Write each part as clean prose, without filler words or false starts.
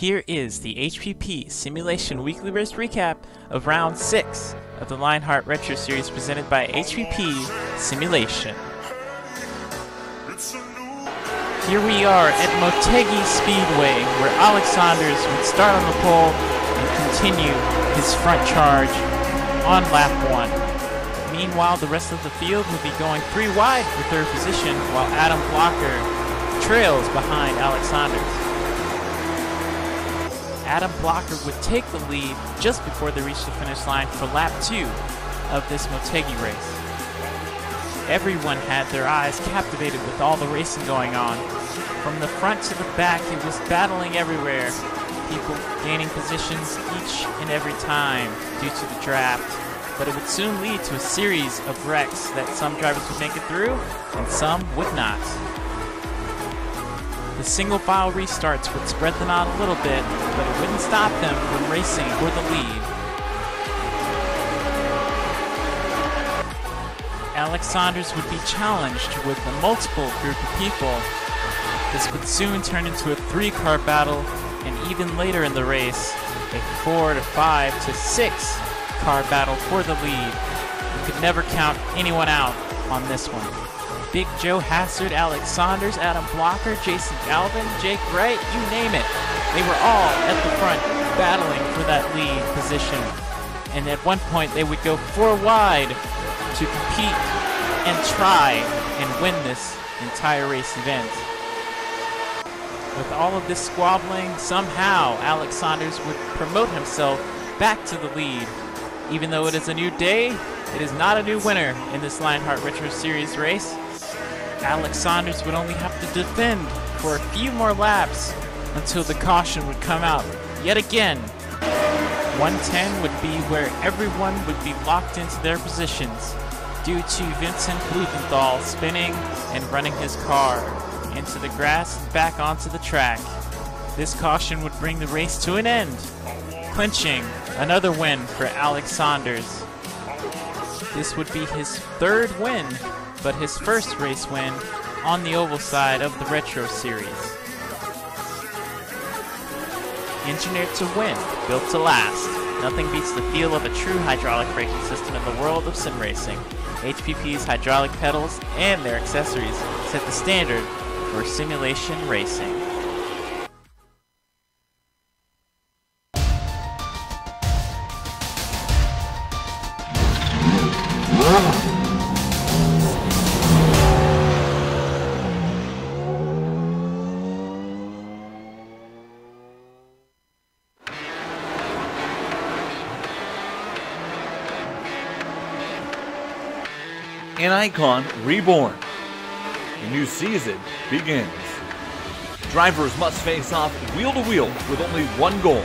Here is the HPP Simulation Weekly Race Recap of Round 6 of the Lionheart Retro Series presented by HPP Simulation. Here we are at Motegi Speedway, where Alexanders would start on the pole and continue his front charge on lap 1. Meanwhile, the rest of the field will be going 3 wide for 3rd position, while Adam Blocker trails behind Alexanders. Adam Blocker would take the lead just before they reach the finish line for lap 2 of this Motegi race. Everyone had their eyes captivated with all the racing going on. From the front to the back, it was battling everywhere. People gaining positions each and every time due to the draft. But it would soon lead to a series of wrecks that some drivers would make it through and some would not. The single file restarts would spread them out a little bit, but it wouldn't stop them from racing for the lead. Alexanders would be challenged with a multiple group of people. This would soon turn into a 3-car battle, and even later in the race, a 4 to 5 to 6-car battle for the lead. You could never count anyone out on this one. Big Joe Hassard, Alexanders, Adam Blocker, Jason Galvin, Jake Wright, you name it. They were all at the front battling for that lead position. And at one point they would go 4 wide to compete and try and win this entire race event. With all of this squabbling, somehow Alexanders would promote himself back to the lead. Even though it is a new day, it is not a new winner in this Lionheart Retro Series race. Alexanders would only have to defend for a few more laps until the caution would come out yet again. 110 would be where everyone would be locked into their positions due to Vincent Blumenthal spinning and running his car into the grass and back onto the track. This caution would bring the race to an end, clinching another win for Alexanders. This would be his 3rd win, but his first race win on the oval side of the Retro Series. Engineered to win, built to last. Nothing beats the feel of a true hydraulic braking system in the world of sim racing. HPP's hydraulic pedals and their accessories set the standard for simulation racing. An icon reborn. A new season begins. Drivers must face off wheel to wheel with only one goal: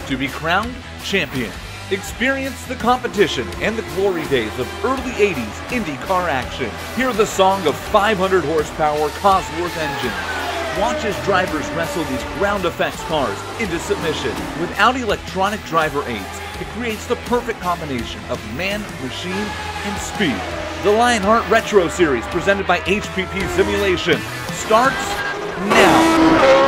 to be crowned champion. Experience the competition and the glory days of early 80s IndyCar action. Hear the song of 500 horsepower Cosworth engines. Watch as drivers wrestle these ground effects cars into submission. Without electronic driver aids, it creates the perfect combination of man, machine, and speed. The Lionheart Retro Series, presented by HPP Simulation, starts now.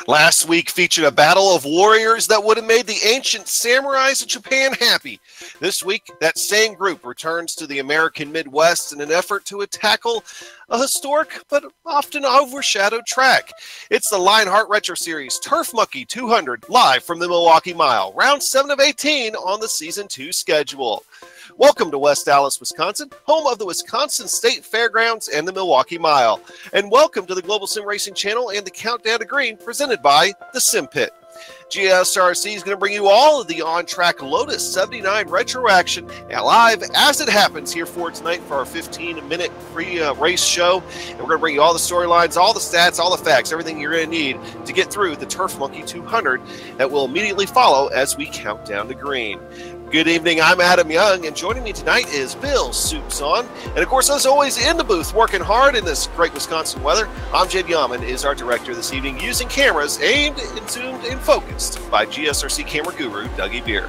Last week featured a battle of warriors that would have made the ancient samurais of Japan happy. This week, that same group returns to the American Midwest in an effort to tackle a historic but often overshadowed track. It's the Lionheart Retro Series Turf Monkey 200, live from the Milwaukee Mile, round 7 of 18 on the Season 2 schedule. Welcome to West Allis, Wisconsin, home of the Wisconsin State Fairgrounds and the Milwaukee Mile. And welcome to the Global SimRacing Channel and the Countdown to Green, presented by the Sim Pit. GSRC is going to bring you all of the on-track Lotus 79 retro action live as it happens here for tonight for our 15-minute pre-race show. And we're going to bring you all the storylines, all the stats, all the facts, everything you're going to need to get through the Turf Monkey 200 that will immediately follow as we count down to green. Good evening, I'm Adam Young, and joining me tonight is Bill Soups On. And of course, as always, in the booth, working hard in this great Wisconsin weather, Amjad Yaman is our director this evening, using cameras aimed and zoomed and focused by GSRC camera guru Dougie Beer.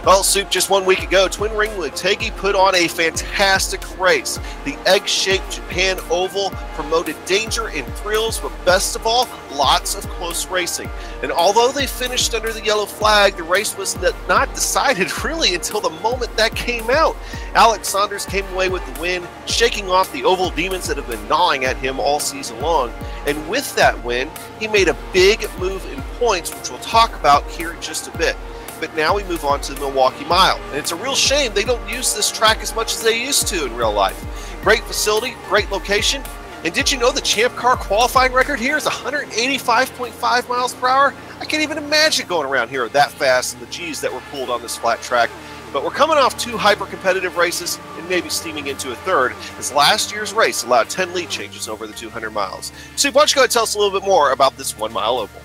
Well, Soup, just 1 week ago, Twin Ringwood Tegi put on a fantastic race. The egg-shaped Japan Oval promoted danger and thrills, but best of all, lots of close racing. And although they finished under the yellow flag, the race was not decided really until the moment that came out. Alex Saunders came away with the win, shaking off the oval demons that have been gnawing at him all season long. And with that win, he made a big move in points, which we'll talk about here in just a bit. But now we move on to the Milwaukee Mile. And it's a real shame they don't use this track as much as they used to in real life. Great facility, great location. And did you know the Champ Car qualifying record here is 185.5 miles per hour? I can't even imagine going around here that fast and the G's that were pulled on this flat track. But we're coming off 2 hyper-competitive races and maybe steaming into a third, as last year's race allowed 10 lead changes over the 200 miles. So why don't you go ahead and tell us a little bit more about this 1 mile oval?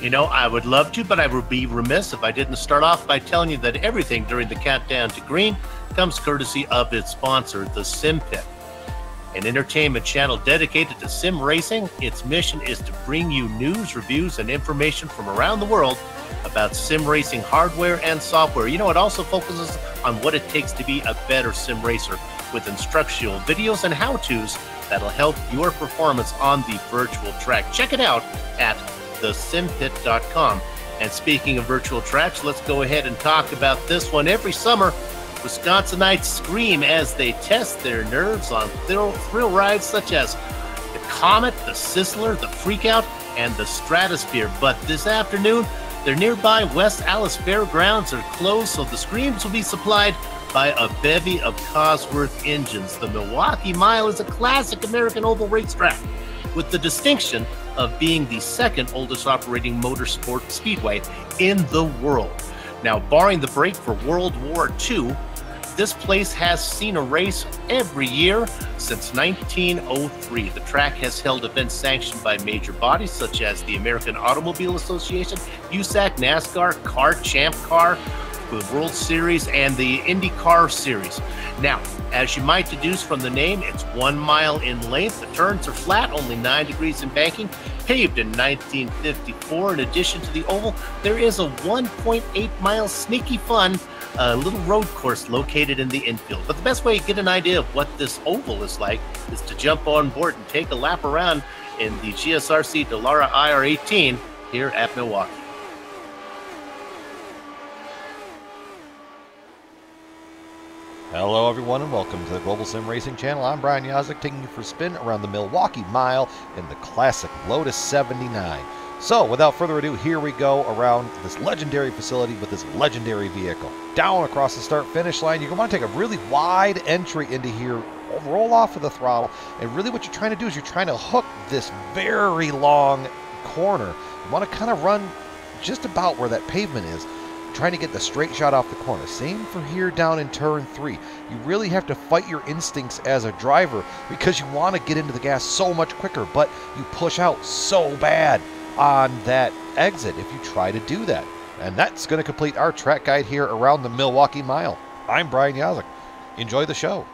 You know, I would love to, but I would be remiss if I didn't start off by telling you that everything during the countdown to green comes courtesy of its sponsor, the Sim Pit, an entertainment channel dedicated to sim racing. Its mission is to bring you news, reviews, and information from around the world about sim racing hardware and software. You know, it also focuses on what it takes to be a better sim racer with instructional videos and how-tos that'll help your performance on the virtual track. Check it out at thesimpit.com. And speaking of virtual tracks, let's go ahead and talk about this one. Every summer, Wisconsinites scream as they test their nerves on thrill rides such as the Comet, the Sizzler, the Freakout, and the Stratosphere. But this afternoon, their nearby West Allis Fairgrounds are closed, so the screams will be supplied by a bevy of Cosworth engines. The Milwaukee Mile is a classic American oval racetrack with the distinction of being the second oldest operating motorsport speedway in the world. Now, barring the break for World War II, this place has seen a race every year since 1903. The track has held events sanctioned by major bodies such as the American Automobile Association, USAC, NASCAR, Car Champ Car, the World Series, and the IndyCar Series. Now, as you might deduce from the name, it's 1 mile in length. The turns are flat, only 9 degrees in banking, paved in 1954. In addition to the oval, there is a 1.8 mile sneaky fun little road course located in the infield. But the best way to get an idea of what this oval is like is to jump on board and take a lap around in the GSRC Dallara IR18 here at Milwaukee. Hello everyone and welcome to the Global SimRacing Channel. I'm Brian Yazek, taking you for a spin around the Milwaukee Mile in the classic Lotus 79. So without further ado, here we go around this legendary facility with this legendary vehicle. Down across the start-finish line, you're going to want to take a really wide entry into here, roll off of the throttle, and really what you're trying to do is you're trying to hook this very long corner. You want to kind of run just about where that pavement is, trying to get the straight shot off the corner. Same for here down in turn 3. You really have to fight your instincts as a driver because you want to get into the gas so much quicker, but you push out so bad on that exit if you try to do that. And that's going to complete our track guide here around the Milwaukee Mile. I'm Brian Yazek. Enjoy the show.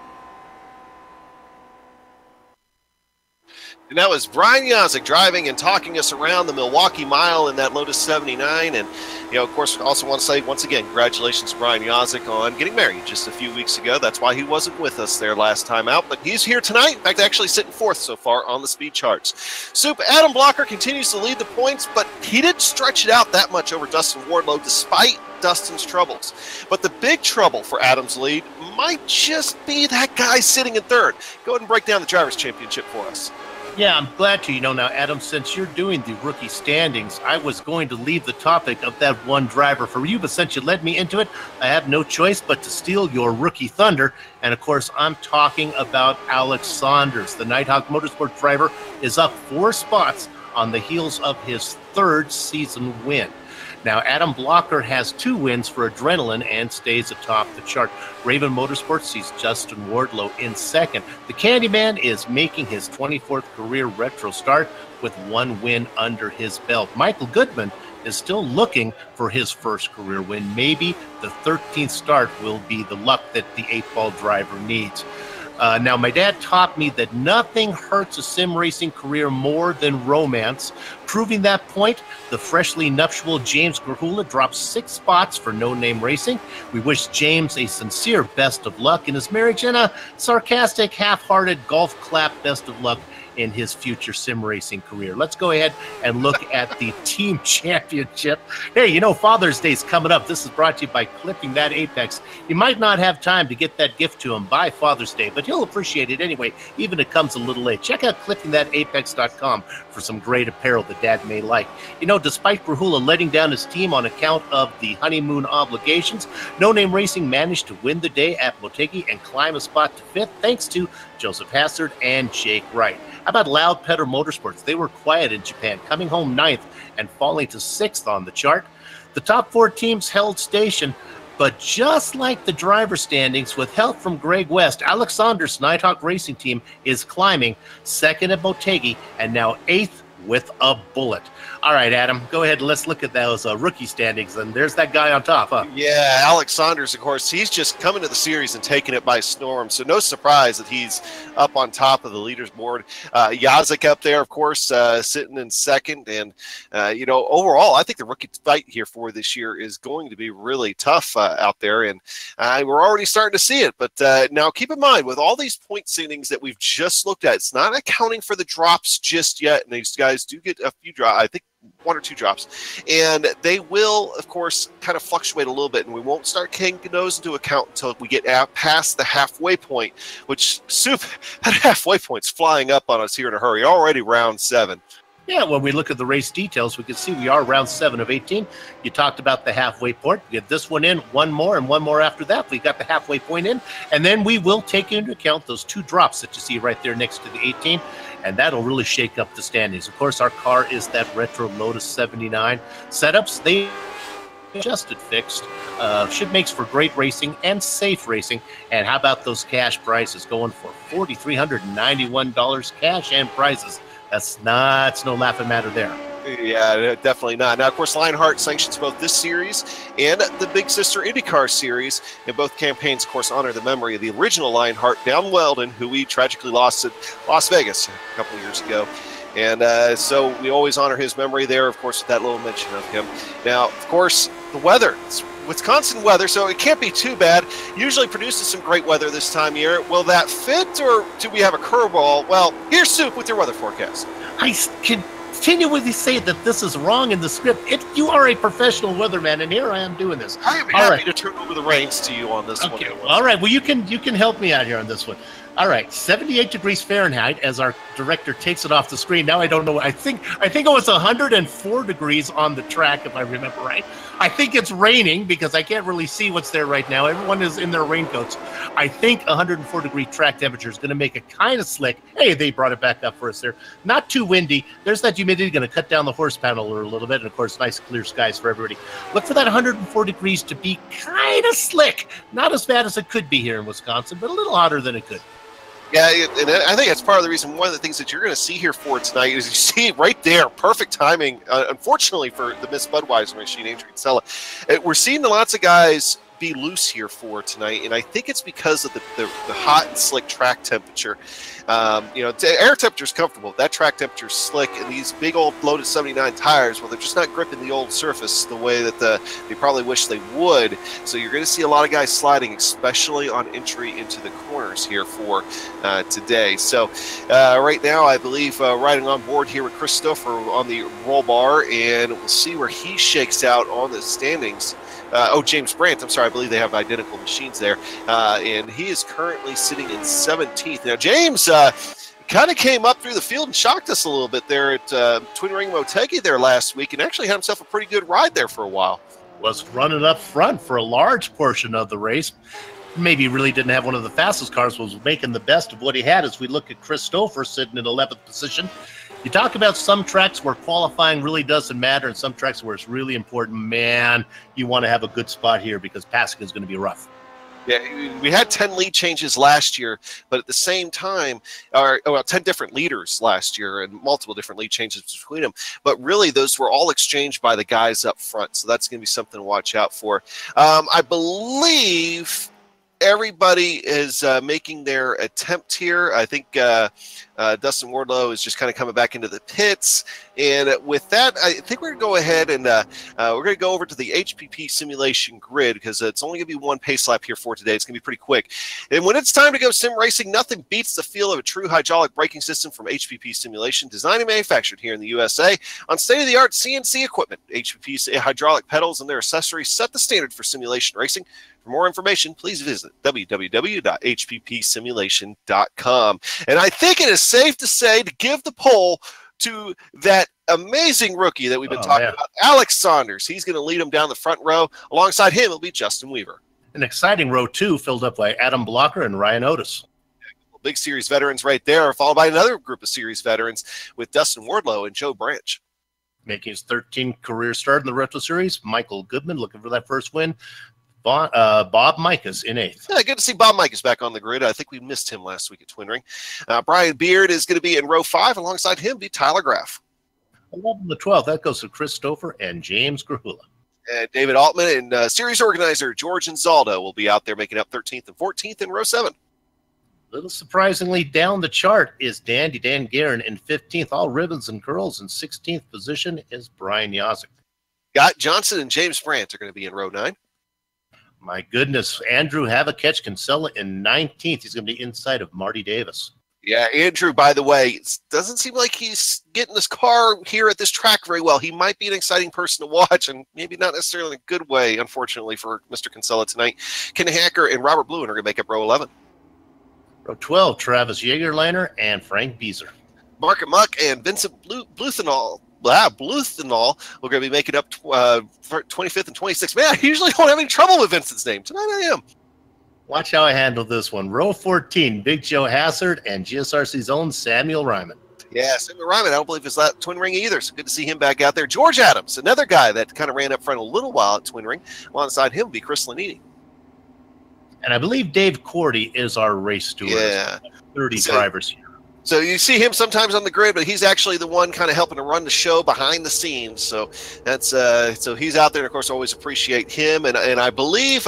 And that was Brian Yazek driving and talking us around the Milwaukee Mile in that Lotus 79. And, you know, of course, also want to say, once again, congratulations to Brian Yazek on getting married just a few weeks ago. That's why he wasn't with us there last time out. But he's here tonight. In fact, actually sitting 4th so far on the speed charts. Soup, Adam Blocker continues to lead the points, but he didn't stretch it out that much over Dustin Wardlow despite Dustin's troubles. But the big trouble for Adam's lead might just be that guy sitting in 3rd. Go ahead and break down the Drivers' Championship for us. Yeah, I'm glad to. You know, now, Adam, since you're doing the rookie standings, I was going to leave the topic of that one driver for you, but since you led me into it, I have no choice but to steal your rookie thunder. And, of course, I'm talking about Alex Saunders. The Nighthawk Motorsport driver is up 4 spots on the heels of his 3rd season win. Now, Adam Blocker has 2 wins for Adrenaline and stays atop the chart. Raven Motorsports sees Justin Wardlow in 2nd. The Candyman is making his 24th career retro start with 1 win under his belt. Michael Goodman is still looking for his first career win. Maybe the 13th start will be the luck that the 8-ball driver needs. Now, my dad taught me that nothing hurts a sim racing career more than romance. Proving that point, the freshly nuptial James Grahula dropped 6 spots for No Name Racing. We wish James a sincere best of luck in his marriage and a sarcastic, half-hearted golf clap best of luck in his future sim racing career. Let's go ahead and look at the team championship. Hey, you know, Father's Day is coming up. This is brought to you by Clipping That Apex. You might not have time to get that gift to him by Father's Day, but he'll appreciate it anyway, even if it comes a little late. Check out clippingthatapex.com for some great apparel that Dad may like. You know, despite Grahula letting down his team on account of the honeymoon obligations, No Name Racing managed to win the day at Motegi and climb a spot to 5th thanks to Joseph Hassard and Jake Wright. How about Loud Petter Motorsports? They were quiet in Japan, coming home 9th and falling to 6th on the chart. The top 4 teams held station, but just like the driver standings, with help from Greg West, Alexander's Nighthawk Racing team is climbing 2nd at Motegi and now 8th with a bullet. All right, Adam, go ahead and let's look at those rookie standings. And there's that guy on top, huh? Yeah, Alex Saunders, of course, he's just coming to the series and taking it by storm. So no surprise that he's up on top of the leaders board. Yazik up there, of course, sitting in 2nd. And, you know, overall, I think the rookie fight here for this year is going to be really tough out there. And we're already starting to see it. But now keep in mind, with all these point standings that we've just looked at, it's not accounting for the drops just yet. And these guys do get a few drops. I think 1 or 2 drops, and they will, of course, kind of fluctuate a little bit, and we won't start taking those into account until we get past the halfway point, which that halfway point's flying up on us here in a hurry. Already round 7. Yeah, when we look at the race details, we can see we are round 7 of 18. You talked about the halfway point. Get this one in, 1 more, and 1 more after that. We got the halfway point in, and then we will take into account those 2 drops that you see right there next to the 18, and that'll really shake up the standings. Of course, our car is that retro Lotus 79. Setups, they adjusted fixed. Should makes for great racing and safe racing. And how about those cash prizes going for $4,391 cash and prizes? That's no laughing matter there. Yeah, definitely not. Now, of course, Lionheart sanctions both this series and the Big Sister IndyCar series. And both campaigns, of course, honor the memory of the original Lionheart, Down Weldon, who we tragically lost at Las Vegas a couple of years ago. And so we always honor his memory there, of course, with that little mention of him. Now, of course, the weather. It's Wisconsin weather, so it can't be too bad. Usually produces some great weather this time of year. Will that fit, or do we have a curveball? Well, here's Soup with your weather forecast. I continually say that this is wrong in the script. You are a professional weatherman, and here I am doing this. I am happy to turn over the reins to you on this one. All right, well, you can help me out here on this one. All right, 78 degrees Fahrenheit as our director takes it off the screen. Now I don't know. I think it was 104 degrees on the track, if I remember right. I think it's raining because I can't really see what's there right now. Everyone is in their raincoats. I think 104 degree track temperature is going to make it kind of slick. Hey, they brought it back up for us there. Not too windy. There's that humidity going to cut down the horse panel a little bit. And, of course, nice clear skies for everybody. Look for that 104 degrees to be kind of slick. Not as bad as it could be here in Wisconsin, but a little hotter than it could. Yeah, and I think that's part of the reason. One of the things that you're going to see here for tonight is you see right there, perfect timing. Unfortunately for the Miss Budweiser machine, Adrian Sella, we're seeing lots of guys be loose here for tonight, and I think it's because of the hot and slick track temperature. You know, air temperature is comfortable. That track temperature is slick, and these big old Lotus 79 tires, well, they're just not gripping the old surface the way that they probably wish they would. So you're going to see a lot of guys sliding, especially on entry into the corners here for today. So right now, I believe riding on board here with Christopher on the roll bar, and we'll see where he shakes out on the standings. James Brandt, I'm sorry, I believe they have identical machines there. And he is currently sitting in 17th. Now, James kind of came up through the field and shocked us a little bit there at Twin Ring Motegi there last week and actually had himself a pretty good ride there for a while. Was running up front for a large portion of the race. Maybe really didn't have one of the fastest cars, was making the best of what he had as we look at Christopher sitting in 11th position. You talk about some tracks where qualifying really doesn't matter and some tracks where it's really important. Man, you want to have a good spot here because passing is going to be rough. Yeah, we had 10 lead changes last year, but at the same time, 10 different leaders last year and multiple different lead changes between them. But really, those were all exchanged by the guys up front. So that's going to be something to watch out for. I believe everybody is making their attempt here. I think Dustin Wardlow is just kind of coming back into the pits. And with that, I think we're going to go ahead and we're going to go over to the HPP simulation grid because it's only going to be one pace lap here for today. It's going to be pretty quick. And when it's time to go sim racing, nothing beats the feel of a true hydraulic braking system from HPP Simulation, designed and manufactured here in the USA on state-of-the-art CNC equipment. HPP's hydraulic pedals and their accessories set the standard for simulation racing. For more information, please visit www.hppsimulation.com. And I think it is safe to say to give the poll to that amazing rookie that we've been talking about, Alex Saunders. He's going to lead him down the front row. Alongside him, it'll be Justin Weaver. An exciting row 2 filled up by Adam Blocker and Ryan Otis. Big series veterans right there, followed by another group of series veterans with Dustin Wardlow and Joe Branch. Making his 13th career start in the Retro Series, Michael Goodman looking for that first win. Bob Micas in 8th. Yeah, good to see Bob Micas back on the grid. I think we missed him last week at Twin Ring. Brian Beard is going to be in row 5. Alongside him be Tyler Graff. 11 to 12, that goes to Chris Stouffer and James Grahula. And David Altman and series organizer George Anzaldo will be out there making up 13th and 14th in row 7. A little surprisingly down the chart is Dandy Dan Guerin in 15th, all ribbons and curls. In 16th position is Brian Yazik. Scott Johnson and James Brandt are going to be in row 9. My goodness, Andrew Havakech Kinsella in 19th. He's going to be inside of Marty Davis. Yeah, Andrew, by the way, it doesn't seem like he's getting this car here at this track very well. He might be an exciting person to watch, and maybe not necessarily in a good way, unfortunately, for Mr. Kinsella tonight. Ken Hacker and Robert Bluen are going to make up row 11. Row 12, Travis Jaegerleiner and Frank Beezer. Mark Muck and Vincent Bluthenall we're going to be making up 25th and 26th. Man, I usually don't have any trouble with Vincent's name. Tonight I am. Watch how I handle this one. Row 14, Big Joe Hassard and GSRC's own Samuel Ryman. Yeah, Samuel Ryman, I don't believe it's that Twin Ring either, so good to see him back out there. George Adams, another guy that kind of ran up front a little while at Twin Ring. Alongside him will be Chris Lanini. And I believe Dave Cordy is our race steward. Yeah. 30 drivers here. So you see him sometimes on the grid, but he's actually the one kind of helping to run the show behind the scenes. So that's so he's out there, and of course, always appreciate him. And I believe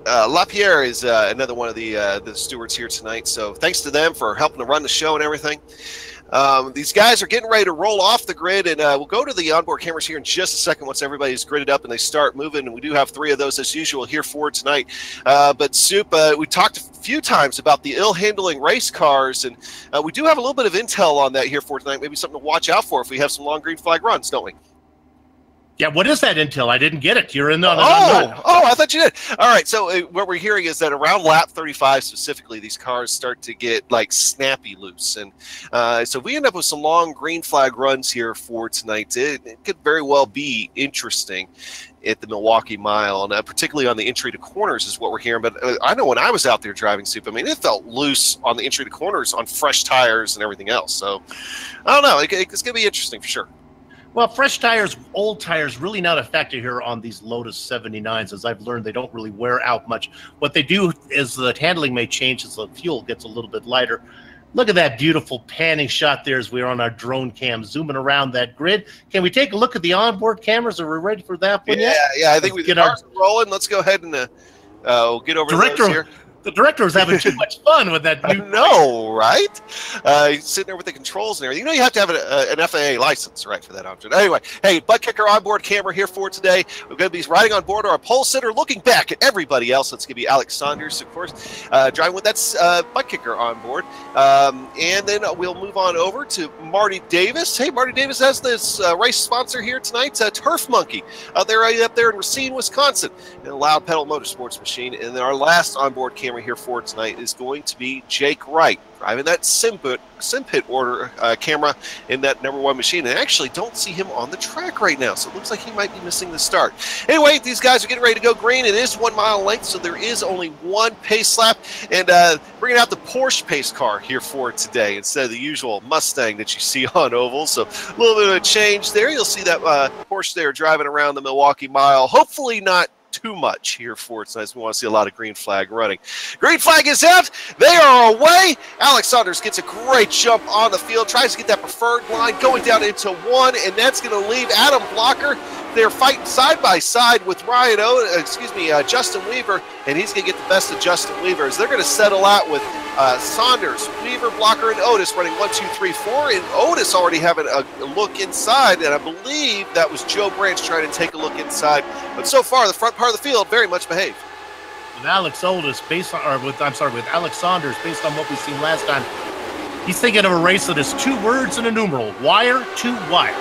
LaPierre is another one of the stewards here tonight. So thanks to them for helping to run the show and everything. These guys are getting ready to roll off the grid, and we'll go to the onboard cameras here in just a second once everybody's gridded up and they start moving. And we do have 3 of those as usual here for tonight. But Soup, we talked a few times about the ill-handling race cars, and we do have a little bit of intel on that here for tonight. Maybe something to watch out for if we have some long green flag runs, don't we? Yeah, what is that intel? I didn't get it. You're in the I thought you did. All right, so what we're hearing is that around lap 35 specifically, these cars start to get like snappy loose, and so we end up with some long green flag runs here for tonight. It could very well be interesting at the Milwaukee Mile, and particularly on the entry to corners is what we're hearing. But I know when I was out there driving Soup, I mean, it felt loose on the entry to corners on fresh tires and everything else. So I don't know. It's going to be interesting for sure. Well, fresh tires, old tires, really not a factor here on these Lotus 79s. As I've learned, they don't really wear out much. What they do is the handling may change as the fuel gets a little bit lighter. Look at that beautiful panning shot there as we're on our drone cam zooming around that grid. Can we take a look at the onboard cameras? Are we ready for that one yet? Yeah, I think we get rolling. Let's go ahead and we'll get over to those here. The director was having too much fun with that. I know, right? He's sitting there with the controls and everything. You know, you have to have an FAA license, right, for that option. Anyway, hey, butt kicker onboard camera here for today. We're going to be riding on board our pole sitter, looking back at everybody else. That's going to be Alex Saunders, of course, driving with that butt kicker on board. And then we'll move on over to Marty Davis. Hey, Marty Davis has this race sponsor here tonight, Turf Monkey, up there in Racine, Wisconsin, and a Loud Pedal Motorsports machine. And then our last onboard camera here for tonight is going to be Jake Wright, driving that SimPit order camera in that #1 machine. And I actually don't see him on the track right now, so it looks like he might be missing the start. Anyway, these guys are getting ready to go green. It is 1 mile length, so there is only one pace lap, and bringing out the Porsche pace car here for today instead of the usual Mustang that you see on ovals. So a little bit of a change there. You'll see that Porsche there driving around the Milwaukee Mile. Hopefully not too much here for tonight. We want to see a lot of green flag running. Green flag is out. They are away. Alex Saunders gets a great jump on the field, tries to get that preferred line going down into 1, and that's going to leave Adam Blocker there fighting side by side with Justin Weaver, and he's going to get the best of Justin Weaver. As they're going to settle out with Saunders, Weaver, Blocker, and Otis running 1, 2, 3, 4, and Otis already having a look inside, and I believe that was Joe Branch trying to take a look inside. But so far, the front part of the field very much behaved. With Alex Saunders, with Alex Saunders, based on what we've seen last time, he's thinking of a race that is 2 words and a numeral: wire to wire.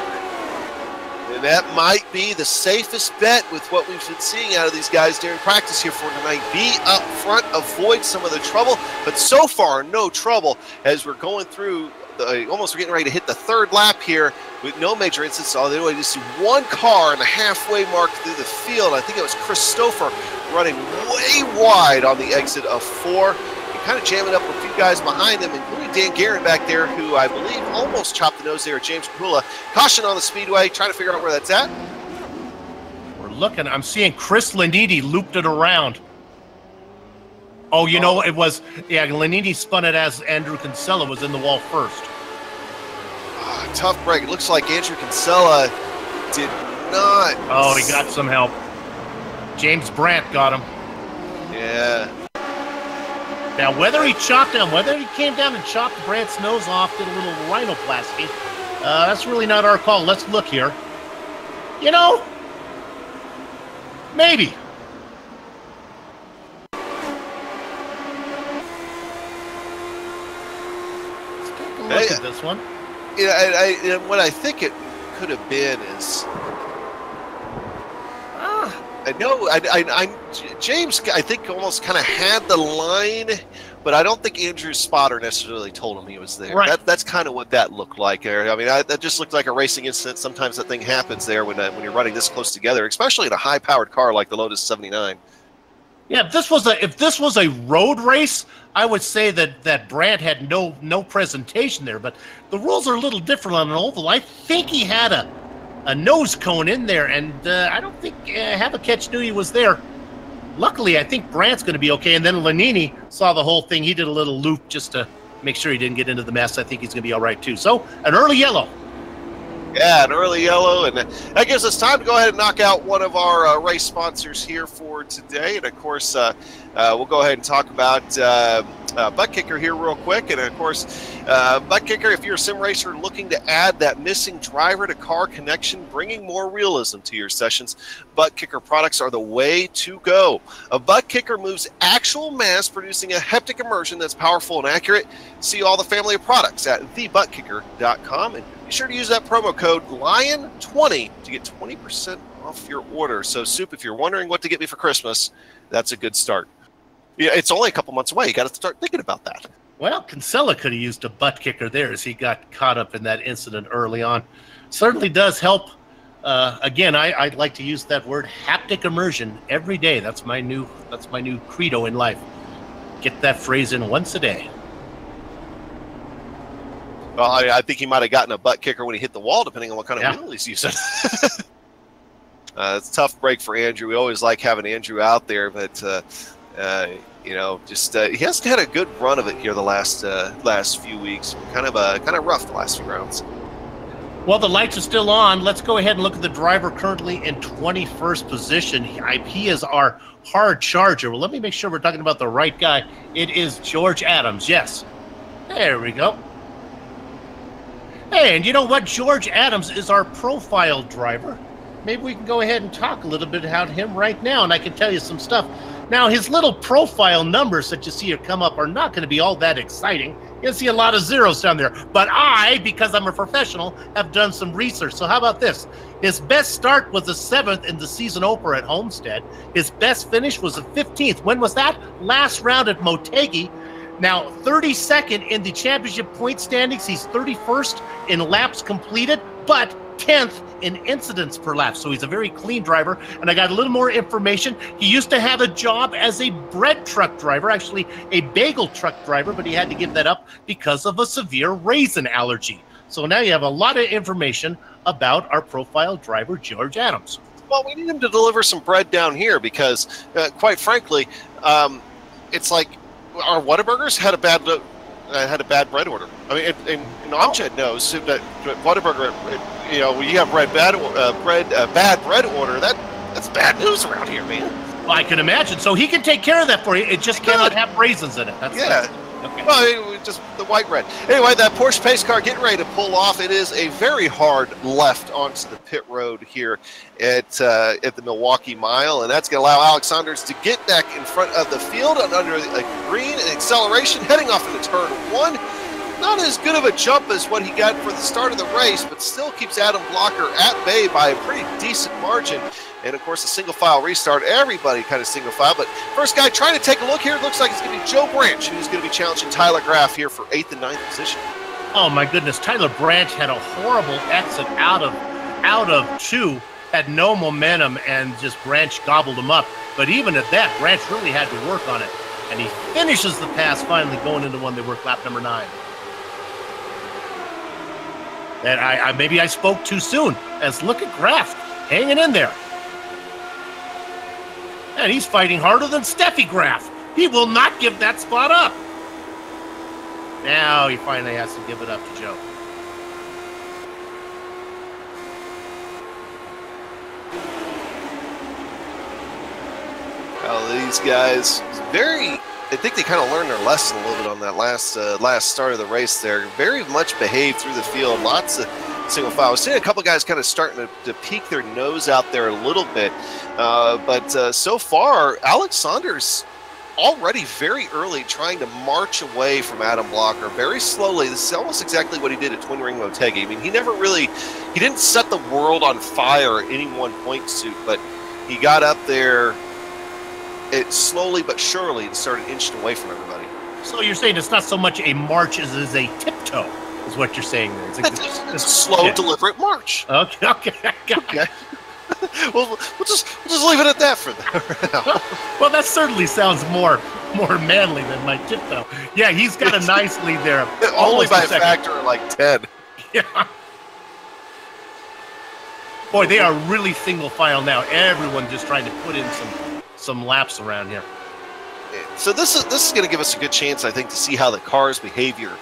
And that might be the safest bet with what we've been seeing out of these guys during practice here for tonight. Be up front, avoid some of the trouble, but so far no trouble as we're going through. We're getting ready to hit the 3rd lap here with no major incidents. Although I just see 1 car in the halfway mark through the field. I think it was Christopher running way wide on the exit of 4. Kind of jamming up a few guys behind him, including Dan Guerin back there, who I believe almost chopped the nose there at James Pula. Caution on the speedway, trying to figure out where that's at. We're looking. I'm seeing Chris Lanidi looped it around. Oh, you know, it was, Lanini spun it as Andrew Kinsella was in the wall first. Tough break. It looks like Andrew Kinsella did not. Oh, he got some help. James Brandt got him. Yeah. Now, whether he came down and chopped Brandt's nose off, did a little rhinoplasty, that's really not our call. Let's look here. You know, maybe. Let's take a look at this one. Yeah, what I think it could have been is, I know, James, I think, almost kind of had the line, but I don't think Andrew's spotter necessarily told him he was there. Right. That's kind of what that looked like there. I mean, that just looked like a racing incident. Sometimes that thing happens there when you're running this close together, especially in a high-powered car like the Lotus 79. Yeah, if this was a road race, I would say that Brandt had no presentation there. But the rules are a little different on an oval. I think he had a nose cone in there, and I don't think Havakech knew he was there. Luckily, I think Brandt's going to be okay. And then Lanini saw the whole thing. He did a little loop just to make sure he didn't get into the mess. I think he's going to be all right too. So an early yellow. Yeah, an early yellow, and that gives us time to go ahead and knock out one of our race sponsors here for today. And, of course, we'll go ahead and talk about Butt Kicker here real quick. And, of course, Butt Kicker, if you're a sim racer looking to add that missing driver-to-car connection, bringing more realism to your sessions, Butt Kicker products are the way to go. A Butt Kicker moves actual mass, producing a haptic immersion that's powerful and accurate. See all the family of products at thebuttkicker.com. And be sure to use that promo code LION20 to get 20% off your order. So, Soup, if you're wondering what to get me for Christmas, that's a good start. Yeah, it's only a couple months away. You got to start thinking about that. Well, Kinsella could have used a butt kicker there as he got caught up in that incident early on. Certainly does help. Again, I'd like to use that word haptic immersion every day. That's my new credo in life. Get that phrase in once a day. Well, I think he might have gotten a butt kicker when he hit the wall, depending on what kind of wheel he's using. It's a tough break for Andrew. We always like having Andrew out there, but you know, just he hasn't had a good run of it here the last few weeks. Kind of rough the last few rounds. Well, the lights are still on. Let's go ahead and look at the driver currently in 21st position. He is our hard charger. Well, let me make sure we're talking about the right guy. It is George Adams. Yes. There we go. Hey, and you know what? George Adams is our profile driver. Maybe we can go ahead and talk a little bit about him right now, and I can tell you some stuff. Now, his little profile numbers that you see here come up are not going to be all that exciting. You'll see a lot of zeros down there. But I, because I'm a professional, have done some research. So how about this? His best start was the 7th in the season opener at Homestead. His best finish was the 15th. When was that? Last round at Motegi. Now, 32nd in the championship point standings. He's 31st in laps completed, but 10th in incidents per lap. So he's a very clean driver. And I got a little more information. He used to have a job as a bread truck driver, actually a bagel truck driver, but he had to give that up because of a severe raisin allergy. So now you have a lot of information about our profile driver, George Adams. Well, we need him to deliver some bread down here because, quite frankly, it's like our Whataburgers had a bad had a bad bread order. I mean, and Amjad knows that Whataburger, you know, when you have bad bread order, that's bad news around here, man. Well, I can imagine. So he can take care of that for you. It just cannot have raisins in it. That's okay. Well, just the white bread. Anyway, that Porsche pace car getting ready to pull off. It is a very hard left onto the pit road here at the Milwaukee Mile, and that's going to allow Alex Saunders to get back in front of the field and under a green acceleration, heading off into turn 1. Not as good of a jump as what he got for the start of the race, but still keeps Adam Blocker at bay by a pretty decent margin. And, of course, a single-file restart. Everybody kind of single-file. But first guy trying to take a look here, it looks like it's going to be Joe Branch, who's going to be challenging Tyler Graff here for 8th and 9th position. Oh, my goodness. Tyler Branch had a horrible exit out of 2, had no momentum, and just Branch gobbled him up. But even at that, Branch really had to work on it. And he finishes the pass finally going into one. They work lap number 9. And maybe I spoke too soon, as look at Graff hanging in there. And he's fighting harder than Steffi Graf. He will not give that spot up. Now he finally has to give it up to Joe. Well, these guys, I think they kind of learned their lesson a little bit on that last start of the race there. Very much behaved through the field. Lots of single file. I was seeing a couple guys kind of starting to peek their nose out there a little bit. But so far, Alex Saunders already very early trying to march away from Adam Blocker very slowly. This is almost exactly what he did at Twin Ring Motegi. I mean, he didn't set the world on fire at any one point suit, but he got up there slowly but surely and started inching away from everybody. So you're saying it's not so much a march as it is a tiptoe, is what you're saying there. It's a slow, deliberate march. Okay. We'll just leave it at that for now. Well, that certainly sounds more manly than my tiptoe. Yeah, he's got a nice lead there. Only by a factor of like 10. Yeah. Boy, they are really single file now. Everyone just trying to put in some laps around here. So this is going to give us a good chance, I think, to see how the car's behavior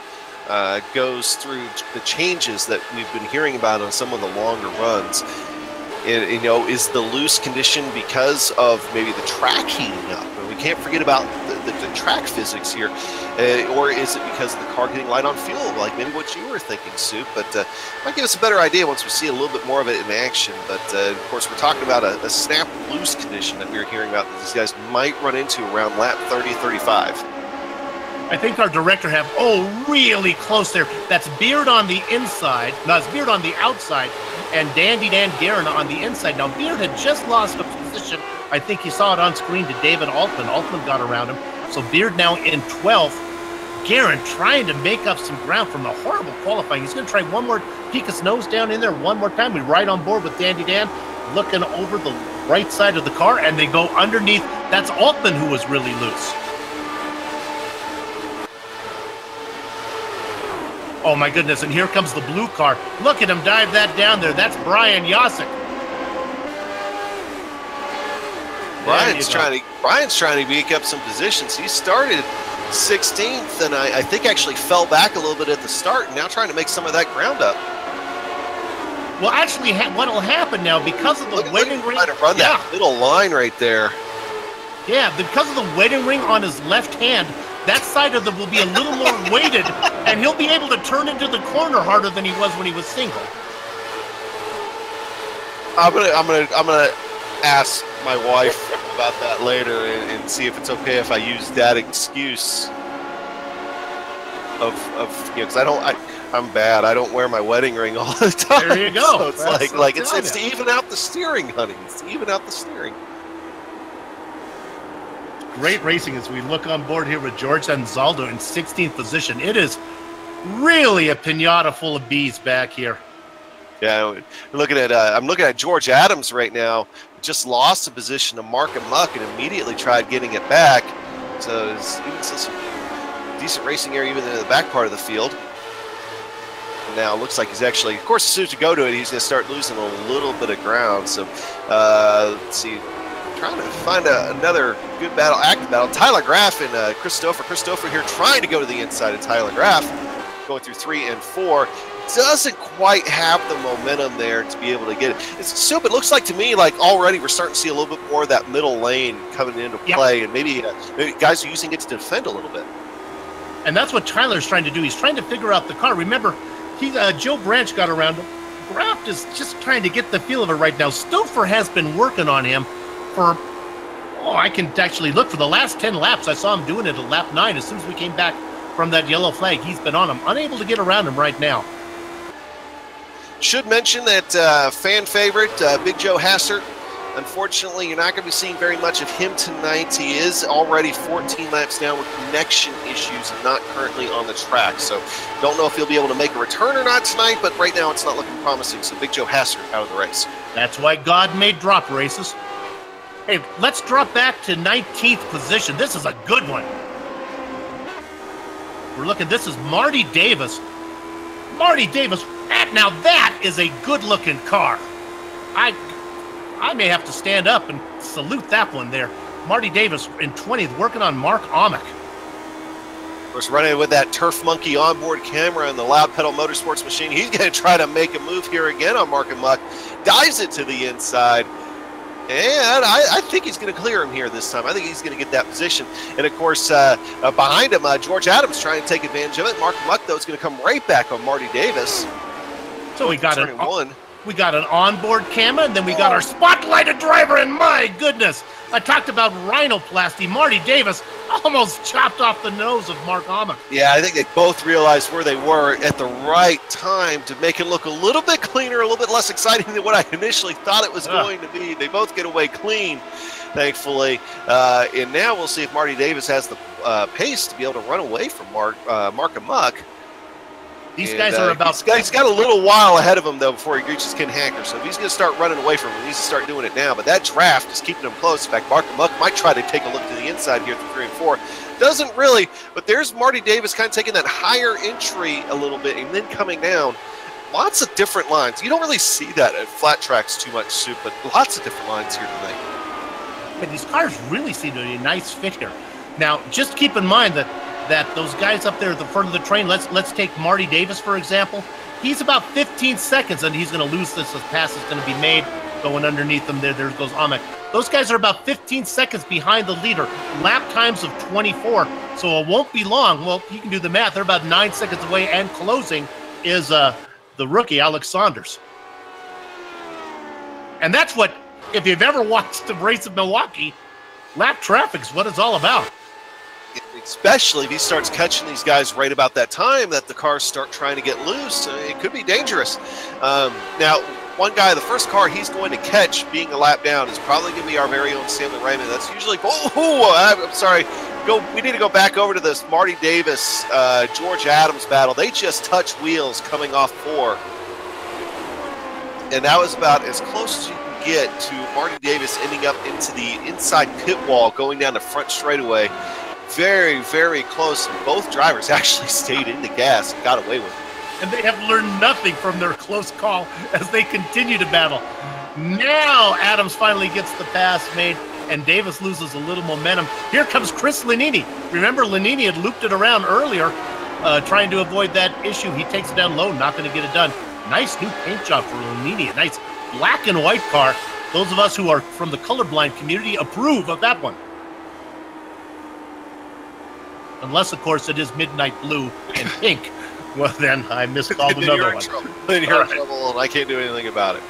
goes through the changes that we've been hearing about on some of the longer runs. You know, is the loose condition because of maybe the track heating up? And we can't forget about the track physics here. Or is it because of the car getting light on fuel, like maybe what you were thinking, Soup? But might give us a better idea once we see a little bit more of it in action. But, of course, we're talking about a snap loose condition that we were hearing about that these guys might run into around lap 30, 35. I think our director really close there. That's Beard on the inside. No, it's Beard on the outside, and Dandy Dan Guerin on the inside. Now, Beard had just lost a position. I think you saw it on screen to David Altman. Altman got around him. So Beard now in 12th. Guerin trying to make up some ground from a horrible qualifying. He's going to try one more, peek his nose down in there one more time. We ride on board with Dandy Dan, looking over the right side of the car, and they go underneath. That's Altman who was really loose. Oh, my goodness, and here comes the blue car. Look at him dive that down there. That's Brian Yosick. Brian's trying to make up some positions. He started 16th, and I think actually fell back a little bit at the start, and now trying to make some of that ground up. Well, actually, what will happen now, because of the wedding ring... Trying to run that middle line right there. Yeah, because of the wedding ring on his left hand, that side of them will be a little more weighted, and he'll be able to turn into the corner harder than he was when he was single. I'm gonna ask my wife about that later and see if it's okay if I use that excuse of because I'm bad. I don't wear my wedding ring all the time. There you go. So it's it's to even out the steering, honey. It's to even out the steering. Great racing as we look on board here with George Anzaldo in 16th position. It is really a pinata full of bees back here. Yeah, I'm looking at George Adams right now. Just lost a position to Mark and Muck and immediately tried getting it back. So it's even some decent racing here even in the back part of the field. And now it looks like he's actually, of course, as soon as you go to it, he's going to start losing a little bit of ground. So let's see. trying to find another good battle, active battle. Tyler Graff and Christopher. Christopher here trying to go to the inside of Tyler Graff, going through 3 and 4. Doesn't quite have the momentum there to be able to get it. It's stupid. It looks like to me like already we're starting to see a little bit more of that middle lane coming into play, and maybe guys are using it to defend a little bit. And that's what Tyler's trying to do. He's trying to figure out the car. Remember, Joe Branch got around him. Graff is just trying to get the feel of it right now. Stouffer has been working on him for, I can actually look for the last 10 laps. I saw him doing it at lap 9 as soon as we came back from that yellow flag. He's been on him, unable to get around him right now. Should mention that fan favorite, Big Joe Hassert. Unfortunately, you're not going to be seeing very much of him tonight. He is already 14 laps down with connection issues and not currently on the track. So don't know if he'll be able to make a return or not tonight, but right now it's not looking promising. So Big Joe Hassert out of the race. That's why God made drop races. Hey, let's drop back to 19th position. This is a good one. We're looking, this is Marty Davis. Marty Davis, now that is a good-looking car. I may have to stand up and salute that one there. Marty Davis in 20th, working on Mark Amick. Of course, running with that Turf Monkey onboard camera and the Loud Pedal Motorsports machine. He's going to try to make a move here again on Mark and Muck. Dives it to the inside. And I think he's going to clear him here this time. I think he's going to get that position. And, of course, behind him, George Adams trying to take advantage of it. Mark Muck, though, is going to come right back on Marty Davis. So we got We got an onboard camera, and then we got our spotlighted driver, and my goodness, I talked about rhinoplasty. Marty Davis almost chopped off the nose of Mark Amick. Yeah, I think they both realized where they were at the right time to make it look a little bit cleaner, a little bit less exciting than what I initially thought it was going to be. They both get away clean, thankfully. And now we'll see if Marty Davis has the pace to be able to run away from Mark Amick. These guys are about... He's got a little while ahead of him, though, before he reaches Ken Hanker. So if he's going to start running away from him, he needs to start doing it now. But that draft is keeping him close. In fact, Mark Muck might try to take a look to the inside here through 3 and 4. Doesn't really, but there's Marty Davis kind of taking that higher entry a little bit and then coming down. Lots of different lines. You don't really see that at flat tracks too much, Soup, but lots of different lines here tonight. But these cars really seem to be a nice fit here. Now, just keep in mind that those guys up there at the front of the train, let's take Marty Davis, for example. He's about 15 seconds, and he's going to lose this. This pass is going to be made going underneath them. There goes Amick. Those guys are about 15 seconds behind the leader. Lap times of 24, so it won't be long. Well, you can do the math. They're about 9 seconds away, and closing is the rookie, Alex Saunders. And that's what, if you've ever watched the race of Milwaukee, lap traffic is what it's all about. Especially if he starts catching these guys right about that time that the cars start trying to get loose. It could be dangerous. Now, one guy, the first car he's going to catch being a lap down is probably going to be our very own Stanley Raymond. That's usually, I'm sorry. We need to go back over to this Marty Davis, George Adams battle. They just touch wheels coming off 4. And that was about as close as you can get to Marty Davis ending up into the inside pit wall going down the front straightaway. Very, very close. Both drivers actually stayed in the gas and got away with it. And they have learned nothing from their close call as they continue to battle. Now Adams finally gets the pass made, and Davis loses a little momentum. Here comes Chris Lanini. Remember, Lanini had looped it around earlier, trying to avoid that issue. He takes it down low, not going to get it done. Nice new paint job for Lanini. A nice black and white car. Those of us who are from the colorblind community approve of that one. Unless, of course, it is midnight blue and pink. Well, then I miscalled another one. Then you're in trouble, and I can't do anything about it.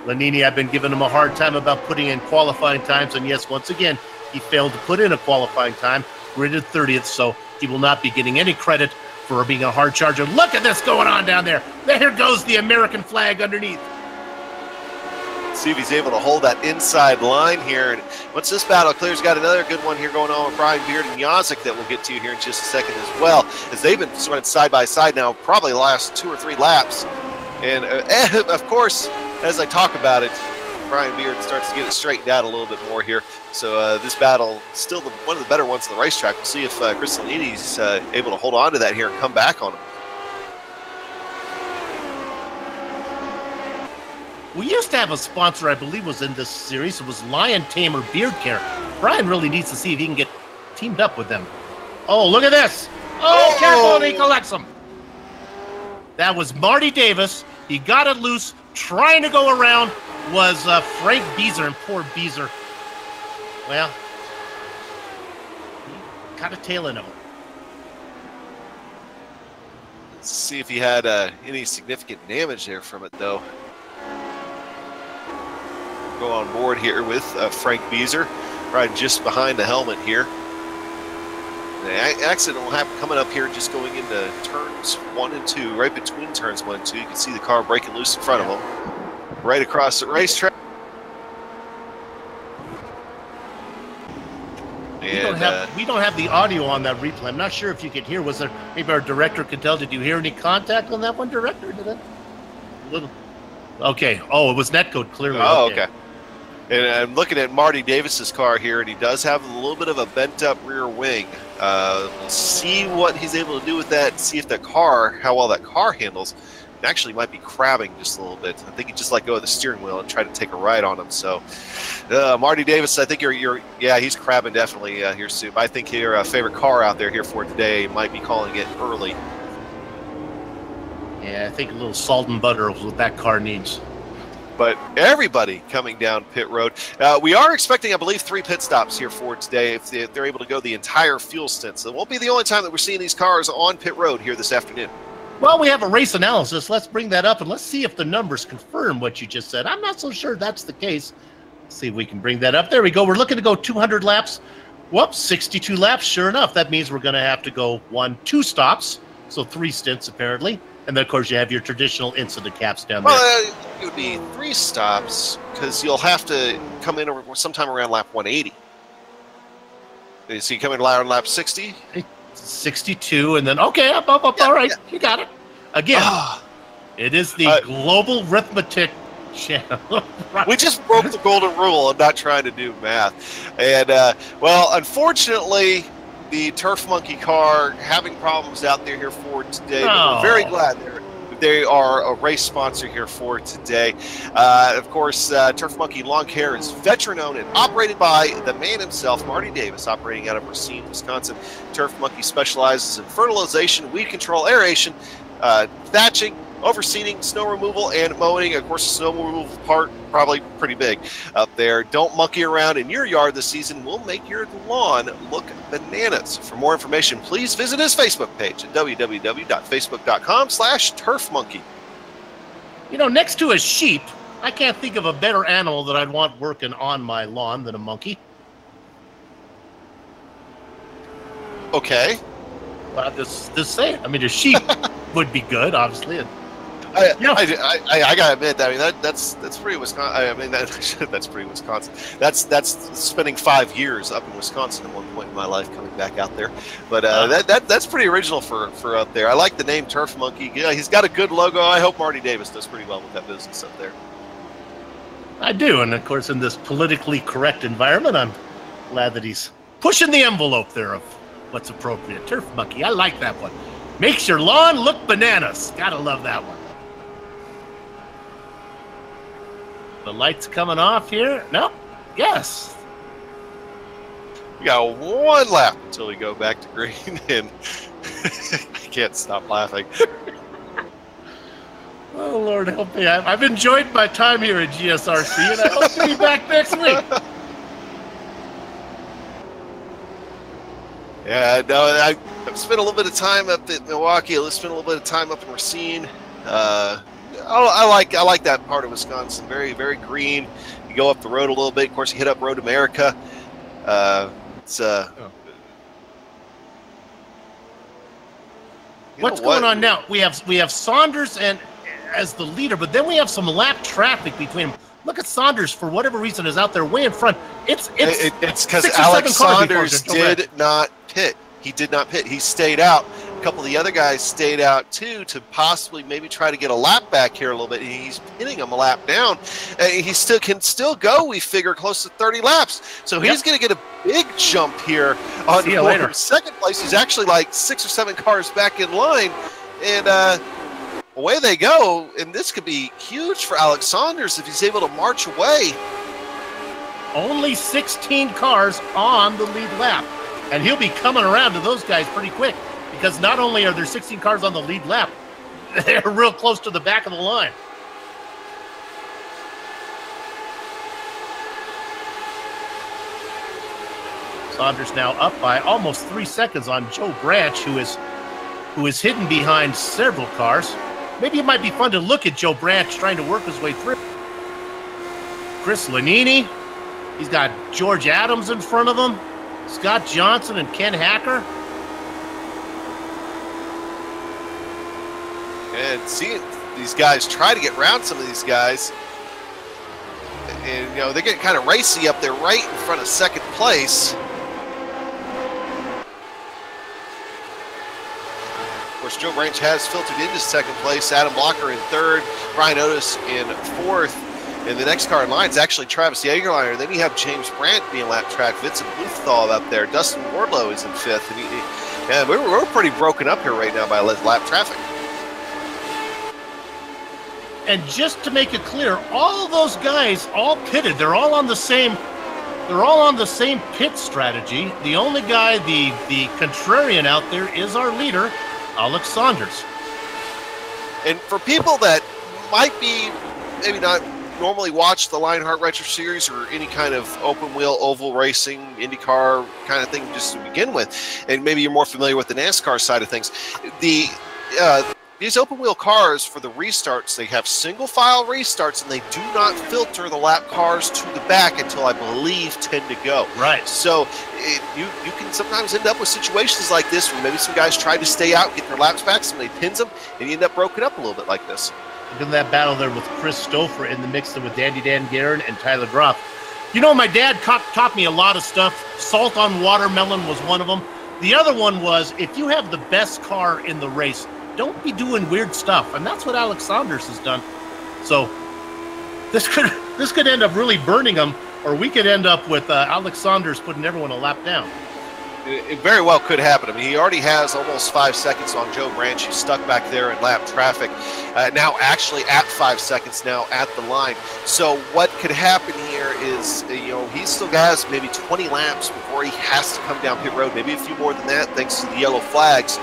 Lanini, I've been giving him a hard time about putting in qualifying times, and yes, once again, he failed to put in a qualifying time. We're in 30th, so he will not be getting any credit for being a hard charger. Look at this going on down there. There goes the American flag underneath. See if he's able to hold that inside line here. And once this battle clears, got another good one here going on with Brian Beard and Yazik that we'll get to here in just a second as well, as they've been running side by side now, probably the last 2 or 3 laps. And of course, as I talk about it, Brian Beard starts to get it straightened out a little bit more here. So this battle, still one of the better ones on the racetrack. We'll see if Chris Lanini's able to hold on to that here and come back on him. We used to have a sponsor, I believe, was in this series. It was Lion Tamer Beard Care. Brian really needs to see if he can get teamed up with them. Oh, look at this. Oh, careful, he collects them. That was Marty Davis. He got it loose. Trying to go around was Frank Beezer, and poor Beezer. Well, he got a tail end of him. Let's see if he had any significant damage there from it, though. Go on board here with Frank Beezer, right just behind the helmet here. The accident will happen coming up here, just going into turns 1 and 2, right between turns 1 and 2. You can see the car breaking loose in front of him, right across the racetrack. We don't have the audio on that replay. I'm not sure if you could hear. Was there, maybe our director could tell? Did you hear any contact on that one, director? Did it? Little. Okay. Oh, it was netcode clearly. Oh, okay. And I'm looking at Marty Davis's car here, and he does have a little bit of a bent-up rear wing. We'll see what he's able to do with that, see if the car, how well that car handles. It actually might be crabbing just a little bit. I think he just let go of the steering wheel and tried to take a ride on him. So, Marty Davis, I think yeah, he's crabbing definitely here soon. I think your favorite car out there here for today might be calling it early. Yeah, I think a little salt and butter is what that car needs. But everybody coming down pit road. We are expecting, I believe, 3 pit stops here for today if they're able to go the entire fuel stint. So it won't be the only time that we're seeing these cars on pit road here this afternoon. Well, we have a race analysis. Let's bring that up and let's see if the numbers confirm what you just said. I'm not so sure that's the case. Let's see if we can bring that up. There we go. We're looking to go 200 laps. Whoops, 62 laps. Sure enough, that means we're going to have to go 2 stops. So 3 stints, apparently. And then, of course, you have your traditional incident caps down there. Well, it would be 3 stops because you'll have to come in sometime around lap 180. So you come in around lap 60? 62, and then, okay, up, all right, yeah. You got it. Again, it is the Global Arithmetic Channel. Right. We just broke the golden rule. I'm not trying to do math. And, well, unfortunately, the Turf Monkey car having problems out there here for today. But we're very glad they are a race sponsor here for today. Of course, Turf Monkey Lawn Care is veteran-owned and operated by the man himself, Marty Davis, operating out of Racine, Wisconsin. Turf Monkey specializes in fertilization, weed control, aeration, thatching, overseeding, snow removal, and mowing. Of course, the snow removal part probably pretty big up there. Don't monkey around in your yard this season. We'll make your lawn look bananas. For more information, please visit his Facebook page at www.facebook.com/turfmonkey. You know, next to a sheep, I can't think of a better animal that I'd want working on my lawn than a monkey. Okay. Well, just say it. I mean, a sheep would be good, obviously. I gotta admit, I mean that's pretty Wisconsin. I mean that's pretty Wisconsin. That's spending 5 years up in Wisconsin at one point in my life, coming back out there. But that's pretty original for up there. I like the name Turf Monkey. Yeah, he's got a good logo. I hope Marty Davis does pretty well with that business up there. I do, and of course, in this politically correct environment, I'm glad that he's pushing the envelope there of what's appropriate. Turf Monkey, I like that one. Makes your lawn look bananas. Gotta love that one. The light's coming off here. Nope. Yes. We got 1 lap until we go back to green, and I can't stop laughing. Oh, Lord help me. I've enjoyed my time here at GSRC, and I hope to be back next week. Yeah, no, I've spent a little bit of time up at Milwaukee. I've spent a little bit of time up in Racine. I like that part of Wisconsin. Very, very green. You go up the road a little bit. Of course, you hit up Road America. What's going on now? We have Saunders and as the leader, but then we have some lap traffic between them. Look at Saunders, for whatever reason, is out there way in front. It's because Alex Saunders did not pit. He did not pit. He stayed out. A couple of the other guys stayed out too to possibly maybe try to get a lap back here a little bit. He's pinning him a lap down. He can still go, we figure, close to 30 laps. So he's going to get a big jump here on See you later. Second place. He's actually like 6 or 7 cars back in line. And away they go, and this could be huge for Alex Saunders if he's able to march away. Only 16 cars on the lead lap, and he'll be coming around to those guys pretty quick, because not only are there 16 cars on the lead lap, they're real close to the back of the line. Saunders now up by almost 3 seconds on Joe Branch, who is hidden behind several cars. Maybe it might be fun to look at Joe Branch trying to work his way through. Chris Lanini, he's got George Adams in front of him, Scott Johnson and Ken Hacker. And see these guys try to get around some of these guys. And, you know, they get kind of racy up there right in front of second place. Of course, Joe Branch has filtered into second place. Adam Blocker in third. Brian Otis in fourth. And the next car in line is actually Travis Jagerliner. Then you have James Brandt being lap track. Vincent Bluthal up there. Dustin Wardlow is in fifth. And we're pretty broken up here right now by lap traffic. And just to make it clear, all those guys all pitted. They're all on the same pit strategy. The only guy, the contrarian out there is our leader, Alex Saunders. And for people that might be maybe not normally watch the Lionheart Retro Series or any kind of open wheel oval racing, IndyCar kind of thing just to begin with, and maybe you're more familiar with the NASCAR side of things, these open wheel cars, for the restarts, they have single file restarts, and they do not filter the lap cars to the back until, I believe, 10 to go. Right. So you can sometimes end up with situations like this where maybe some guys try to stay out, get their laps back, somebody pins them, and you end up broken up a little bit like this. Look at that battle there with Chris Stouffer in the mix with Dandy Dan Guerin and Tyler Groff. You know, my dad taught me a lot of stuff. Salt on watermelon was one of them. The other one was, if you have the best car in the race, don't be doing weird stuff, and that's what Alex Saunders has done. So this could end up really burning him, or we could end up with Alex Saunders putting everyone a lap down. It very well could happen. I mean, he already has almost 5 seconds on Joe Branch. He's stuck back there in lap traffic. Now actually at 5 seconds now at the line. So what could happen here is, you know, he still has maybe 20 laps before he has to come down pit road, maybe a few more than that thanks to the yellow flags.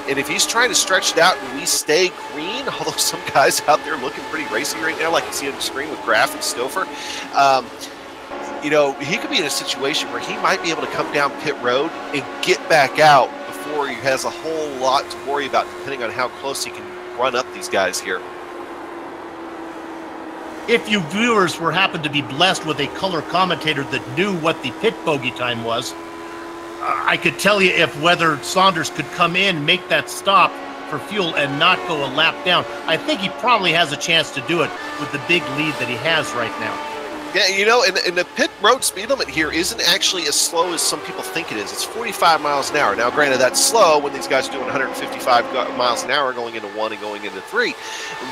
And if he's trying to stretch it out and we stay green, although some guys out there looking pretty racy right now, like you see on the screen with Graff and Stouffer, you know, he could be in a situation where he might be able to come down pit road and get back out before he has a whole lot to worry about, depending on how close he can run up these guys here. If you viewers were happened to be blessed with a color commentator that knew what the pit bogey time was, I could tell you if whether Saunders could come in, make that stop for fuel, and not go a lap down. I think he probably has a chance to do it with the big lead that he has right now. Yeah, you know, and the pit road speed limit here isn't actually as slow as some people think it is. It's 45 miles an hour. Now, granted, that's slow when these guys are doing 155 miles an hour going into 1 and going into 3.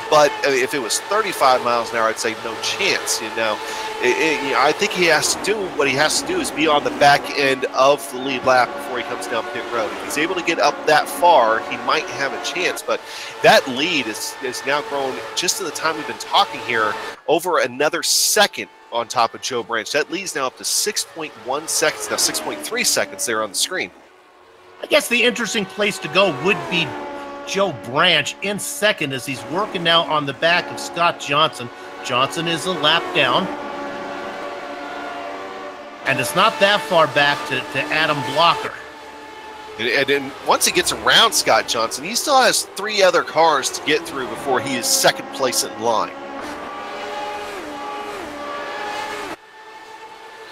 But if it was 35 miles an hour, I'd say no chance. You know, you know, I think he has to do what he has to do is be on the back end of the lead lap before he comes down pit road. If he's able to get up that far, he might have a chance. But that lead is now grown, just in the time we've been talking here, over another second on top of Joe Branch. That leads now up to 6.1 seconds, now 6.3 seconds there on the screen. I guess the interesting place to go would be Joe Branch in second as he's working now on the back of Scott Johnson. Johnson is a lap down. And it's not that far back to Adam Blocker. And then once he gets around Scott Johnson, he still has 3 other cars to get through before he is second place in line.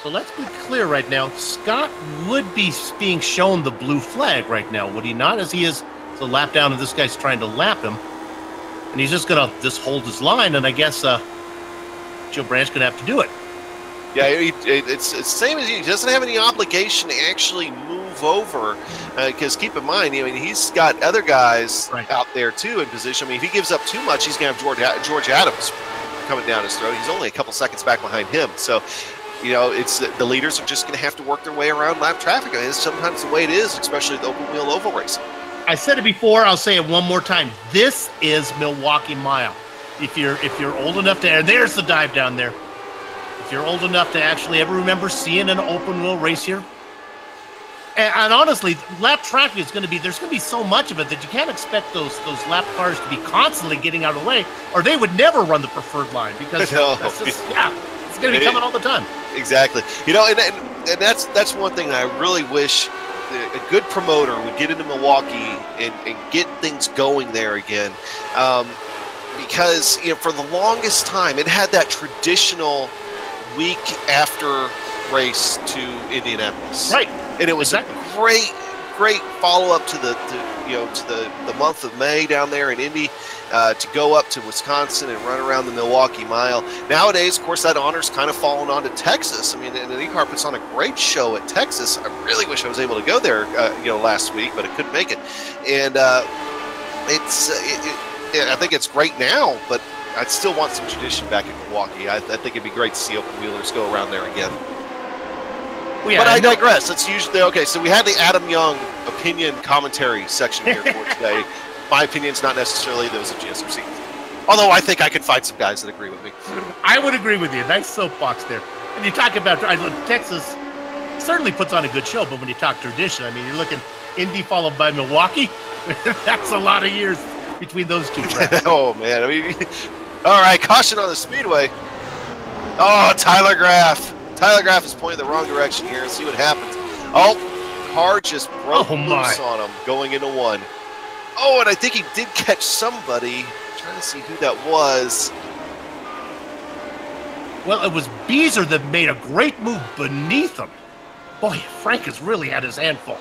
So let's be clear right now. Scott would be being shown the blue flag right now, would he not? As he is the lap down and this guy's trying to lap him. And he's just going to hold his line, and I guess Joe Branch's going to have to do it. Yeah, it's the same as he doesn't have any obligation to actually move over, because keep in mind, I mean, he's got other guys out there too in position. I mean, if he gives up too much, he's going to have George Adams coming down his throat. He's only a couple seconds back behind him. So, you know, it's the leaders are just going to have to work their way around lap traffic. I mean, it's sometimes the way it is, especially the open wheel oval racing. I said it before. I'll say it one more time. This is Milwaukee Mile. If you're old enough to, and there's the dive down there. If you're old enough to actually ever remember seeing an open wheel race here, and honestly, lap traffic is going to be, there's going to be so much of it that you can't expect those lap cars to be constantly getting out of the way, or they would never run the preferred line, because that's just, it's going to be coming all the time. Exactly. You know, and that's one thing that I really wish a good promoter would get into Milwaukee and get things going there again. Because, you know, for the longest time, it had that traditional week after race to Indianapolis. Right. And it was a great follow-up to the month of May down there in Indy, to go up to Wisconsin and run around the Milwaukee Mile. Nowadays, of course, that honor's kind of fallen on to Texas. I mean, and IndyCar puts on a great show at Texas. I really wish I was able to go there, last week, but I couldn't make it. And I think it's great now, but I'd still want some tradition back in Milwaukee. I think it'd be great to see open wheelers go around there again. Well, yeah, but I digress. That's usually okay. So we had the Adam Young opinion commentary section here for today. My opinion's not necessarily those of GSRC. Although I think I could find some guys that agree with me. I would agree with you. Nice soapbox there. And you talk about Texas certainly puts on a good show, but when you talk tradition, I mean, you're looking Indy followed by Milwaukee. That's a lot of years between those two tracks. Oh man, I mean, all right, caution on the speedway. Oh, Tyler Graff. Tyler Graff is pointing the wrong direction here. Let's see what happens. Oh, car just broke loose on him going into one. Oh, and I think he did catch somebody. I'm trying to see who that was. Well, it was Beezer that made a great move beneath him. Boy, Frank has really had his hand full.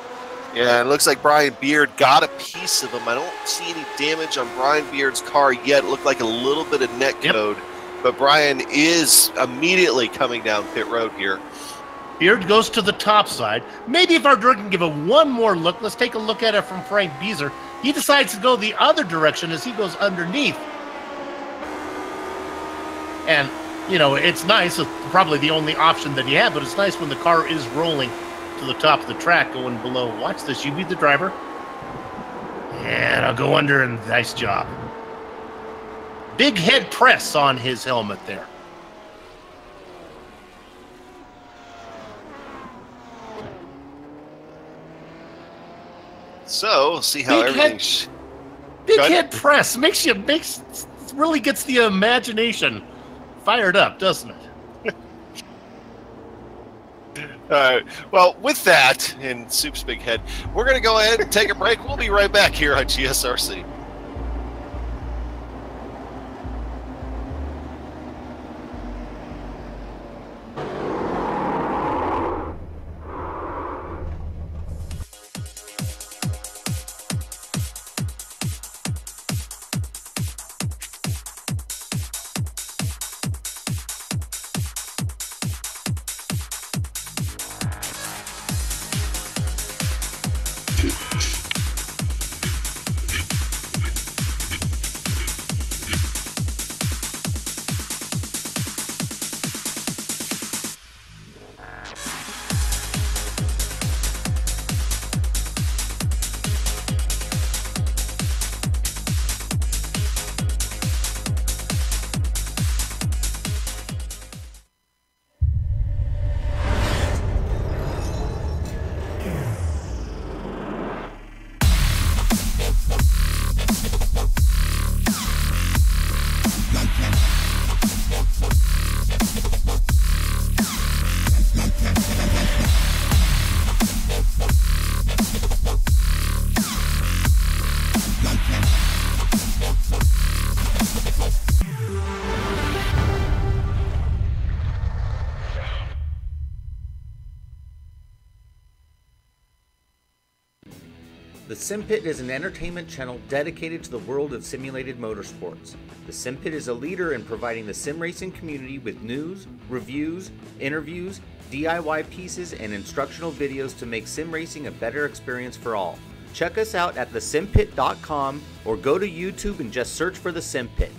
Yeah, it looks like Brian Beard got a piece of him. I don't see any damage on Brian Beard's car yet. It looked like a little bit of net code. But Brian is immediately coming down pit road here. Beard goes to the top side. Maybe if our director can give it one more look, let's take a look at it from Frank Beezer. He decides to go the other direction as he goes underneath. And, you know, it's nice. It's probably the only option that he had, but it's nice when the car is rolling to the top of the track going below. Watch this. You be the driver. And I'll go under, and nice job. Big head press on his helmet there. So, we'll see how everything's... Big head press really gets the imagination fired up, doesn't it? All right. Well, with that, and Soup's big head, we're going to go ahead and take a break. We'll be right back here on GSRC. The Sim Pit is an entertainment channel dedicated to the world of simulated motorsports. The Sim Pit is a leader in providing the sim racing community with news, reviews, interviews, DIY pieces, and instructional videos to make sim racing a better experience for all. Check us out at thesimpit.com or go to YouTube and just search for The Sim Pit.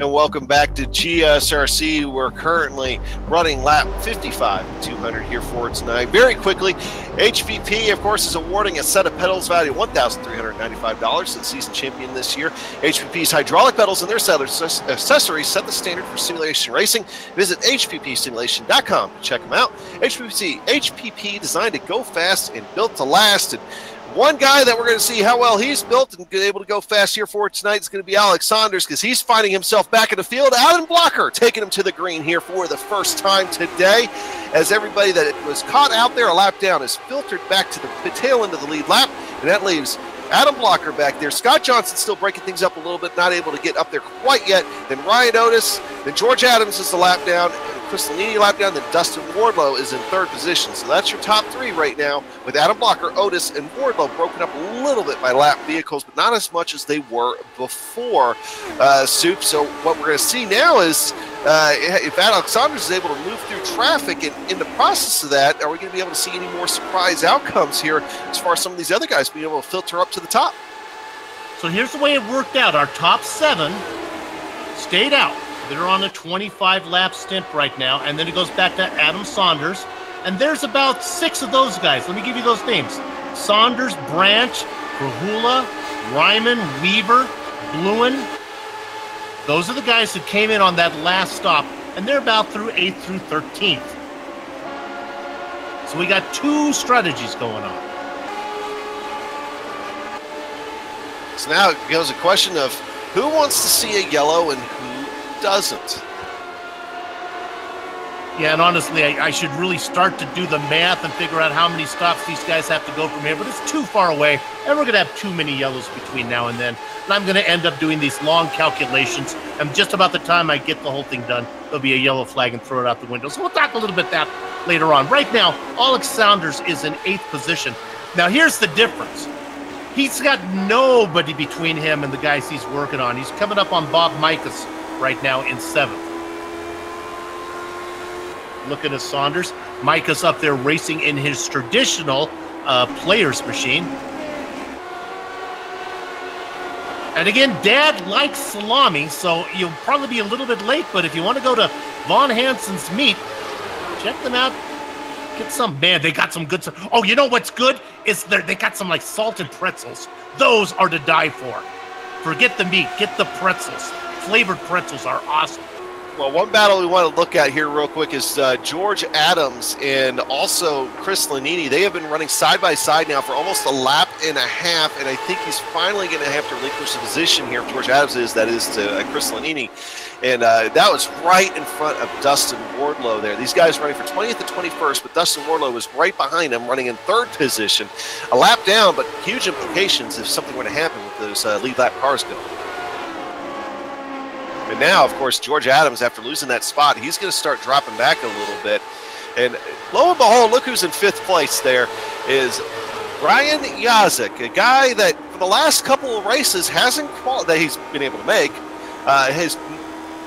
And welcome back to GSRC. We're currently running lap 55, 200 here for tonight. Very quickly, HPP, of course, is awarding a set of pedals valued at $1,395 to the season champion this year. HPP's hydraulic pedals and their accessories set the standard for simulation racing. Visit hppsimulation.com to check them out. HPP designed to go fast and built to last. And one guy that we're going to see how well he's built and able to go fast here for tonight is going to be Alex Saunders, because he's finding himself back in the field. Adam Blocker taking him to the green here for the first time today, as everybody that was caught out there a lap down is filtered back to the tail end of the lead lap, and that leaves Adam Blocker back there. Scott Johnson still breaking things up a little bit, not able to get up there quite yet. Then Ryan Otis, then George Adams is the lap down, Chris Lanini lap down, then Dustin Wardlow is in third position. So that's your top three right now, with Adam Blocker, Otis, and Wardlow broken up a little bit by lap vehicles, but not as much as they were before, Soup. So what we're going to see now is if Alex Saunders is able to move through traffic, and in the process of that, are we going to be able to see any more surprise outcomes here as far as some of these other guys being able to filter up to the top? So here's the way it worked out. Our top 7 stayed out. They're on a 25-lap stint right now, and then it goes back to Adam Saunders. And there's about 6 of those guys. Let me give you those names. Saunders, Branch, Rahula, Ryman, Weaver, Bluen. Those are the guys that came in on that last stop, and they're about through 8th through 13th. So we got 2 strategies going on. So now it goes a question of who wants to see a yellow and who doesn't. Yeah, and honestly, I should really start to do the math and figure out how many stops these guys have to go from here, but it's too far away, and we're going to have too many yellows between now and then, and I'm going to end up doing these long calculations, and just about the time I get the whole thing done, there'll be a yellow flag and throw it out the window. So we'll talk a little bit that later on. Right now, Alex Saunders is in 8th position. Now, here's the difference. He's got nobody between him and the guys he's working on. He's coming up on Bob Micas right now in 7th. Looking at Saunders. Micah's up there racing in his traditional player's machine. And again, Dad likes salami, so you'll probably be a little bit late, but if you want to go to Von Hansen's Meat, check them out. Get some, man, they got some good stuff. Oh, you know what's good? They got some like salted pretzels. Those are to die for. Forget the meat, get the pretzels. Flavored pretzels are awesome. Well, one battle we want to look at here real quick is George Adams and also Chris Lanini. They have been running side by side now for almost a lap and a half, and I think he's finally going to have to relinquish the position here. If George Adams that is to Chris Lanini. And that was right in front of Dustin Wardlow there. These guys running for 20th and 21st, but Dustin Wardlow was right behind him, running in 3rd position. A lap down, but huge implications if something were to happen with those lead lap cars going. And now, of course, George Adams, after losing that spot, he's going to start dropping back a little bit. And lo and behold, look who's in 5th place there is Brian Yazek, a guy that for the last couple of races that he's been able to make, has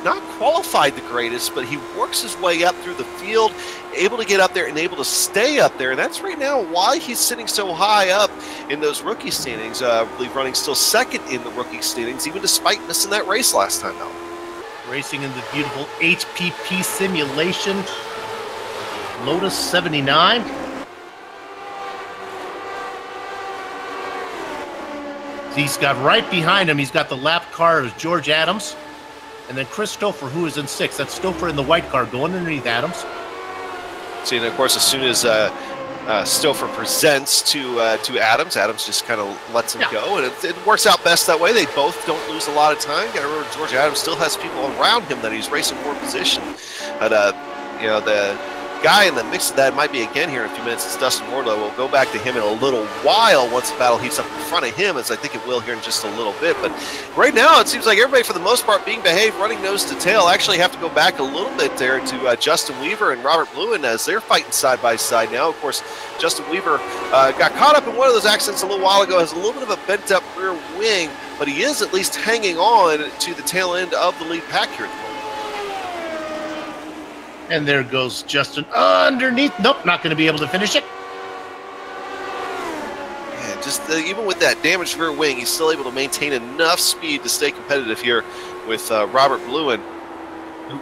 not qualified the greatest, but he works his way up through the field, able to get up there and able to stay up there. And that's right now why he's sitting so high up in those rookie standings. I believe running still 2nd in the rookie standings, even despite missing that race last time out. Racing in the beautiful HPP simulation Lotus 79. He's got right behind him, he's got the lap car of George Adams. And then Chris Stouffer, who is in 6th. That's Stouffer in the white car going underneath Adams. See, and of course, as soon as Stouffer presents to Adams, Adams just kind of lets him go. And it works out best that way. They both don't lose a lot of time. Got to remember, George Adams still has people around him that he's racing for position. But, you know, the guy in the mix of that might be again here in a few minutes. It's Dustin Wardlow. We'll go back to him in a little while once the battle heats up in front of him, as I think it will here in just a little bit. But right now, it seems like everybody, for the most part, being behaved, running nose to tail. Actually have to go back a little bit there to Justin Weaver and Robert Bluen as they're fighting side by side now. Of course, Justin Weaver got caught up in one of those accidents a little while ago, has a little bit of a bent up rear wing, but he is at least hanging on to the tail end of the lead pack here at the moment. And there goes Justin underneath. Nope, not going to be able to finish it. Yeah, just even with that damaged rear wing, he's still able to maintain enough speed to stay competitive here with Robert Bluen.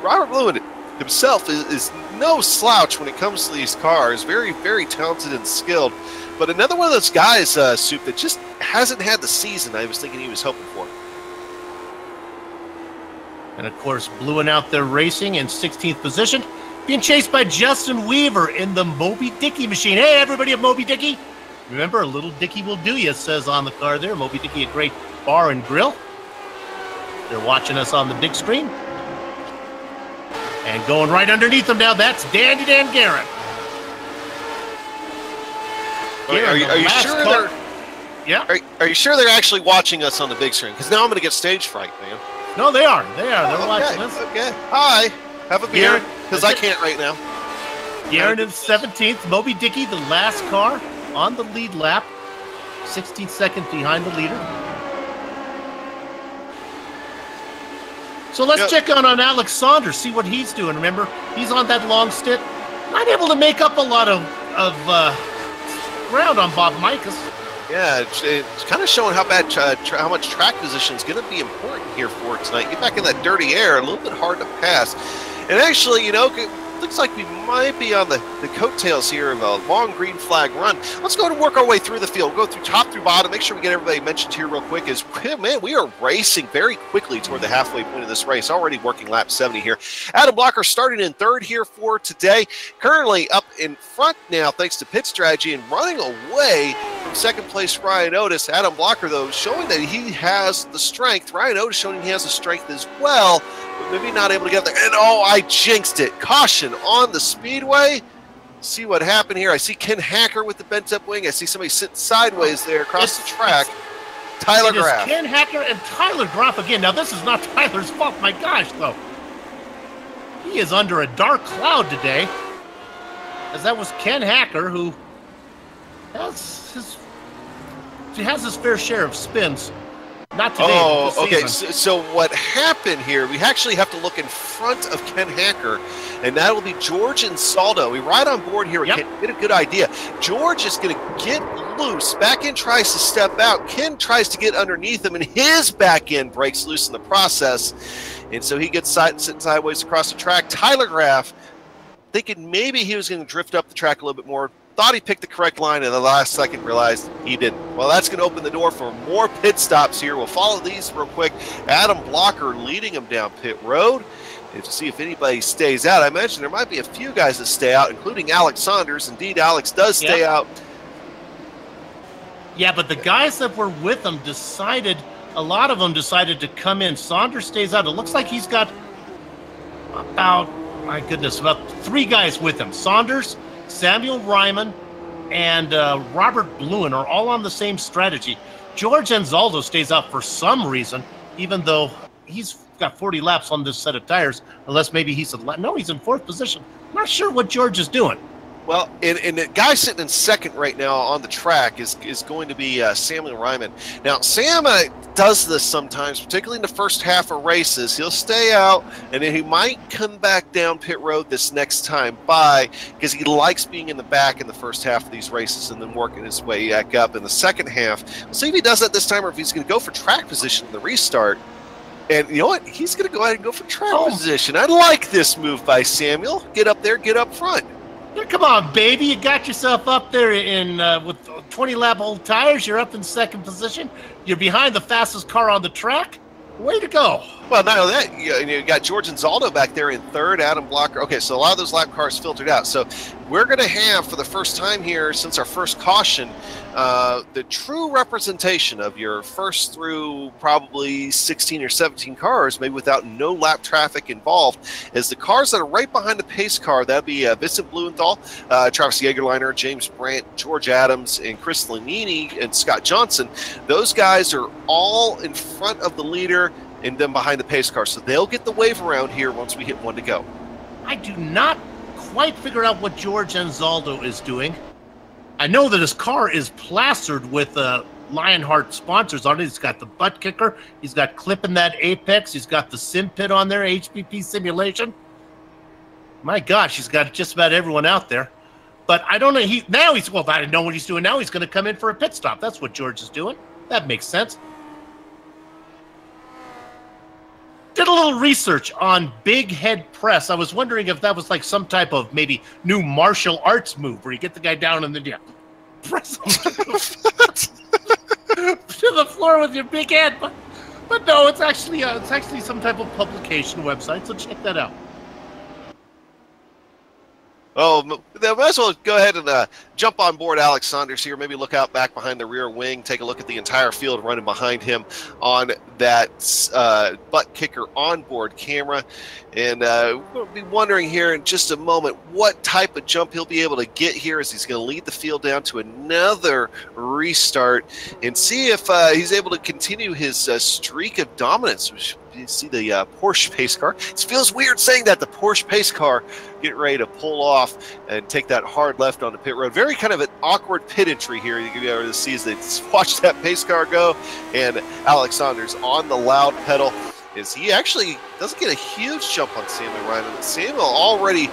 Robert Bluen himself is no slouch when it comes to these cars. Very, very talented and skilled. But another one of those guys, Soup, that just hasn't had the season I was thinking he was hoping for. And, of course, Bluen out there racing in 16th position, being chased by Justin Weaver in the Moby Dicky machine. Hey, everybody at Moby Dicky. Remember, a little Dicky will do you, says on the car there. Moby Dicky, a great bar and grill. They're watching us on the big screen. And going right underneath them now, that's Dandy Dan Garrett. Are you sure they're... Yeah. Are you sure they're actually watching us on the big screen? Because now I'm going to get stage fright, man. No, they are. They're watching us. Okay. Hi. Have a beer, because I can't right now. Garrett is 17th. Moby Dicky, the last car on the lead lap. 16 seconds behind the leader. So let's check on Alex Saunders, see what he's doing. Remember, he's on that long stint. Not able to make up a lot of ground on Bob Mikas. Yeah, it's kind of showing how bad, how much track position is going to be important here for tonight. Get back in that dirty air, a little bit hard to pass. And actually, you know, looks like we might be on the coattails here of a long green flag run. Let's go and work our way through the field. Go through top through bottom. Make sure we get everybody mentioned here real quick. Man, we are racing very quickly toward the halfway point of this race. Already working lap 70 here. Adam Blocker starting in third here for today. Currently up in front now thanks to pit strategy and running away from second place Ryan Otis. Adam Blocker, though, showing that he has the strength. Ryan Otis showing he has the strength as well. Maybe not able to get there. And, oh, I jinxed it. Caution on the speedway. See what happened here. I see Ken Hacker with the bent-up wing. I see somebody sitting sideways there across the track. Tyler Graff. Ken Hacker and Tyler Graff again. Now, this is not Tyler's fault. My gosh, though. He is under a dark cloud today. As that was Ken Hacker, who has his fair share of spins. Not today. Oh, okay. So what happened here, we actually have to look in front of Ken Hacker, and that will be George and Saldo. We ride on board here. Yep. Get a good idea. George is going to get loose. Back end tries to step out. Ken tries to get underneath him, and his back end breaks loose in the process. And so he gets sitting sideways across the track. Tyler Graff, thinking maybe he was going to drift up the track a little bit more, thought he picked the correct line, and at the last second realized he didn't. Well, that's going to open the door for more pit stops here. We'll follow these real quick. Adam Blocker leading him down pit road, and to see if anybody stays out. I imagine there might be a few guys that stay out, including Alex Saunders. Indeed, Alex does stay out. Yeah, but the guys that were with him a lot of them decided to come in. Saunders stays out. It looks like he's got about 3 guys with him. Saunders, Samuel Ryman, and Robert Bluen are all on the same strategy. George Anzaldo stays out for some reason, even though he's got 40 laps on this set of tires, unless maybe he's in 4th position. Not sure what George is doing. Well, and the guy sitting in second right now on the track is going to be Samuel Ryman. Now, Sam does this sometimes, particularly in the first half of races. He'll stay out, and then he might come back down pit road this next time by, because he likes being in the back in the first half of these races and then working his way back up in the second half. We'll see if he does that this time or if he's going to go for track position in the restart. And you know what? He's going to go ahead and go for track position. I like this move by Samuel. Get up there, get up front. Yeah, come on, baby. You got yourself up there with 20-lap old tires. You're up in second position. You're behind the fastest car on the track. Way to go. Well, not only that, you got George Anzaldo back there in third, Adam Blocker. Okay, so a lot of those lap cars filtered out. So we're going to have, for the first time here since our first caution, the true representation of your first through probably 16 or 17 cars, maybe without no lap traffic involved, is the cars that are right behind the pace car. That'd be Vincent Blumenthal, Travis Jagerliner, James Brandt, George Adams, and Chris Lanini, and Scott Johnson. Those guys are all in front of the leader and then behind the pace car. So they'll get the wave around here once we hit one to go. I do not quite figure out what George Anzaldo is doing. I know that his car is plastered with Lionheart sponsors on it. He's got the butt kicker. He's got clipping that apex. He's got the sim pit on there, HPP simulation. My gosh, he's got just about everyone out there. But I don't know. I don't know what he's doing now. He's going to come in for a pit stop. That's what George is doing. That makes sense. Did a little research on big head press. I was wondering if that was like some type of maybe new martial arts move where you get the guy down and then you press him to the floor with your big head. But no, it's actually some type of publication website, so check that out. Oh, they might as well go ahead and jump on board Alex Saunders here. Maybe look out back behind the rear wing, take a look at the entire field running behind him on that butt kicker onboard camera. And we'll be wondering here in just a moment what type of jump he'll be able to get here as he's going to lead the field down to another restart and see if he's able to continue his streak of dominance. You see the Porsche pace car. It feels weird saying that, the Porsche pace car getting ready to pull off and take that hard left on the pit road. Very kind of an awkward pit entry here. You can be able to see as they watch that pace car go, and Alex Saunders on the loud pedal. Is he actually doesn't get a huge jump on Samuel Ryman. But Samuel already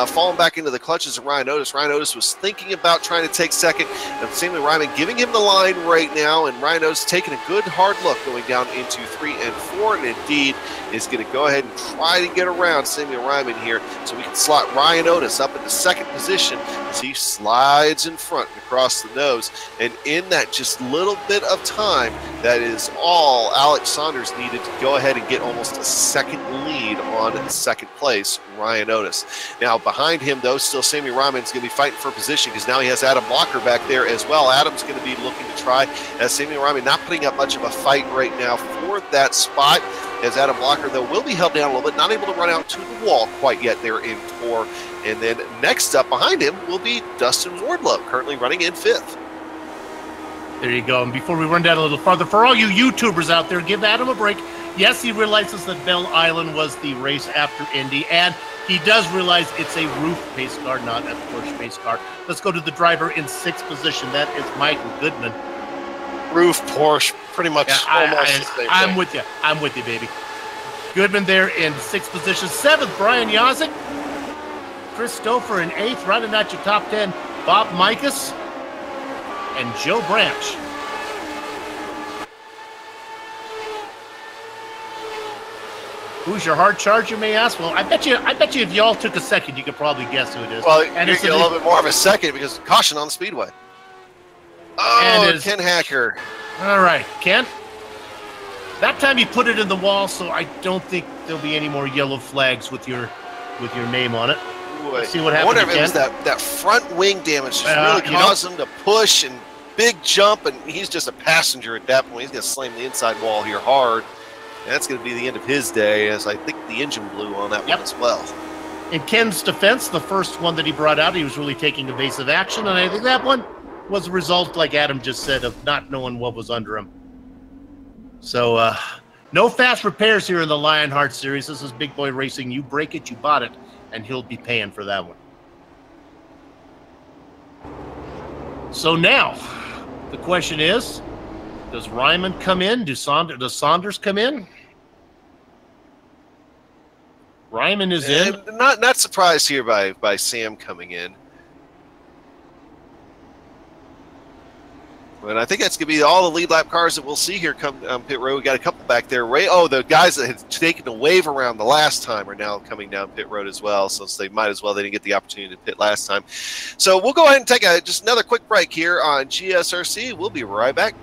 falling back into the clutches of Ryan Otis. Ryan Otis was thinking about trying to take second, and Samuel Ryman giving him the line right now, and Ryan Otis taking a good hard look going down into 3 and 4, and indeed is going to go ahead and try to get around Samuel Ryman here so we can slot Ryan Otis up into second position as he slides in front and across the nose. And in that just little bit of time, that is all Alex Saunders needed to go ahead and get almost a second lead on second place, Ryan Otis. Now behind him though, still Samuel Ryman's going to be fighting for position because now he has Adam Blocker back there as well. Adam's going to be looking to try, as Samuel Ryman not putting up much of a fight right now for that spot, as Adam Blocker though will be held down a little bit, not able to run out to the wall quite yet there in 4. And then next up behind him will be Dustin Wardlow, currently running in 5th. There you go. And before we run down a little farther, for all you YouTubers out there, give Adam a break. Yes, he realizes that Bell Island was the race after Indy, and he does realize it's a roof pace car, not a Porsche pace car. Let's go to the driver in 6th position. That is Michael Goodman. Roof Porsche, pretty much almost the same I'm thing. with you. I'm with you, baby. Goodman there in 6th position. 7th, Brian Yazik. Chris Stouffer in 8th, running at your top 10. Bob Mikas and Joe Branch. Who's your hard charge, you may ask? Well, I bet you if y'all took a second, you could probably guess who it is. Well, and you it's get a little bit more of a second because caution on the speedway. Oh, Ken Hacker. All right, Ken. That time you put it in the wall, so I don't think there'll be any more yellow flags with your name on it. Let's see what happens. I wonder if it was that front wing damage just really caused him to push and big jump, and he's just a passenger at that point. He's going to slam the inside wall here hard. And that's going to be the end of his day, as I think the engine blew on that one as well. In Ken's defense, the first one that he brought out, he was really taking evasive action, and I think that one was a result, like Adam just said, of not knowing what was under him. So, no fast repairs here in the Lionheart Series. This is Big Boy Racing. You break it, you bought it, and he'll be paying for that one. So now, the question is, does Ryman come in? Does Saunders come in? Ryman is in. Not surprised here by Sam coming in. But I think that's going to be all the lead lap cars that we'll see here come pit road. We got a couple back there. The guys that had taken a wave around the last time are now coming down pit road as well, since they might as well. They didn't get the opportunity to pit last time. So we'll go ahead and take just another quick break here on GSRC. We'll be right back.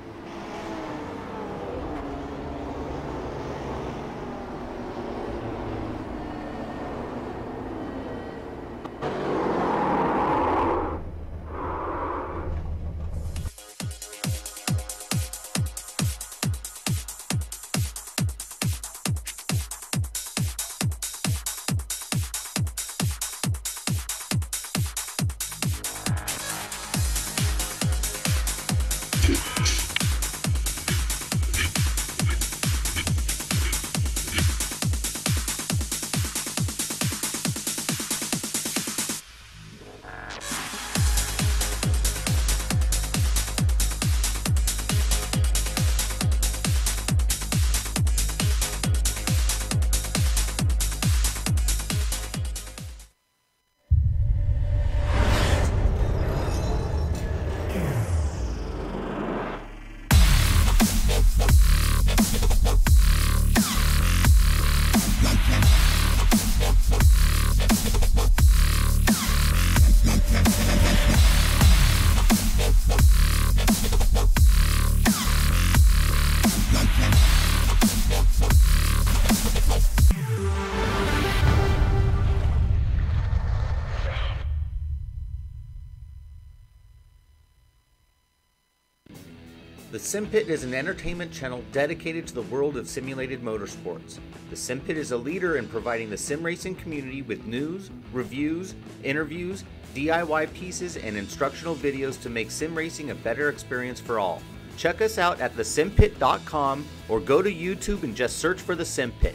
The Sim Pit is an entertainment channel dedicated to the world of simulated motorsports. The Sim Pit is a leader in providing the sim racing community with news, reviews, interviews, DIY pieces, and instructional videos to make sim racing a better experience for all. Check us out at thesimpit.com or go to YouTube and just search for The Sim Pit.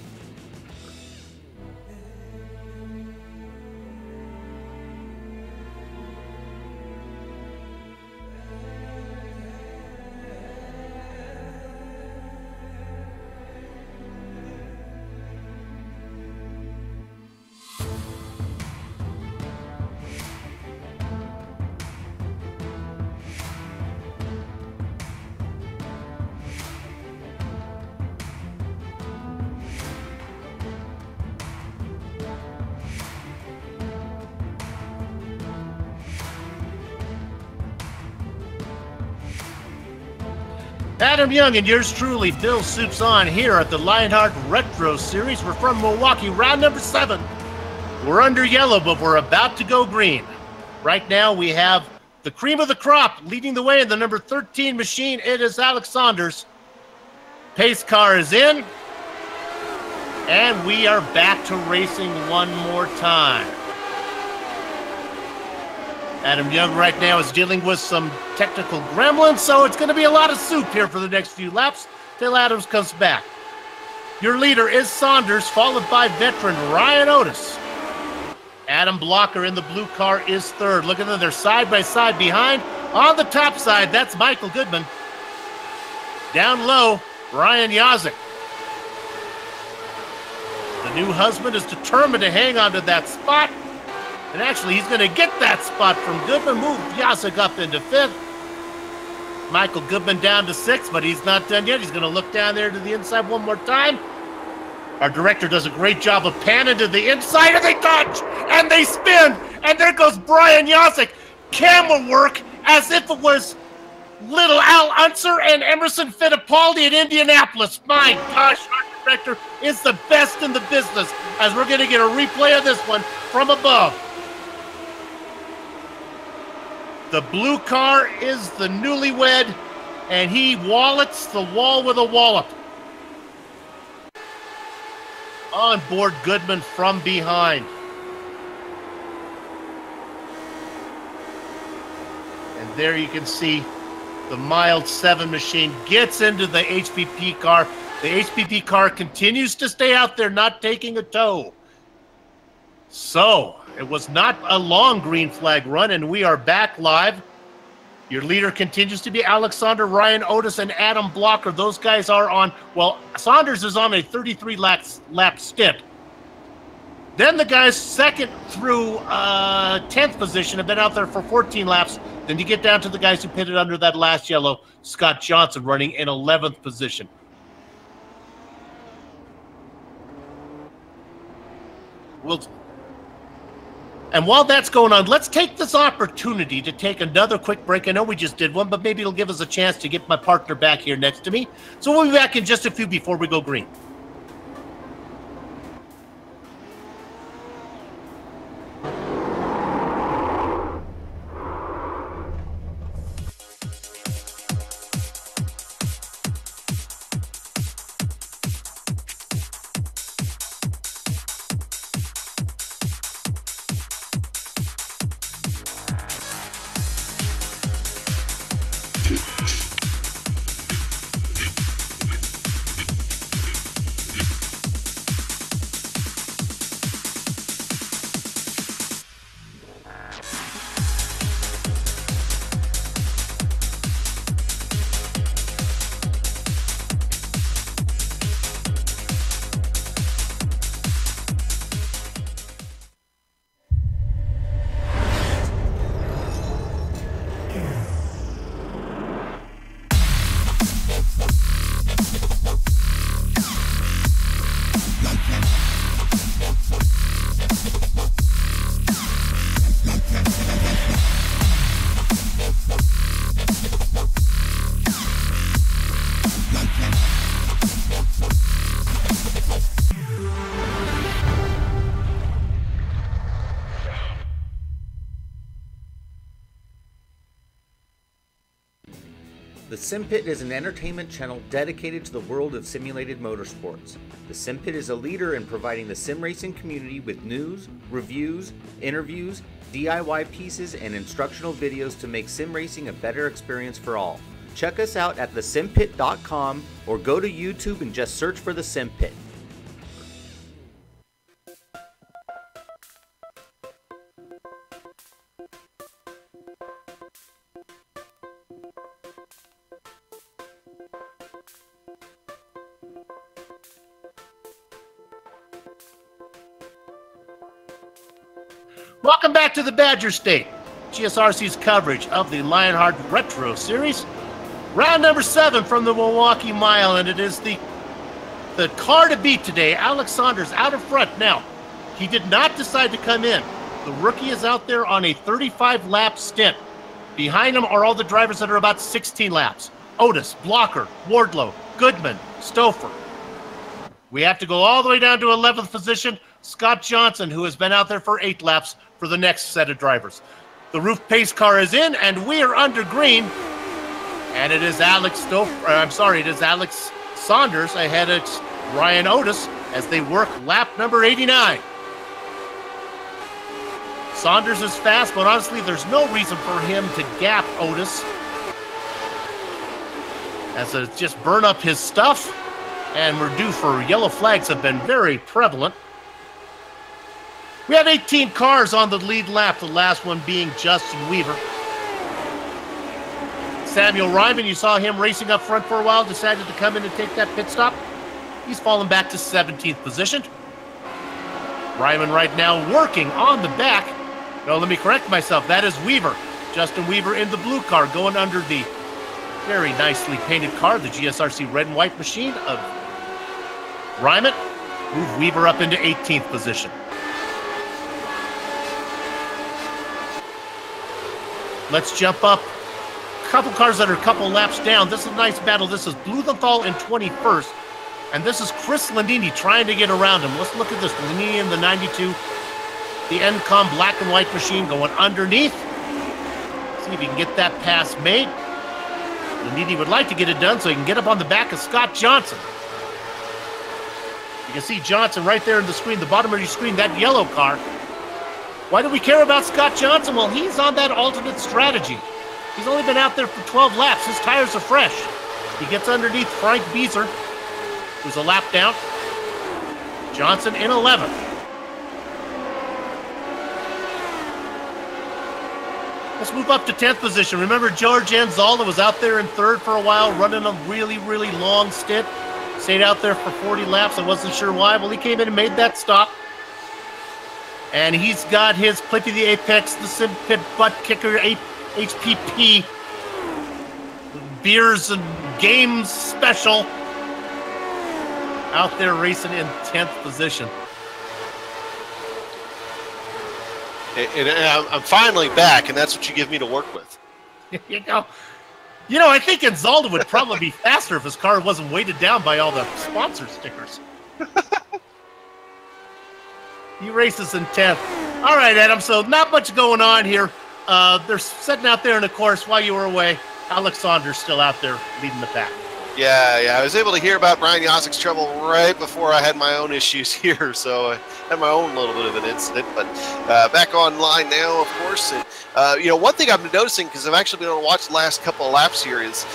Adam Young and yours truly, Bill Soups on here at the Lionheart Retro Series. We're from Milwaukee, round number 7. We're under yellow, but we're about to go green. Right now we have the cream of the crop leading the way in the number 13 machine. It is Alex Saunders. Pace car is in. And we are back to racing one more time. Adam Young right now is dealing with some technical gremlins, so it's going to be a lot of soup here for the next few laps till Adams comes back. Your leader is Saunders, followed by veteran Ryan Otis. Adam Blocker in the blue car is third. Look at them, they're side by side behind. On the top side, that's Michael Goodman. Down low, Brian Yazik. The new husband is determined to hang on to that spot. And actually, he's going to get that spot from Goodman. Move Yazik up into 5th. Michael Goodman down to 6th, but he's not done yet. He's going to look down there to the inside one more time. Our director does a great job of panning to the inside, and they dodge, and they spin, and there goes Brian Yazik. Camera work as if it was little Al Unser and Emerson Fittipaldi in Indianapolis. My gosh, our director is the best in the business, as we're going to get a replay of this one from above. The blue car is the newlywed, and he wallets the wall with a wallop. On board Goodman from behind. And there you can see the mild 7 machine gets into the HPP car. The HPP car continues to stay out there, not taking a tow. So, it was not a long green flag run, and we are back live. Your leader continues to be Alexander, Ryan Otis, and Adam Blocker. Those guys are on, well, Saunders is on a 33-lap stint. Then the guys 2nd through 10th position have been out there for 14 laps. Then you get down to the guys who pitted under that last yellow, Scott Johnson running in 11th position. And while that's going on, let's take this opportunity to take another quick break. I know we just did one, but maybe it'll give us a chance to get my partner back here next to me. So we'll be back in just a few before we go green. The Sim Pit is an entertainment channel dedicated to the world of simulated motorsports. The Sim Pit is a leader in providing the sim racing community with news, reviews, interviews, DIY pieces, and instructional videos to make sim racing a better experience for all. Check us out at thesimpit.com or go to YouTube and just search for The Sim Pit. Welcome back to the Badger State, GSRC's coverage of the Lionheart Retro Series. Round number 7 from the Milwaukee Mile, and it is the car to beat today. Alex Saunders out in front. Now, he did not decide to come in. The rookie is out there on a 35-lap stint. Behind him are all the drivers that are about 16 laps. Otis, Blocker, Wardlow, Goodman, Stouffer. We have to go all the way down to 11th position. Scott Johnson, who has been out there for 8 laps for the next set of drivers. The roof pace car is in, and we are under green. And it is Alex Saunders ahead of Ryan Otis as they work lap number 89. Saunders is fast, but honestly, there's no reason for him to gap Otis, as it just burn up his stuff, and we're due for yellow flags have been very prevalent. We have 18 cars on the lead lap, the last one being Justin Weaver. Samuel Ryman, you saw him racing up front for a while, decided to come in and take that pit stop. He's fallen back to 17th position. Ryman right now working on the back. No, let me correct myself. That is Weaver. Justin Weaver in the blue car, going under the very nicely painted car, the GSRC red and white machine of Ryman. Move Weaver up into 18th position. Let's jump up. A couple cars that are a couple laps down. This is a nice battle. This is Blumenthal in 21st. And this is Chris Landini trying to get around him. Let's look at this. Landini in the 92. The NCOM black and white machine going underneath. See if he can get that pass made. Landini would like to get it done so he can get up on the back of Scott Johnson. You can see Johnson right there in the screen, the bottom of your screen, that yellow car. Why do we care about Scott Johnson? Well, he's on that alternate strategy. He's only been out there for 12 laps. His tires are fresh. He gets underneath Frank Beezer, who's a lap down. Johnson in 11th. Let's move up to 10th position. Remember, George Anzalda was out there in 3rd for a while, running a really, really long stint. Stayed out there for 40 laps. I wasn't sure why. Well, he came in and made that stop. And he's got his Clippy the Apex, the Sim Pit Butt Kicker HPP Beers and Games Special out there racing in 10th position. And I'm finally back, and that's what you give me to work with. You know, I think Anzalda would probably be faster if his car wasn't weighted down by all the sponsor stickers. He races in 10th. All right, Adam, so not much going on here. They're sitting out there in the course while you were away. Alex Saunders still out there leading the pack. Yeah, I was able to hear about Brian Yossick's trouble right before I had my own issues here, so I had my own little bit of an incident, but back online now, of course. And one thing I've been noticing, because I've actually been able to watch the last couple of laps here, is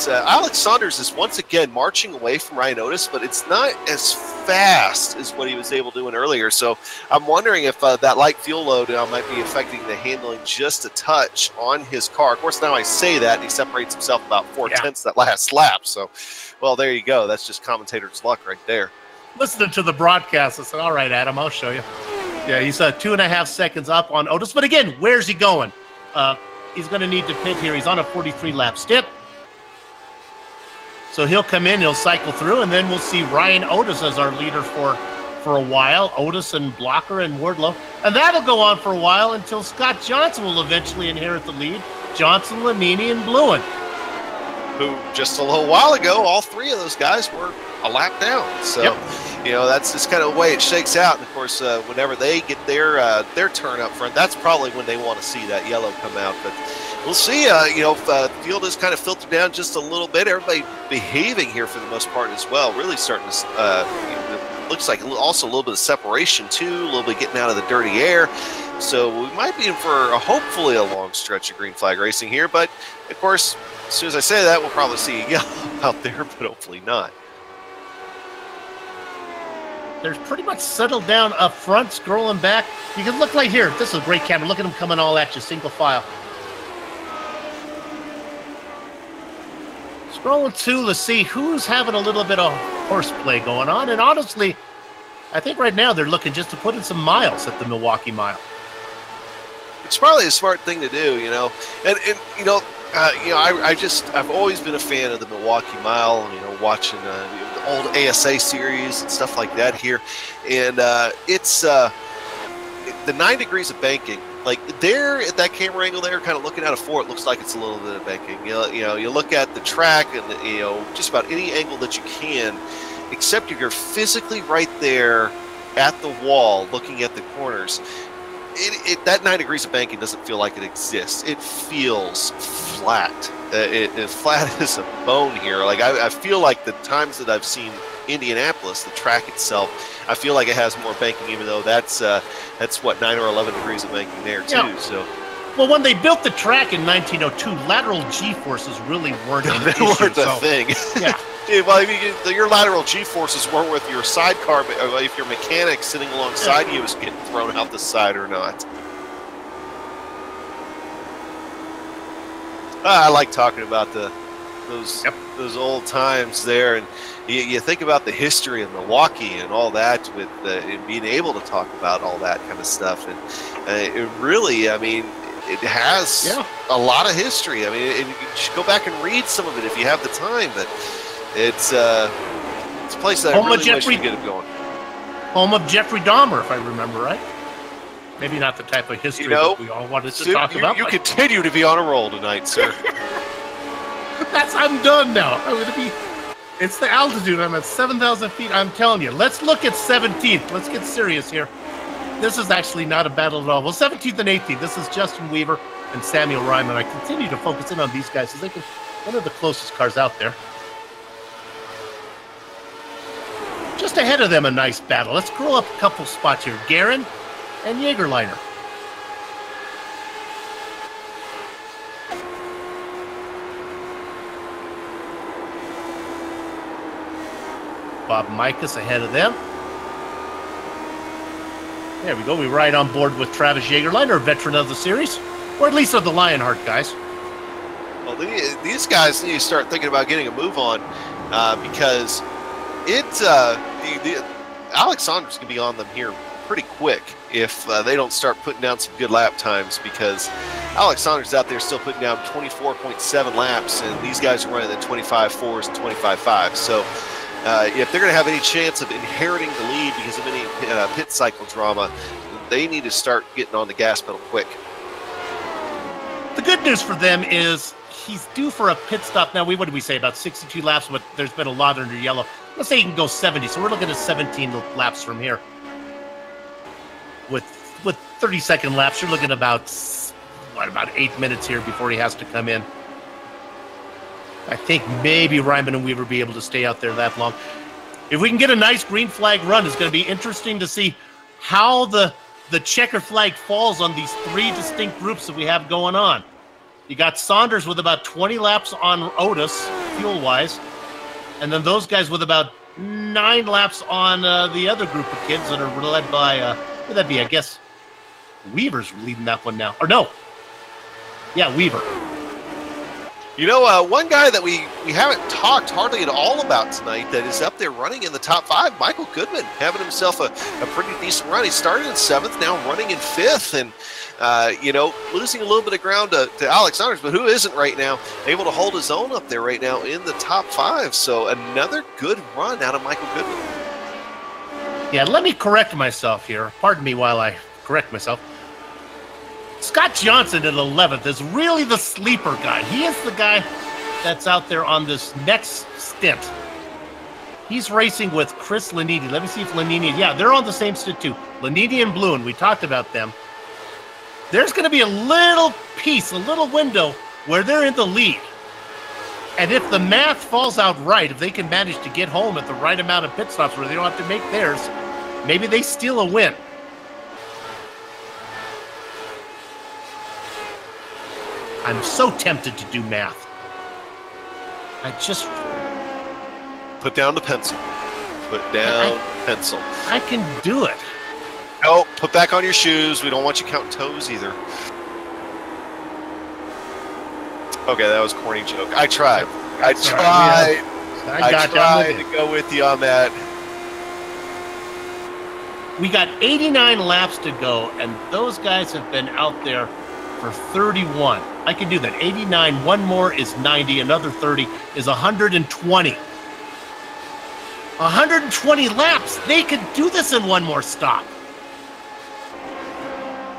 Alex Saunders is once again marching away from Ryan Otis, but it's not as fast as what he was able to do earlier. So I'm wondering if that light fuel load might be affecting the handling just a touch on his car. Of course, now I say that, and he separates himself about 4/10 that last lap. So, well, there you go. That's just commentator's luck right there. Listening to the broadcast, I said, all right, Adam, I'll show you. Yeah, he's 2.5 seconds up on Otis. But again, where's he going? He's going to need to pit here. He's on a 43-lap stint. So he'll come in, he'll cycle through, and then we'll see Ryan Otis as our leader for a while. Otis and Blocker and Wardlow. And that'll go on for a while until Scott Johnson will eventually inherit the lead. Johnson, Lanini, and Bluen. Who just a little while ago, all three of those guys were a lap down. So, that's just kind of the way it shakes out. And of course, whenever they get their turn up front, that's probably when they want to see that yellow come out. But We'll see. The field is kind of filtered down just a little bit. Everybody behaving here for the most part as well. Really starting to, it looks like also a little bit of separation too, a little bit getting out of the dirty air. So we might be in for hopefully a long stretch of green flag racing here. But of course, as soon as I say that, we'll probably see a yellow out there, but hopefully not. They're pretty much settled down up front, scrolling back. You can look right here. This is a great camera. Look at them coming all at you, single file. Scrolling to, let's see who's having a little bit of horseplay going on. And honestly, I think right now they're looking just to put in some miles at the Milwaukee Mile. It's probably a smart thing to do, I've always been a fan of the Milwaukee Mile, watching the old ASA series and stuff like that here. And it's the 9 degrees of banking. Like there at that camera angle there, kind of looking at a 4, it looks like it's a little bit of banking. You look at the track and just about any angle that you can, except if you're physically right there at the wall looking at the corners. That 9 degrees of banking doesn't feel like it exists. It feels flat. It's flat as a bone here. Like I feel like the times that I've seen Indianapolis, the track itself, I feel like it has more banking, even though that's what 9 or 11 degrees of banking there too. Yeah. So, well, when they built the track in 1902, lateral G-forces really weren't an issue. Weren't the thing. Yeah. Well, I mean, your lateral G-forces weren't with your sidecar, but if your mechanic sitting alongside you was getting thrown out the side or not. I like talking about those old times there, and you think about the history of Milwaukee and all that, with and being able to talk about all that kind of stuff, and it really, I mean, it has a lot of history. I mean, you should go back and read some of it if you have the time, but it's a place that I really wish we could get it going. Home of Jeffrey Dahmer, if I remember right. Maybe not the type of history that we all wanted to talk about. You continue to be on a roll tonight, sir. I'm done now. It's the altitude. I'm at 7,000 feet. I'm telling you. Let's look at 17th. Let's get serious here. This is actually not a battle at all. Well, 17th and 18th. This is Justin Weaver and Samuel Ryman. I continue to focus in on these guys because one of the closest cars out there. Just ahead of them, a nice battle. Let's scroll up a couple spots here. Guerin and Jägerliner. Bob Mikas ahead of them. There we go. We ride on board with Travis Jägerliner, a veteran of the series, or at least of the Lionheart guys. Well, these guys need to start thinking about getting a move on because Alex Saunders can be on them here pretty quick if they don't start putting down some good lap times, because Alex Saunders out there still putting down 24.7 laps, and these guys are running at 25.4s and 25.5s. So if they're going to have any chance of inheriting the lead because of any pit cycle drama, they need to start getting on the gas pedal quick. The good news for them is he's due for a pit stop now. What did we say, about 62 laps, but there's been a lot under yellow. Let's say he can go 70, so we're looking at 17 laps from here. With 30-second laps, you're looking at about 8 minutes here before he has to come in. I think maybe Ryman and Weaver will be able to stay out there that long. If we can get a nice green flag run, it's going to be interesting to see how the checker flag falls on these 3 distinct groups that we have going on. You got Saunders with about 20 laps on Otis, fuel-wise, and then those guys with about 9 laps on the other group of kids that are led by, would that be, I guess, Weaver's leading that one now. Or no. Yeah, Weaver. One guy that we haven't talked hardly at all about tonight that is up there running in the top 5, Michael Goodman, having himself a pretty decent run. He started in 7th, now running in 5th, and, losing a little bit of ground to Alex Saunders, but who isn't right now, able to hold his own up there right now in the top 5. So another good run out of Michael Goodman. Yeah, let me correct myself here. Pardon me while I correct myself. Scott Johnson at 11th is really the sleeper guy. He is the guy that's out there on this next stint. He's racing with Chris Lanini. Let me see if Lanini... Yeah, they're on the same stint too. Lanini and Bluen, we talked about them. there's going to be a little piece, a little window where they're in the lead. And if the math falls out right, if they can manage to get home at the right amount of pit stops where they don't have to make theirs, maybe they steal a win. I'm so tempted to do math. I just... Put down the pencil. Put down pencil. I can do it. No, put back on your shoes. We don't want you counting toes either. Okay, that was a corny joke. I tried. I tried to go with you on that. We got 89 laps to go, and those guys have been out there for 31. I can do that. 89, one more is 90, another 30 is 120. 120 laps. They could do this in one more stop.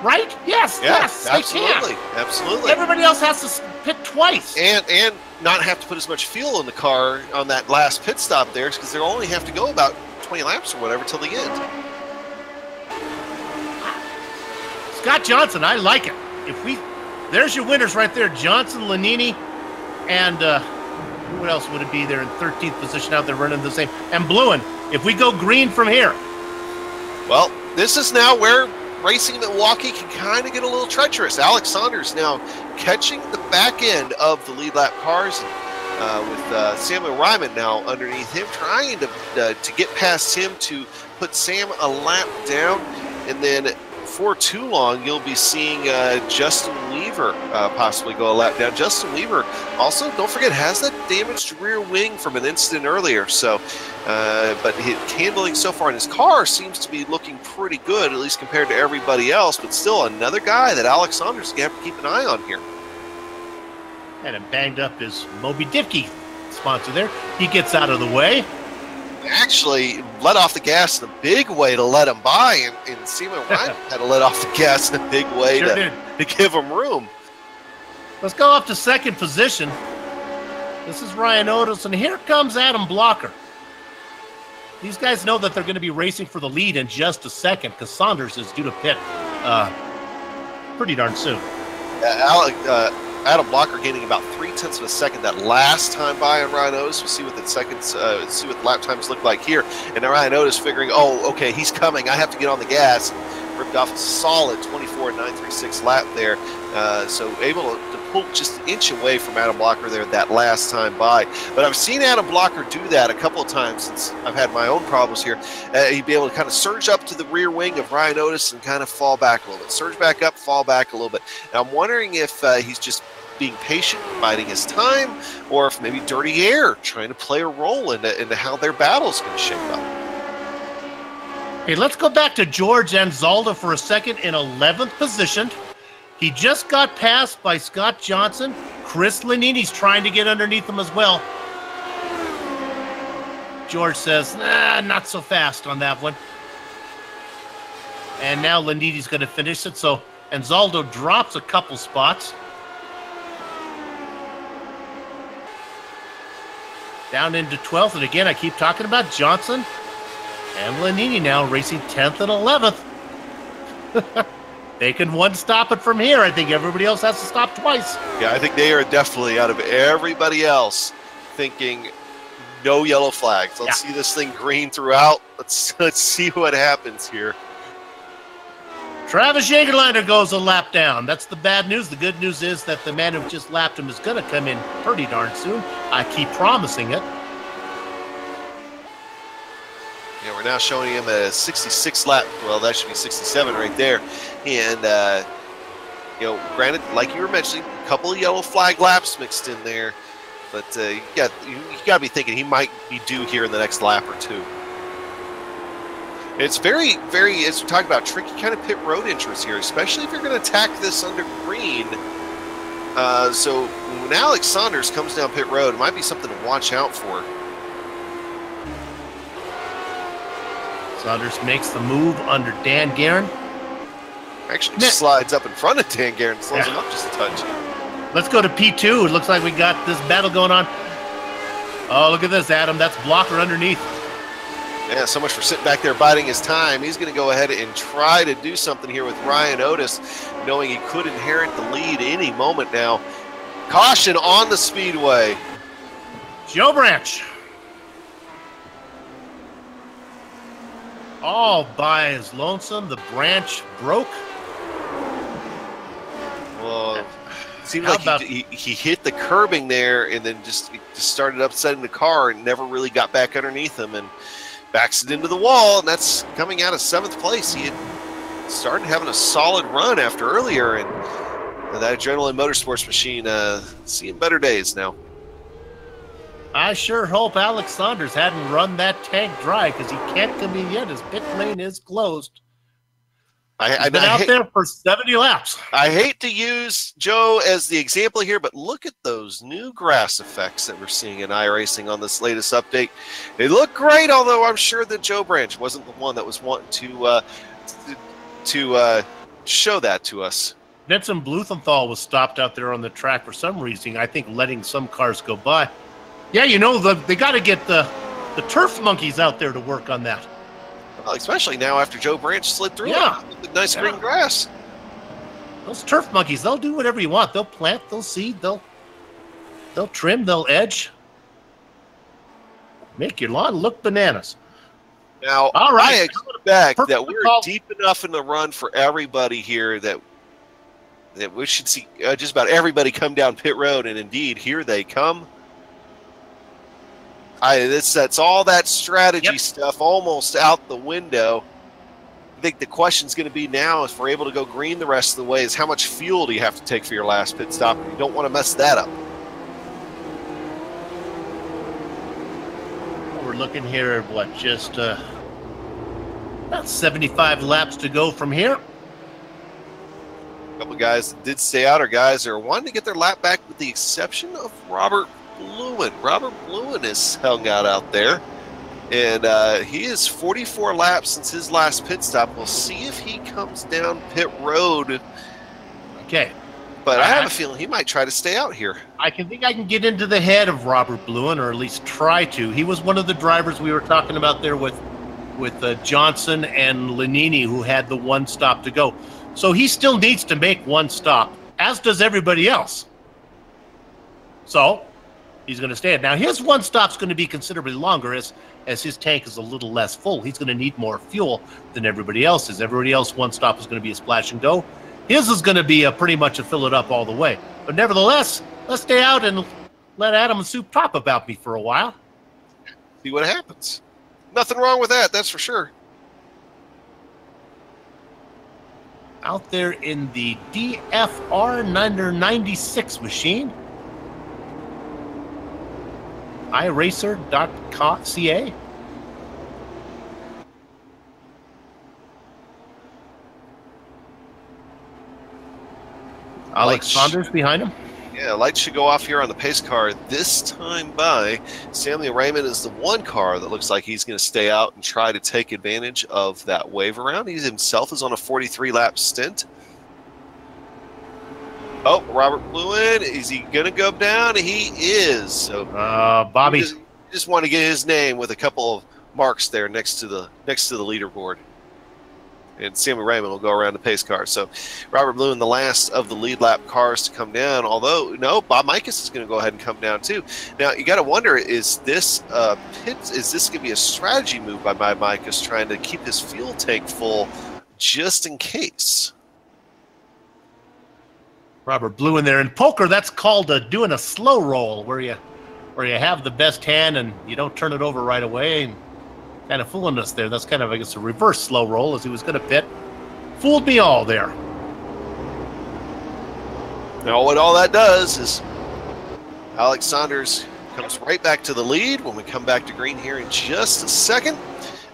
Right? Yes, yes, absolutely, they can. absolutely. Everybody else has to pit twice. And not have to put as much fuel in the car on that last pit stop there, because they'll only have to go about 20 laps or whatever till the end. Scott Johnson, I like it. There's your winners right there. Johnson, Lanini, and what else would it be there in 13th position out there running the same? And Bluen. If we go green from here. Well, this is now where racing in Milwaukee can kind of get a little treacherous. Alex Saunders now catching the back end of the lead lap cars, with Samuel Ryman now underneath him, trying to get past him to put Sam a lap down. And then for too long, you'll be seeing Justin Weaver possibly go a lap down. Justin Weaver also, don't forget, has that damaged rear wing from an incident earlier. So, but his handling so far in his car seems to be looking pretty good, at least compared to everybody else. But still, another guy that Alex Saunders is going to have to keep an eye on here. And it banged up his Moby Dickey sponsor there. He gets out of the way. Actually let off the gas in a big way to let him by, and Seaman Ryan had to let off the gas in a big way to give him room. Let's go up to second position. This is Ryan Otis, and here comes Adam Blocker. These guys know that they're going to be racing for the lead in just a second, because Saunders is due to pit pretty darn soon. Adam Blocker gaining about 0.3 of a second that last time by on Ryan Otis. We'll see what the see what the lap times look like here. And now Ryan Otis figuring, oh, okay, he's coming. I have to get on the gas. Ripped off a solid 24.936 lap there. So able to pull just an inch away from Adam Blocker there that last time by. But I've seen Adam Blocker do that a couple of times since I've had my own problems here. He'd be able to kind of surge up to the rear wing of Ryan Otis and kind of fall back a little bit. Surge back up, fall back a little bit. And I'm wondering if he's just being patient, biding his time, or if maybe dirty air trying to play a role into how their battle's going to shape up. Hey, let's go back to George Anzalda for a second in 11th position. He just got passed by Scott Johnson. Chris Lanini's trying to get underneath him as well. George says, not so fast on that one. And now Lanini's going to finish it, so Anzaldo drops a couple spots. Down into 12th, and again, I keep talking about Johnson and Lanini now racing 10th and 11th. They can one-stop it from here. I think everybody else has to stop twice. Yeah, I think they are definitely, out of everybody else, thinking no yellow flags. Let's see this thing green throughout. Let's see what happens here. Travis Jagerlander goes a lap down. That's the bad news. The good news is that the man who just lapped him is going to come in pretty darn soon. I keep promising it. Yeah, we're now showing him a 66 lap. Well, that should be 67 right there. And, you know, granted, like you were mentioning, a couple of yellow flag laps mixed in there. But you got to be thinking he might be due here in the next lap or two. It's very, very, as we talk about, tricky kind of pit road entrance here, especially if you're going to attack this under green. So when Alex Saunders comes down pit road, it might be something to watch out for. Saunders makes the move under Dan Guerin. Actually slides up in front of Dan Guerin, slows him up just a touch. Let's go to P2. It looks like we got this battle going on. Oh, look at this, Adam. That's Blocker underneath. Yeah, so much for sitting back there biding his time. He's going to go ahead and try to do something here with Ryan Otis, knowing he could inherit the lead any moment now. Caution on the speedway. Joe Branch. All by his lonesome. The branch broke. Well, it seemed like he hit the curbing there and then just started upsetting the car and never really got back underneath him and backs it into the wall, and that's coming out of 7th place. He had started having a solid run after earlier, and that Adrenaline Motorsports machine seeing better days now. I sure hope Alex Saunders hadn't run that tank dry, because he can't come in yet. His pit lane is closed. He's been out there for 70 laps. I hate to use Joe as the example here, but look at those new grass effects that we're seeing in iRacing on this latest update. They look great, although I'm sure that Joe Branch wasn't the one that was wanting to show that to us. Vincent Blumenthal was stopped out there on the track for some reason, I think letting some cars go by. Yeah, you know, they got to get the turf monkeys out there to work on that. Well, especially now after Joe Branch slid through it. Nice green grass. Those turf monkeys, they'll do whatever you want. They'll plant, they'll seed, they'll trim, they'll edge. Make your lawn look bananas. Now, all right, I expect that we're deep enough in the run for everybody here that we should see just about everybody come down pit road, and indeed, here they come. That's all that strategy stuff almost out the window. I think the question's going to be now, if we're able to go green the rest of the way, is how much fuel do you have to take for your last pit stop? You don't want to mess that up. We're looking here at what, just about 75 laps to go from here. A couple guys that did stay out are guys that are wanting to get their lap back, with the exception of Robert Lewin. Robert Lewin is hung out there, and he is 44 laps since his last pit stop. We'll see if he comes down pit road. Okay, but I have a feeling he might try to stay out here. I think I can get into the head of Robert Lewin, or at least try to. He was one of the drivers we were talking about there with Johnson and Lanini, who had the one stop to go. So he still needs to make one stop, as does everybody else. So he's going to stay. Now, his one stop's going to be considerably longer as his tank is a little less full. He's going to need more fuel than everybody else's. Everybody else, one stop is going to be a splash and go. His is going to be pretty much a fill it up all the way. But nevertheless, let's stay out and let Adam and Soup talk about me for a while. See what happens. Nothing wrong with that, that's for sure. Out there in the DFR 996 machine. iRacer.ca. Alex Saunders behind him. Yeah, lights should go off here on the pace car this time by. Samuel Raymond is the one car that looks like he's going to stay out and try to take advantage of that wave around. He himself is on a 43-lap stint. Oh, Robert Lewin, is he going to go down? He is. So Bobby just want to get his name with a couple of marks there next to the leaderboard. And Sammy Raymond will go around the pace car. So Robert Lewin, the last of the lead lap cars to come down. Although, no, Bob Mikus is going to go ahead and come down too. Now, you got to wonder, is this going to be a strategy move by Mikus, trying to keep his fuel tank full just in case? Robert Lewin there. In poker, that's called doing a slow roll, where you have the best hand and you don't turn it over right away. And kind of fooling us there. That's kind of, I guess, a reverse slow roll, as he was going to pit. Fooled me all there. Now, what all that does is Alex Saunders comes right back to the lead when we come back to green here in just a second.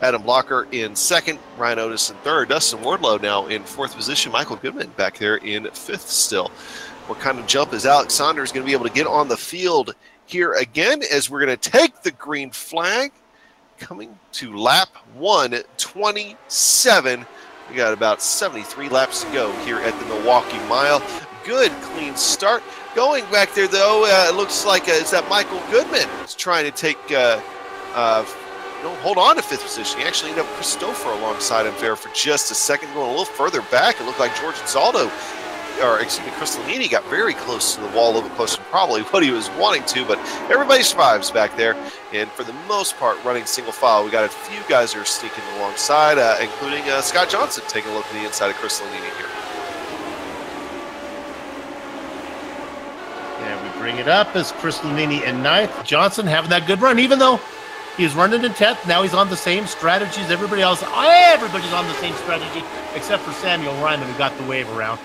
Adam Blocker in second, Ryan Otis in third, Dustin Wardlow now in fourth position, Michael Goodman back there in fifth still. What kind of jump is Alex Saunders going to be able to get on the field here again, as we're going to take the green flag? Coming to lap 127. We got about 73 laps to go here at the Milwaukee Mile. Good, clean start. Going back there, though, it looks like it's that Michael Goodman is trying to take hold on to 5th position. He actually ended up Christopher alongside him there for just a second, going a little further back. It looked like George Ansaldo, or excuse me, Chris Lanini got very close to the wall, a little bit closer than probably what he was wanting to, but everybody survives back there. And for the most part, running single file, we got a few guys that are sneaking alongside, including Scott Johnson taking a look at the inside of Chris Lanini here. And we bring it up as Chris Lanini in 9th. Johnson having that good run, even though he's running in 10th. Now he's on the same strategy as everybody else. Everybody's on the same strategy except for Samuel Ryman, who got the wave around.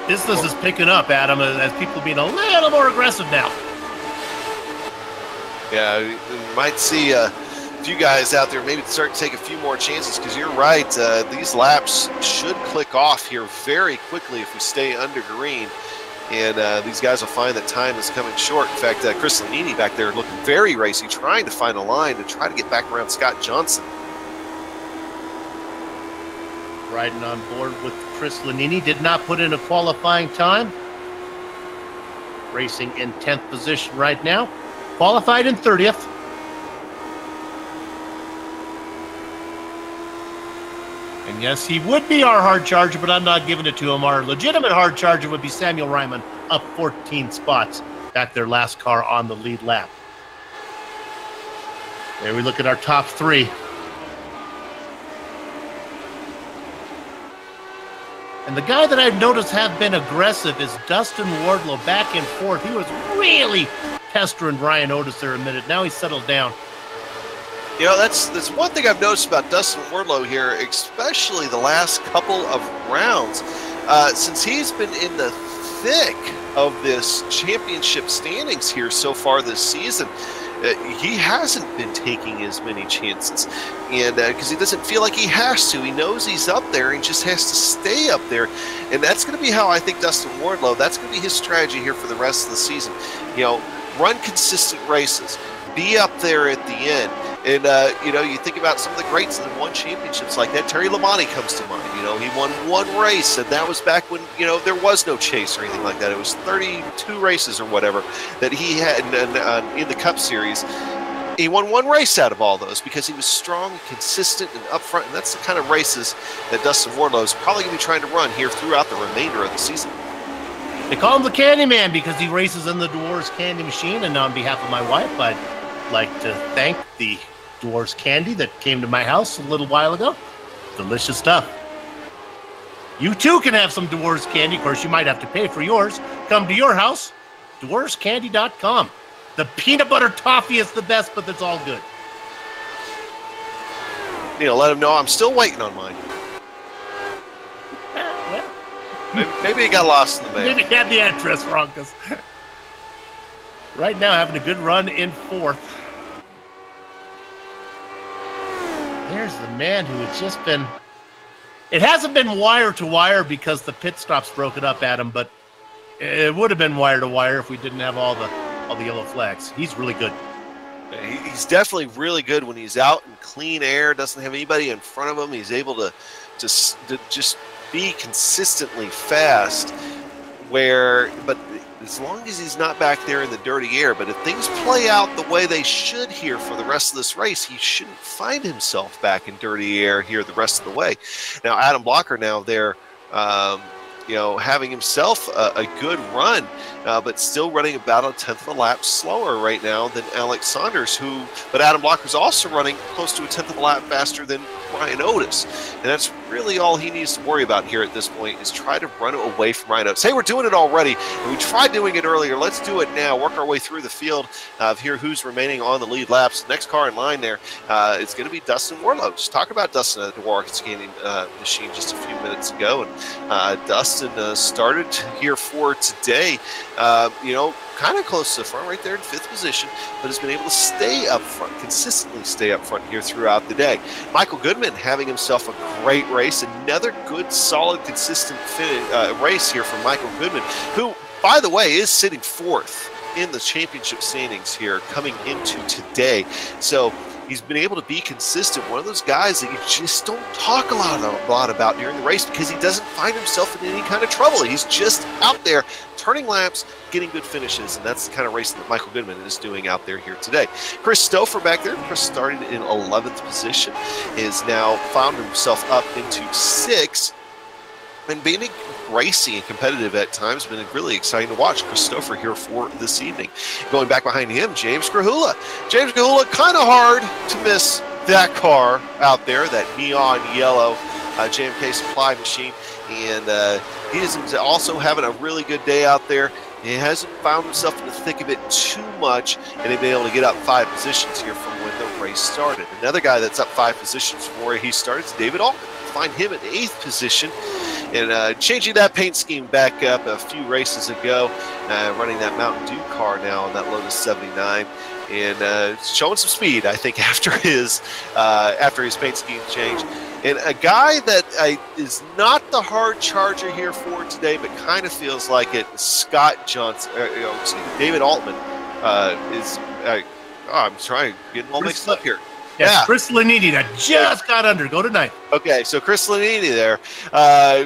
This is picking up, Adam, as people being a little more aggressive now. Yeah, you might see a few guys out there maybe start to take a few more chances, because you're right. These laps should click off here very quickly if we stay under green. And these guys will find that time is coming short. In fact, Chris Lanini back there looking very racy, trying to find a line to try to get back around Scott Johnson. Riding on board with Chris Lanini, did not put in a qualifying time. Racing in 10th position right now. Qualified in 30th. And yes, he would be our hard charger, but I'm not giving it to him. Our legitimate hard charger would be Samuel Ryman, up 14 spots. Back their last car on the lead lap. There we look at our top 3. And the guy that I've noticed have been aggressive is Dustin Wardlow, back and forth. He was really pestering Ryan Otis there a minute. Now he's settled down. You know, that's one thing I've noticed about Dustin Wardlow here, especially the last couple of rounds. Since he's been in the thick of this championship standings here so far this season, he hasn't been taking as many chances, and because he doesn't feel like he has to. He knows he's up there and just has to stay up there, and that's going to be how I think Dustin Wardlow, that's going to be his strategy here for the rest of the season. You know, run consistent races, be up there at the end. And, you know, you think about some of the greats that have won championships like that. Terry Labonte comes to mind. You know, he won one race, and that was back when, you know, there was no chase or anything like that. It was 32 races or whatever that he had in the Cup Series. He won one race out of all those because he was strong, consistent, and upfront. And that's the kind of races that Dustin Wardlow is probably going to be trying to run here throughout the remainder of the season. They call him the Candy Man because he races in the Dwarves Candy Machine. And on behalf of my wife, I'd like to thank the Dwarves Candy that came to my house a little while ago. Delicious stuff. You too can have some Dwarves Candy. Of course, you might have to pay for yours. Come to your house, dwarvescandy.com. The peanut butter toffee is the best, but that's all good. You know, let him know I'm still waiting on mine. Well, maybe it got lost in the mail. Maybe he had the address wrong, because right now having a good run in 4th. There's the man who has just been... It hasn't been wire to wire because the pit stops broke it up, Adam, but it would have been wire to wire if we didn't have all the yellow flags. He's really good. He's definitely really good when he's out in clean air, doesn't have anybody in front of him. He's able to just be consistently fast, but as long as he's not back there in the dirty air. But if things play out the way they should here for the rest of this race, he shouldn't find himself back in dirty air here the rest of the way. Now, Adam Blocker now there, you know, having himself a good run, but still running about a 10th of a lap slower right now than Alex Saunders, but Adam Blocker's also running close to a 10th of a lap faster than Ryan Otis. And that's really all he needs to worry about here at this point, is try to run away from Ryan Otis. Hey, we're doing it already, and we tried doing it earlier. Let's do it now. Work our way through the field of here who's remaining on the lead laps. Next car in line there is going to be Dustin Wardlow. Just talk about Dustin at the Milwaukee Candy Machine just a few minutes ago. And Dustin started here for today, you know, kind of close to the front, right there in 5th position, but has been able to stay up front, consistently stay up front here throughout the day. Michael Goodman having himself a great race, another good, solid, consistent race here from Michael Goodman, who, by the way, is sitting 4th in the championship standings here coming into today. So he's been able to be consistent. One of those guys that you just don't talk a lot about during the race because he doesn't find himself in any kind of trouble. He's just out there turning laps, getting good finishes, and that's the kind of racing that Michael Goodman is doing out there here today. Chris Stouffer back there. Chris started in 11th position, is now found himself up into 6th, and being racy and competitive at times, been really exciting to watch. Chris Stouffer here for this evening. Going back behind him, James Grahula. James Grahula, kind of hard to miss that car out there, that neon yellow JMK supply machine, and he is also having a really good day out there. He hasn't found himself in the thick of it too much, and they've been able to get up 5 positions here from when the race started. Another guy that's up 5 positions from where he started is David Altman. Find him at 8th position, and changing that paint scheme back up a few races ago, running that Mountain Dew car now on that Lotus 79, and showing some speed, I think, after his paint scheme change. And a guy that is not the hard charger here for today, but kind of feels like it, Scott Johnson, David Altman is. I'm trying, getting all mixed up here. Yeah, Chris Lanini that just got under. Go tonight. Okay, so Chris Lanini there.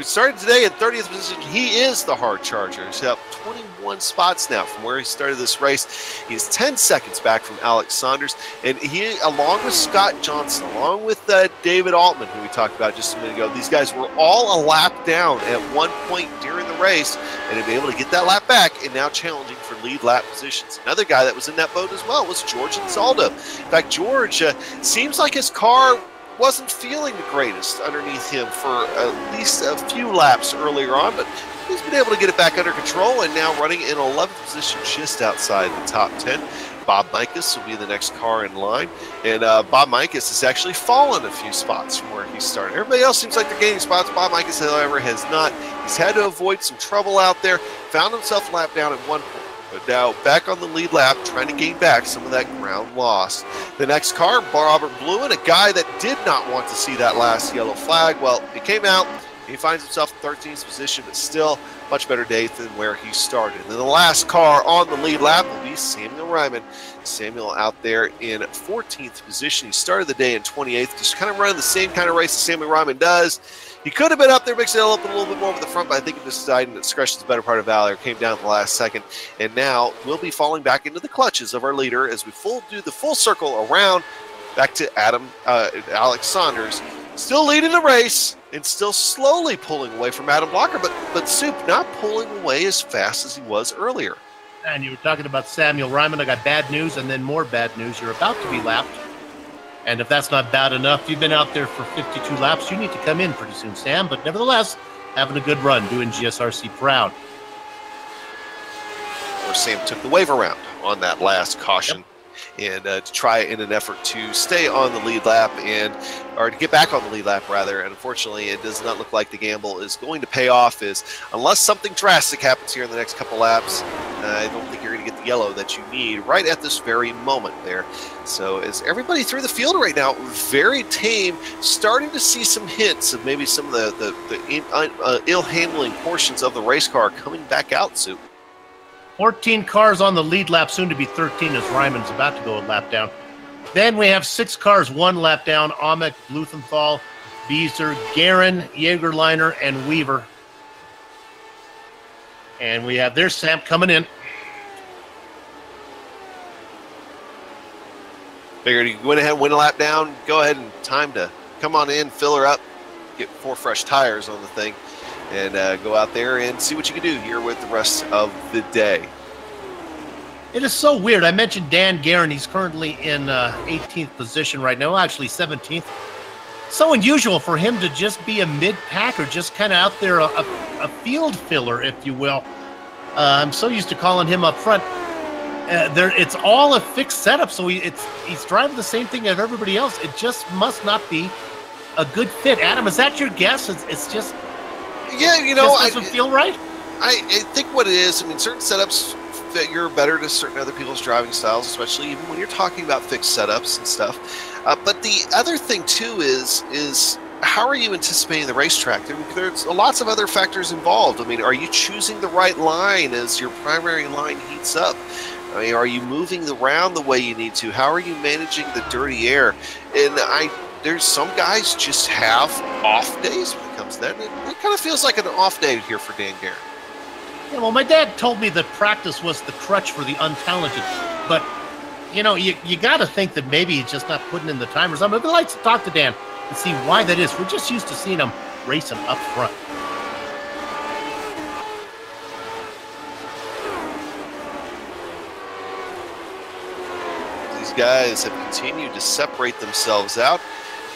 Started today in 30th position. He is the hard charger. He's up 21 spots now from where he started this race. He's 10 seconds back from Alex Saunders. And he, along with Scott Johnson, along with David Altman, who we talked about just a minute ago, these guys were all a lap down at one point during the race and have been able to get that lap back and now challenging for lead lap positions. Another guy that was in that boat as well was George Ansaldo. In fact, George seems like his car wasn't feeling the greatest underneath him for at least a few laps earlier on, but he's been able to get it back under control and now running in 11th position just outside the top 10. Bob Mikus will be the next car in line, and Bob Mikus has actually fallen a few spots from where he started. Everybody else seems like they're gaining spots. Bob Mikus, however, has not. He's had to avoid some trouble out there, found himself lapped down at one point, but now back on the lead lap, trying to gain back some of that ground lost. The next car, Robert Bluin, a guy that did not want to see that last yellow flag. Well, he came out, he finds himself in 13th position, but still much better day than where he started. And then the last car on the lead lap will be Samuel Ryman. Samuel out there in 14th position. He started the day in 28th, just kind of running the same kind of race that Samuel Ryman does. He could have been up there, mixing it up a little bit more over the front, but I think he decided that discretion's the better part of valor, came down at the last second, and now we'll be falling back into the clutches of our leader as we do the full circle around back to Alex Saunders, still leading the race and still slowly pulling away from Adam Blocker, but Soup not pulling away as fast as he was earlier. And you were talking about Samuel Ryman. I got bad news and then more bad news. You're about to be lapped. And if that's not bad enough, you've been out there for 52 laps. You need to come in pretty soon, Sam. But nevertheless, having a good run, doing GSRC proud. Or Sam took the wave around on that last caution. Yep. And to try in an effort to stay on the lead lap or to get back on the lead lap rather. And unfortunately, it does not look like the gamble is going to pay off, unless something drastic happens here in the next couple laps, I don't think you're going to get the yellow that you need right at this very moment there. So as everybody through the field right now, very tame, starting to see some hints of maybe some of the ill-handling portions of the race car coming back out soon. 14 cars on the lead lap, soon to be 13 as Ryman's about to go a lap down. Then we have 6 cars, 1 lap down, Amick, Blumenthal, Beezer, Guerin, Jaegerliner, and Weaver. And we have their Sam coming in. Figured you went ahead and win a lap down, go ahead and time to come on in, fill her up, get 4 fresh tires on the thing, and go out there and see what you can do here with the rest of the day. It is so weird. I mentioned Dan Guerin. He's currently in 18th position right now, actually 17th. So unusual for him to just be a mid-packer, just kind of out there, a field filler, if you will. I'm so used to calling him up front. It's all a fixed setup, so he's driving the same thing as everybody else. It just must not be a good fit. Adam, is that your guess? It's just... Yeah, you know, it doesn't feel right. I think what it is, I mean, certain setups fit you're better to certain other people's driving styles, especially even when you're talking about fixed setups and stuff. But the other thing too is how are you anticipating the racetrack? There's lots of other factors involved. I mean, are you choosing the right line as your primary line heats up? I mean, are you moving around the way you need to? How are you managing the dirty air? And there's some guys just have off days when it comes to that. It kind of feels like an off day here for Dan Guerin. Yeah, well, my dad told me that practice was the crutch for the untalented. But, you know, you got to think that maybe he's just not putting in the time or something. I'd like to talk to Dan and see why that is. We're just used to seeing him racing up front. These guys have continued to separate themselves out.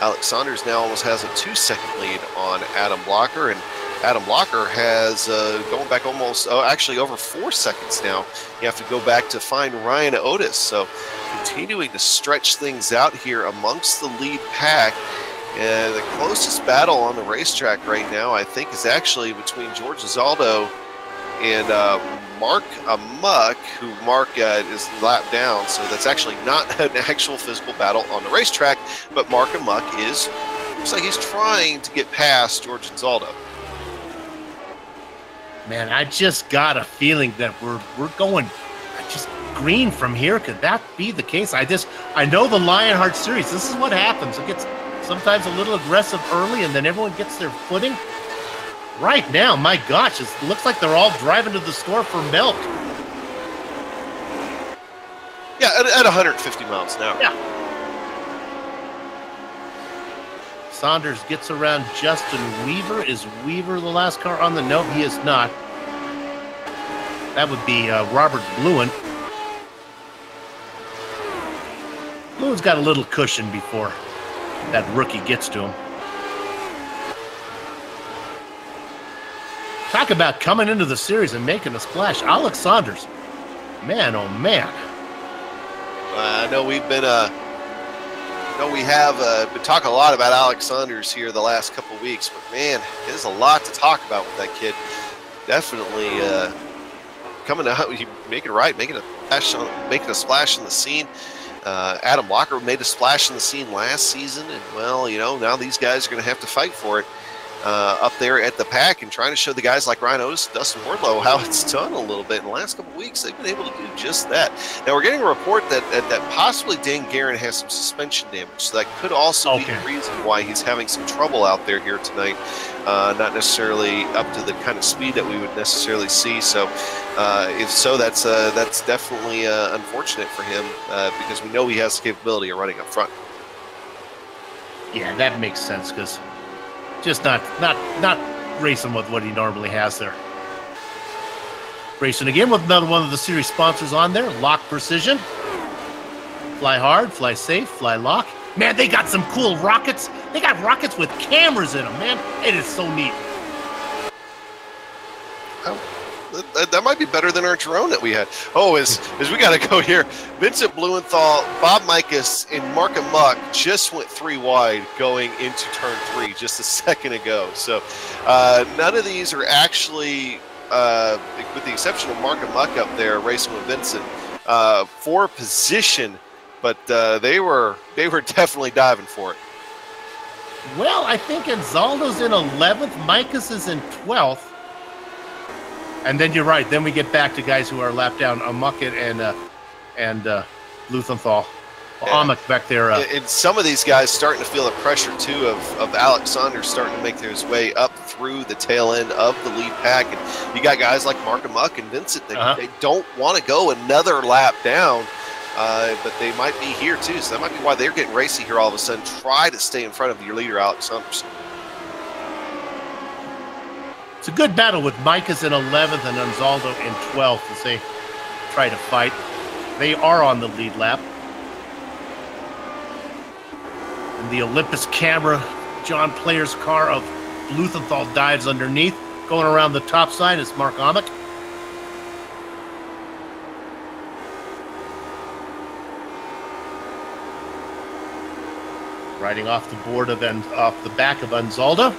Alex Saunders now almost has a 2-second lead on Adam Blocker, and Adam Blocker has going back almost, actually over 4 seconds now. You have to go back to find Ryan Otis. So continuing to stretch things out here amongst the lead pack. And the closest battle on the racetrack right now, I think, is actually between George Zaldo and Mark Amuck, who Mark is lapped down. So that's actually not an actual physical battle on the racetrack, but Mark Amuck looks like he's trying to get past George Zaldo. Man, I just got a feeling that we're going just green from here. Could that be the case? I know the Lionheart Series. This is what happens. It gets sometimes a little aggressive early, and then everyone gets their footing. Right now, my gosh, it looks like they're all driving to the store for milk. Yeah, at 150 miles an hour. Yeah. Saunders gets around Justin Weaver. Is Weaver the last car on the note? He is not. That would be Robert Bluen. Bluen's got a little cushion before that rookie gets to him. Talk about coming into the series and making a splash. Alex Saunders. Man, oh man. I know we have been talking a lot about Alex Saunders here the last couple of weeks, but man, there's a lot to talk about with that kid. Definitely coming out, making it right, making a splash in the scene. Adam Blocker made a splash in the scene last season, and well, you know, now these guys are going to have to fight for it up there at the pack and trying to show the guys like Ryan Otis, Dustin Wardlow how it's done a little bit. In the last couple of weeks, they've been able to do just that. Now, we're getting a report that possibly Dan Guerin has some suspension damage, so that could also be the reason why he's having some trouble out there here tonight. Not necessarily up to the kind of speed that we would necessarily see. So if so, that's definitely unfortunate for him because we know he has the capability of running up front. Yeah, that makes sense because just not racing with what he normally has there. Racing again with another one of the series sponsors on there, Lock Precision. Fly hard, fly safe, fly lock. Man, they got some cool rockets. They got rockets with cameras in them, man. It is so neat. That might be better than our drone that we had. Oh, as we got to go here. Vincent Blumenthal, Bob Mikus, and Mark Amuck just went 3 wide going into turn 3 just a second ago. So none of these are actually, with the exception of Mark Amuck up there racing with Vincent, for position, but they were definitely diving for it. Well, I think Anzaldo's in 11th, Mikus is in 12th. And then you're right. Then we get back to guys who are lapped down, Amuck and Blumenthal. Amuck back there. And some of these guys starting to feel the pressure, too, of Alex Saunders starting to make his way up through the tail end of the lead pack. And you got guys like Mark Amuck and Vincent that they don't want to go another lap down, but they might be here, too. So that might be why they're getting racy here all of a sudden. Try to stay in front of your leader, Alex Saunders. It's a good battle with Mikus in 11th and Anzaldo in 12th as they try to fight. They are on the lead lap. And the Olympus camera, John Player's car of Blumenthal dives underneath. Going around the top side is Mark Amuck. Riding off the board of off the back of Anzaldo.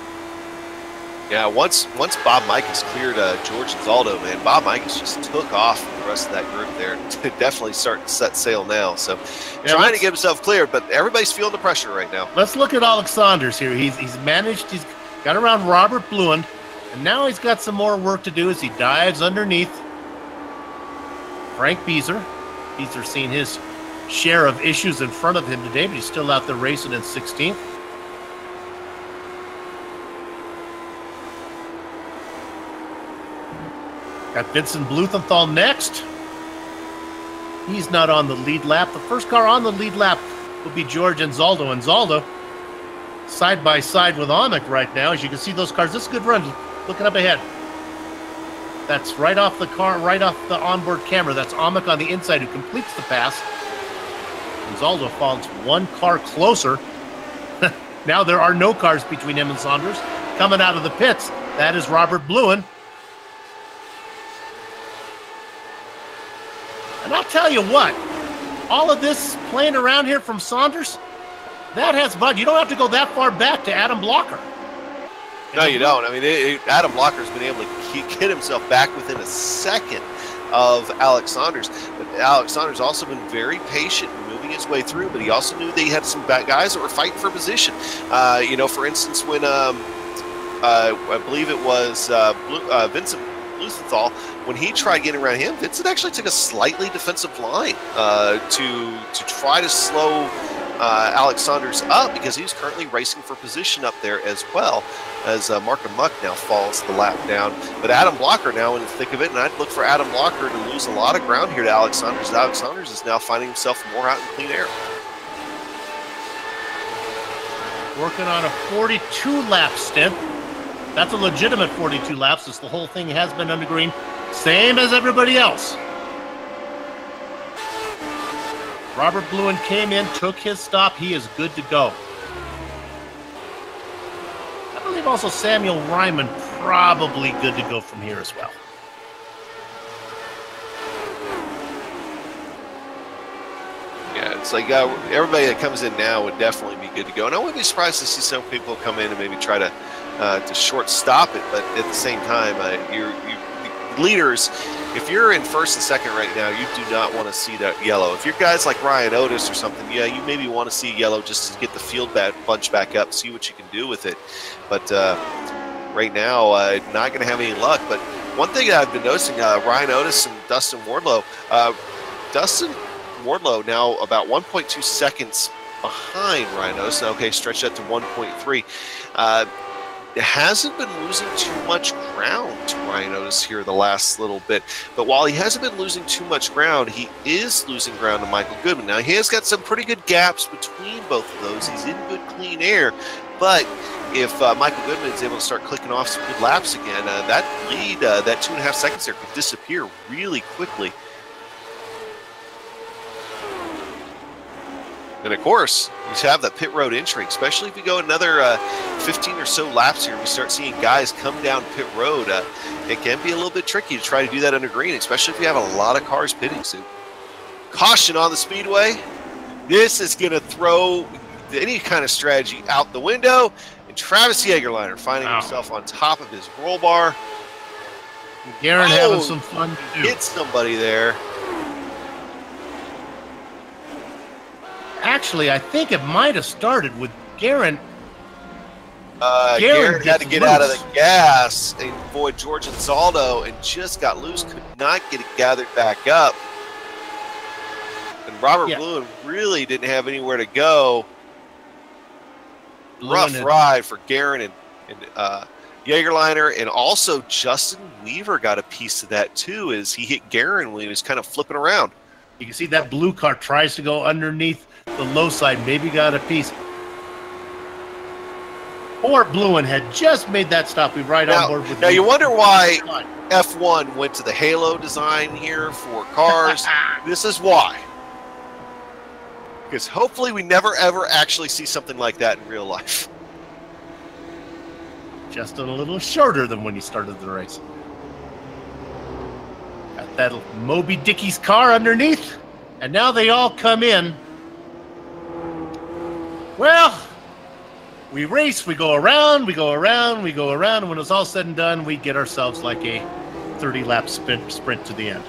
Yeah, once Bob Mikus cleared George Zaldo, man, Bob Mikus just took off from the rest of that group there. Definitely starting to set sail now. So trying to get himself cleared, but everybody's feeling the pressure right now. Let's look at Alex Saunders here. He's got around Robert Bluen, and now he's got some more work to do as he dives underneath Frank Beezer. He's seen his share of issues in front of him today, but he's still out there racing in 16th. Got Vincent Blumenthal next. He's not on the lead lap. The first car on the lead lap will be George Anzaldo. Anzaldo side by side with Amick right now. As you can see those cars, this is a good run. Looking up ahead. That's right off the car, right off the onboard camera. That's Amick on the inside who completes the pass. Anzaldo falls one car closer. Now there are no cars between him and Saunders. Coming out of the pits, that is Robert Bluen. And I'll tell you what, all of this playing around here from Saunders, that has bud. You don't have to go that far back to Adam Blocker. No, you don't. I mean, Adam Blocker's been able to get himself back within a second of Alex Saunders. But Alex Saunders also been very patient in moving his way through, but he also knew that he had some bad guys that were fighting for position. You know, for instance, when I believe it was Vincent Blumenthal, when he tried getting around him, Vincent actually took a slightly defensive line to try to slow Alex Saunders up, because he's currently racing for position up there as well, as Markham Muck now falls the lap down. But Adam Blocker now in the thick of it, and I'd look for Adam Blocker to lose a lot of ground here to Alex Saunders. Alex Saunders is now finding himself more out in clean air. Working on a 42-lap stint. That's a legitimate 42 laps, as the whole thing has been under green, same as everybody else. Robert Bluen came in, took his stop. He is good to go. I believe also Samuel Ryman probably good to go from here as well. Yeah, it's like everybody that comes in now would definitely be good to go. And I wouldn't be surprised to see some people come in and maybe try to short stop it, but at the same time, you leaders, if you're in first and second right now, you do not want to see that yellow. If you're guys like Ryan Otis or something, yeah, you maybe want to see yellow just to get the field bunch back up, see what you can do with it. But right now, not going to have any luck. But one thing that I've been noticing, Ryan Otis and Dustin Wardlow, Dustin Wardlow now about 1.2 seconds behind Ryan Otis. Now, okay, stretch that to 1.3. Hasn't been losing too much ground to Ryan Otis here the last little bit. But while he hasn't been losing too much ground, he is losing ground to Michael Goodman. Now, he has got some pretty good gaps between both of those. He's in good, clean air. But if Michael Goodman is able to start clicking off some good laps again, that lead, that 2.5 seconds there, could disappear really quickly. And of course, you have that pit road entry, especially if you go another 15 or so laps here, we start seeing guys come down pit road. It can be a little bit tricky to try to do that under green, especially if you have a lot of cars pitting soon. Caution on the speedway. This is going to throw any kind of strategy out the window. And Travis Jagerliner finding himself on top of his roll bar. Garen having some fun to do. Hit somebody there. Actually, I think it might have started with Garen. Garen had to get out of the gas and avoid George Anzaldo, and just got loose, could not get it gathered back up. And Robert Bluen really didn't have anywhere to go. Rough ride for Garen and Jagerliner, and also Justin Weaver got a piece of that too, as he hit Garen when he was kind of flipping around. You can see that blue car tries to go underneath the low side, maybe got a piece. Or Bluen had just made that stop. We right on board with. Now you wonder why F1 went to the halo design here for cars. This is why. Because hopefully we never ever actually see something like that in real life. Just a little shorter than when you started the race. Got that Moby Dickie's car underneath, and now they all come in. Well, we race, we go around, we go around, we go around, and when it's all said and done, we get ourselves like a 30-lap sprint to the end.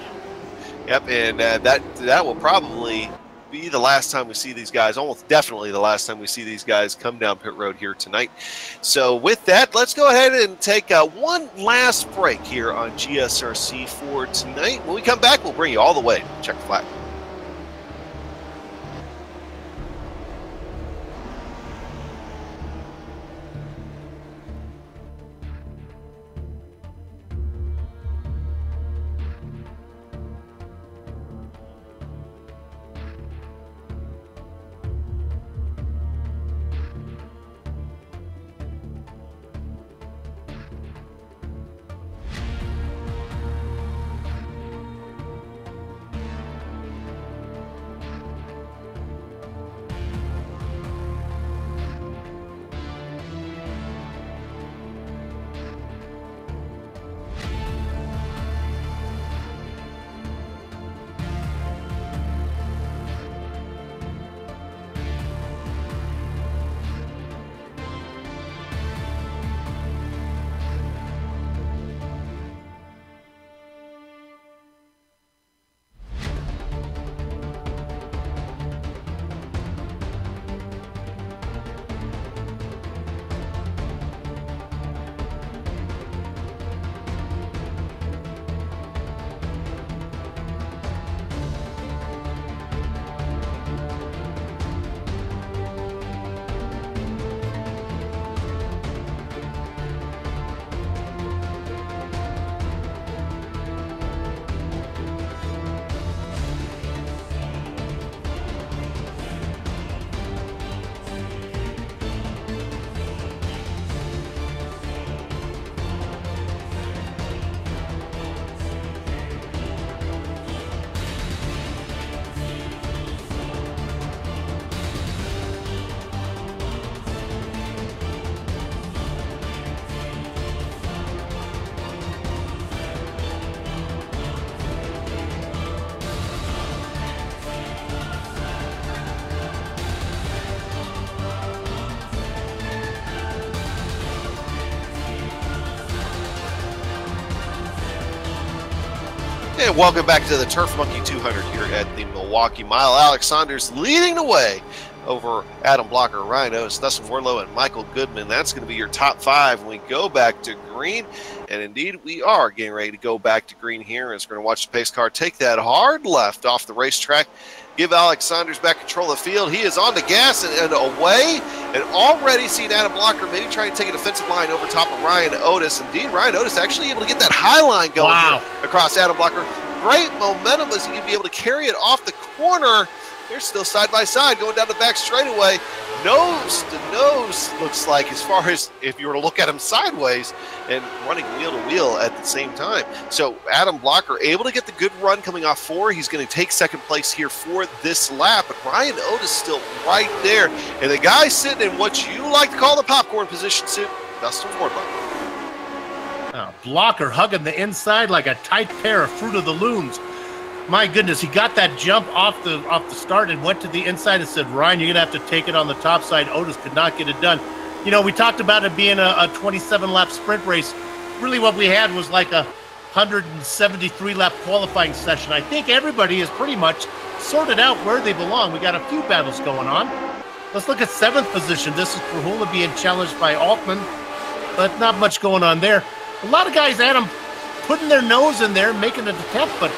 Yep, and that will probably be the last time we see these guys, almost definitely the last time we see these guys come down pit road here tonight. So with that, let's go ahead and take one last break here on GSRC for tonight. When we come back, we'll bring you all the way to Check the Flag. And welcome back to the Turf Monkey 200 here at the Milwaukee Mile. Alex Saunders leading the way over Adam Blocker, Ryan Oates, Dustin Warlow, and Michael Goodman. That's going to be your top 5 when we go back to green. And indeed, we are getting ready to go back to green here. As we're going to watch the pace car take that hard left off the racetrack, give Alex Saunders back control of the field. He is on the gas and away, and already seen Adam Blocker maybe trying to take a defensive line over top of Ryan Oates. Indeed, Ryan Oates actually able to get that high line going across Adam Blocker. Great momentum as he can be able to carry it off the corner. They're still side by side going down the back straightaway. Nose to nose, looks like, as far as if you were to look at him sideways and running wheel to wheel at the same time. So Adam Blocker able to get the good run coming off 4. He's going to take second place here for this lap. But Ryan Oates still right there. And the guy sitting in what you like to call the popcorn position, Dustin Warlow. Blocker hugging the inside like a tight pair of Fruit of the Looms. My goodness, he got that jump off the start and went to the inside and said, Ryan, you're going to have to take it on the top side. Otis could not get it done. You know, we talked about it being a 27-lap sprint race. Really what we had was like a 173-lap qualifying session. I think everybody is pretty much sorted out where they belong. We got a few battles going on. Let's look at 7th position. This is Krahula being challenged by Altman, but not much going on there. A lot of guys, Adam, putting their nose in there, making an attempt, but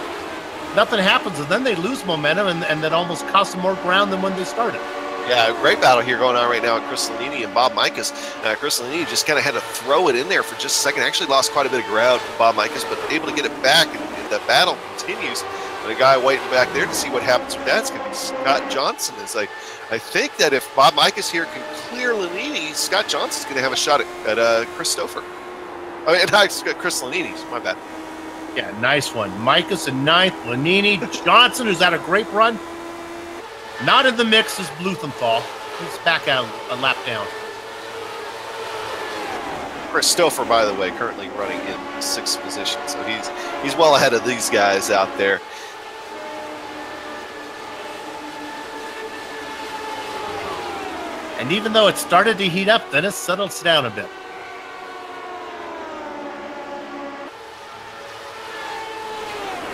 nothing happens, and then they lose momentum, and that almost costs them more ground than when they started. Yeah, great battle here going on right now with Chris Lanini and Bob Mikas. Chris Lanini just kind of had to throw it in there for just a second. Actually lost quite a bit of ground with Bob Mikas, but able to get it back, and the battle continues. And a guy waiting back there to see what happens with that's going to be Scott Johnson. I think that if Bob Mikas here can clear Lanini, Scott Johnson's going to have a shot at Christopher. I mean, Chris Lanini's, my bad. Yeah, nice one. Mikas in 9th, Lanini, Johnson, who's had a great run. Not in the mix is Bluthenthal. He's back out a lap down. Christopher, by the way, currently running in 6th position, so he's well ahead of these guys out there. And even though it started to heat up, then it settles down a bit.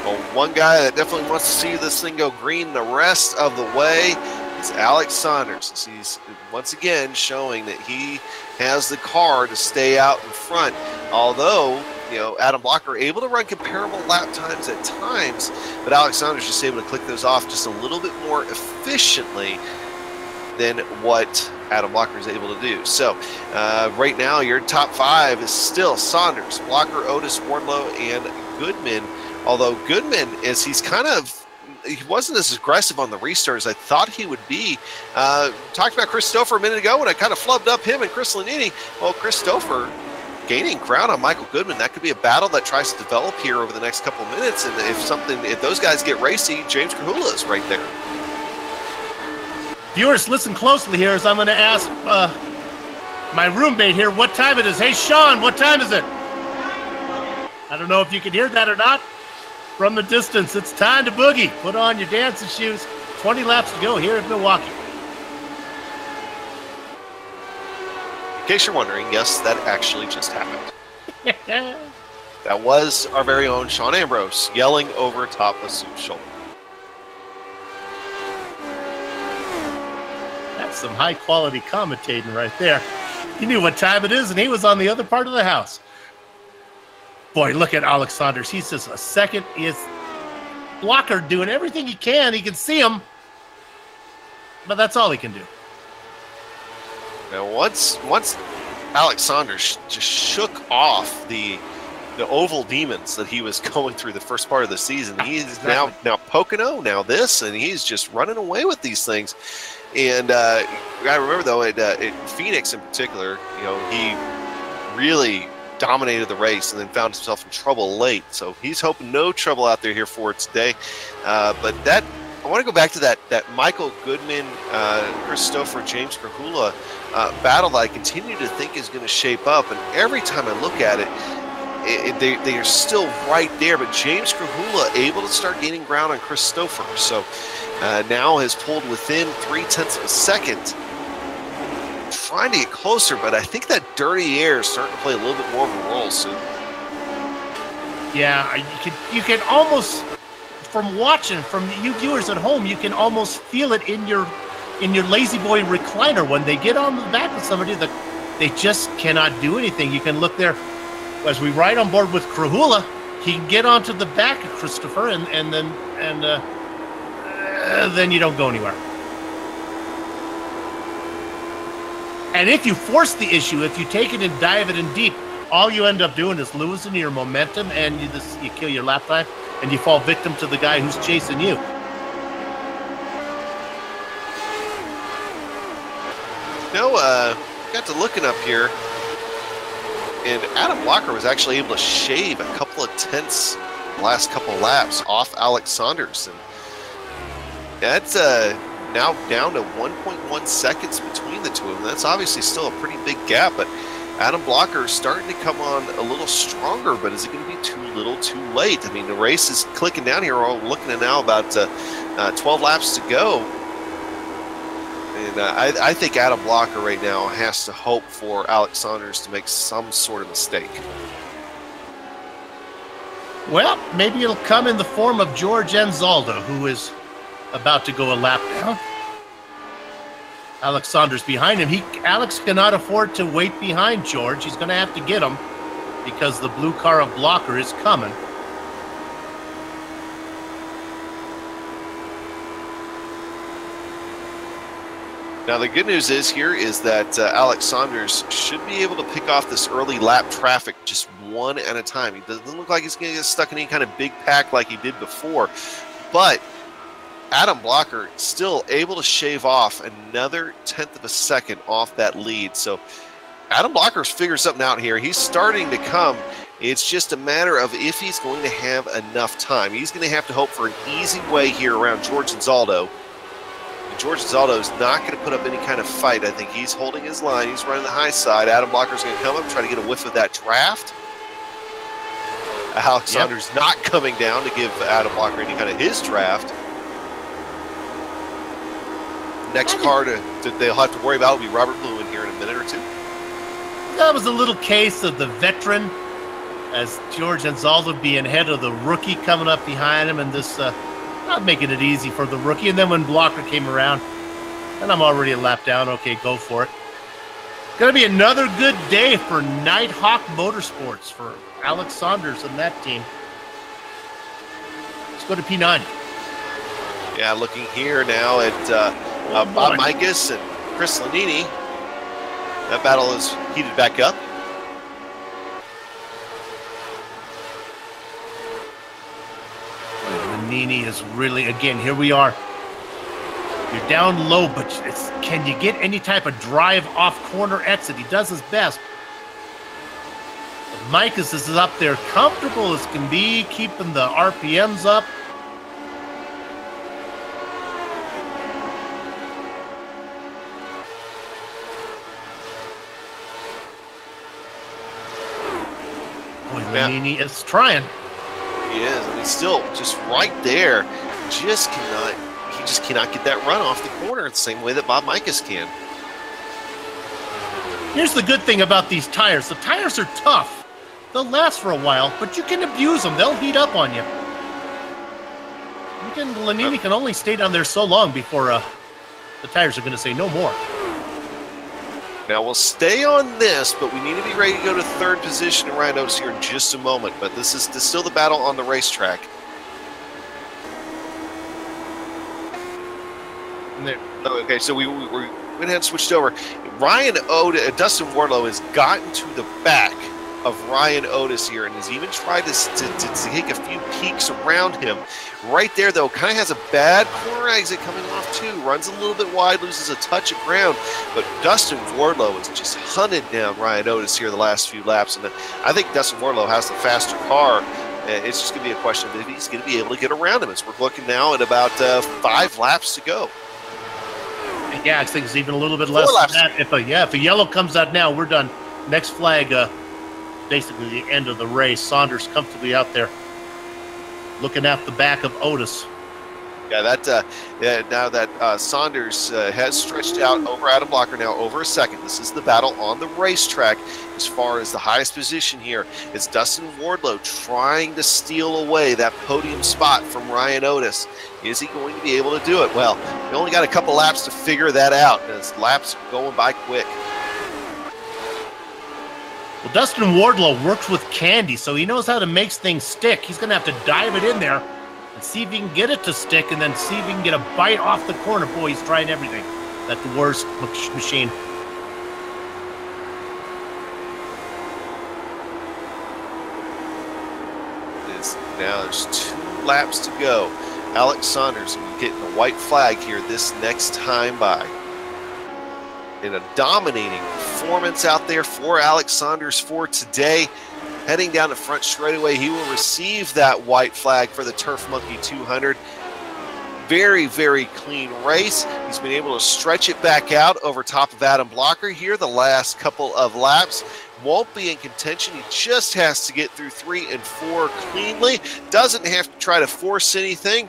Well, one guy that definitely wants to see this thing go green the rest of the way is Alex Saunders. He's once again showing that he has the car to stay out in front. Although, you know, Adam Blocker able to run comparable lap times at times, but Alex Saunders just able to click those off just a little bit more efficiently than what Adam Blocker is able to do. So right now your top 5 is still Saunders, Blocker, Otis, Warlow, and Goodman. Although Goodman he wasn't as aggressive on the restart as I thought he would be. Talked about Christopher a minute ago when I kind of flubbed up him and Chris Lanini. Well, Christopher gaining ground on Michael Goodman. That could be a battle that tries to develop here over the next couple of minutes. And if those guys get racy, James Krahula is right there. Viewers, listen closely here as I'm going to ask my roommate here what time it is. Hey, Sean, what time is it? I don't know if you can hear that or not. From the distance, it's time to boogie. Put on your dancing shoes. 20 laps to go here at Milwaukee. In case you're wondering, yes, that actually just happened. That was our very own Sean Ambrose yelling over top of Sue's shoulder. That's some high-quality commentating right there. He knew what time it is, and he was on the other part of the house. Boy, look at Alex Saunders. He's just a second. His Blocker doing everything he can. He can see him, but that's all he can do. Now, once Alex Saunders just shook off the oval demons that he was going through the first part of the season, he's now Pocono, now this, and he's just running away with these things. And I remember, though, at Phoenix in particular, you know, he really dominated the race and then found himself in trouble late. So he's hoping no trouble out there here for it today. But I want to go back to that Michael Goodman, Christopher, James Krahula battle that I continue to think is going to shape up. And every time I look at it, they are still right there. But James Krahula able to start gaining ground on Christopher. So now has pulled within 0.3 of a second. Trying to get closer, but I think that dirty air is starting to play a little bit more of a role soon. Yeah, you can almost, from watching, from you viewers at home, you can almost feel it in your lazy boy recliner when they get on the back of somebody that they just cannot do anything. You can look there as we ride on board with Krahula. He can get onto the back of Christopher, and then you don't go anywhere. And if you force the issue, if you take it and dive it in deep, all you end up doing is losing your momentum, and you kill your lap time, and you fall victim to the guy who's chasing you. Got to looking up here, and Adam Blocker was actually able to shave a couple of tenths the last couple of laps off Alex Saunders, and that's now down to 1.1 seconds between the two of them. That's obviously still a pretty big gap, but Adam Blocker is starting to come on a little stronger, but is it going to be too little too late? I mean, the race is clicking down here. We're looking at now about 12 laps to go. And I think Adam Blocker right now has to hope for Alex Saunders to make some sort of mistake. Well, maybe it'll come in the form of George Anzaldo, who is about to go a lap down. Alex Saunders behind him. Alex cannot afford to wait behind George. He's going to have to get him because the blue car of Blocker is coming. Now, the good news is that Alex Saunders should be able to pick off this early lap traffic just one at a time. He doesn't look like he's going to get stuck in any kind of big pack like he did before. But Adam Blocker still able to shave off another tenth of a second off that lead. So Adam Blocker's figured something out here. He's starting to come. It's just a matter of if he's going to have enough time. He's going to have to hope for an easy way here around George Anzaldo. George Anzaldo is not going to put up any kind of fight. I think he's holding his line. He's running the high side. Adam Blocker's going to come up, try to get a whiff of that draft. Alex Saunders not coming down to give Adam Blocker any kind of his draft. Next car they'll have to worry about will be Robert Blue in here in a minute or two. That was a little case of the veteran, as George Anzaldo being ahead of the rookie coming up behind him, and this not making it easy for the rookie. And then when Blocker came around, and I'm already a lap down, okay, go for it. Going to be another good day for Nighthawk Motorsports for Alex Saunders and that team. Let's go to P9. Yeah, looking here now at Bob Mikas and Chris Lanini. That battle is heated back up. Lanini is really, again, here we are. You're down low, but can you get any type of drive off corner exit? He does his best. Mikas is up there, comfortable as can be, keeping the RPMs up. Boy, Lanini is trying. He is, and he's still just right there. He just cannot get that run off the corner the same way that Bob Mikas can. Here's the good thing about these tires. The tires are tough. They'll last for a while, but you can abuse them. They'll heat up on you. Lanini can only stay down there so long before the tires are going to say no more. Now we'll stay on this, but we need to be ready to go to third position and Ryan Otis here in just a moment. But this is still the battle on the racetrack. Okay, so we went ahead and switched over. Dustin Wardlow has gotten to the back of Ryan Otis here and has even tried to take a few peeks around him. Right there, though, kind of has a bad corner exit coming off, too. Runs a little bit wide, loses a touch of ground. But Dustin Wardlow has just hunted down Ryan Otis here the last few laps. And I think Dustin Wardlow has the faster car. It's just going to be a question of if he's going to be able to get around him. As we're looking now at about 5 laps to go. Yeah, I think it's even a little bit less than that. If a yellow comes out now, we're done. Next flag, basically the end of the race. Saunders comfortably out there, looking at the back of Otis. Yeah, now that Saunders has stretched out over Adam Blocker now over a second. This is the battle on the racetrack as far as the highest position here. It's Dustin Wardlow trying to steal away that podium spot from Ryan Otis. Is he going to be able to do it? Well, we only got a couple laps to figure that out, as laps are going by quick. Well, Dustin Wardlow works with candy, so he knows how to make things stick. He's going to have to dive it in there and see if he can get it to stick, and then see if he can get a bite off the corner. Boy, he's trying everything. That's the worst machine. Now there's 2 laps to go. Alex Saunders will be getting a white flag here this next time by. In a dominating performance out there for Alex Saunders for today. Heading down the front straightaway, he will receive that white flag for the Turf Monkey 200. Very, very clean race. He's been able to stretch it back out over top of Adam Blocker here the last couple of laps. Won't be in contention. He just has to get through 3 and 4 cleanly. Doesn't have to try to force anything.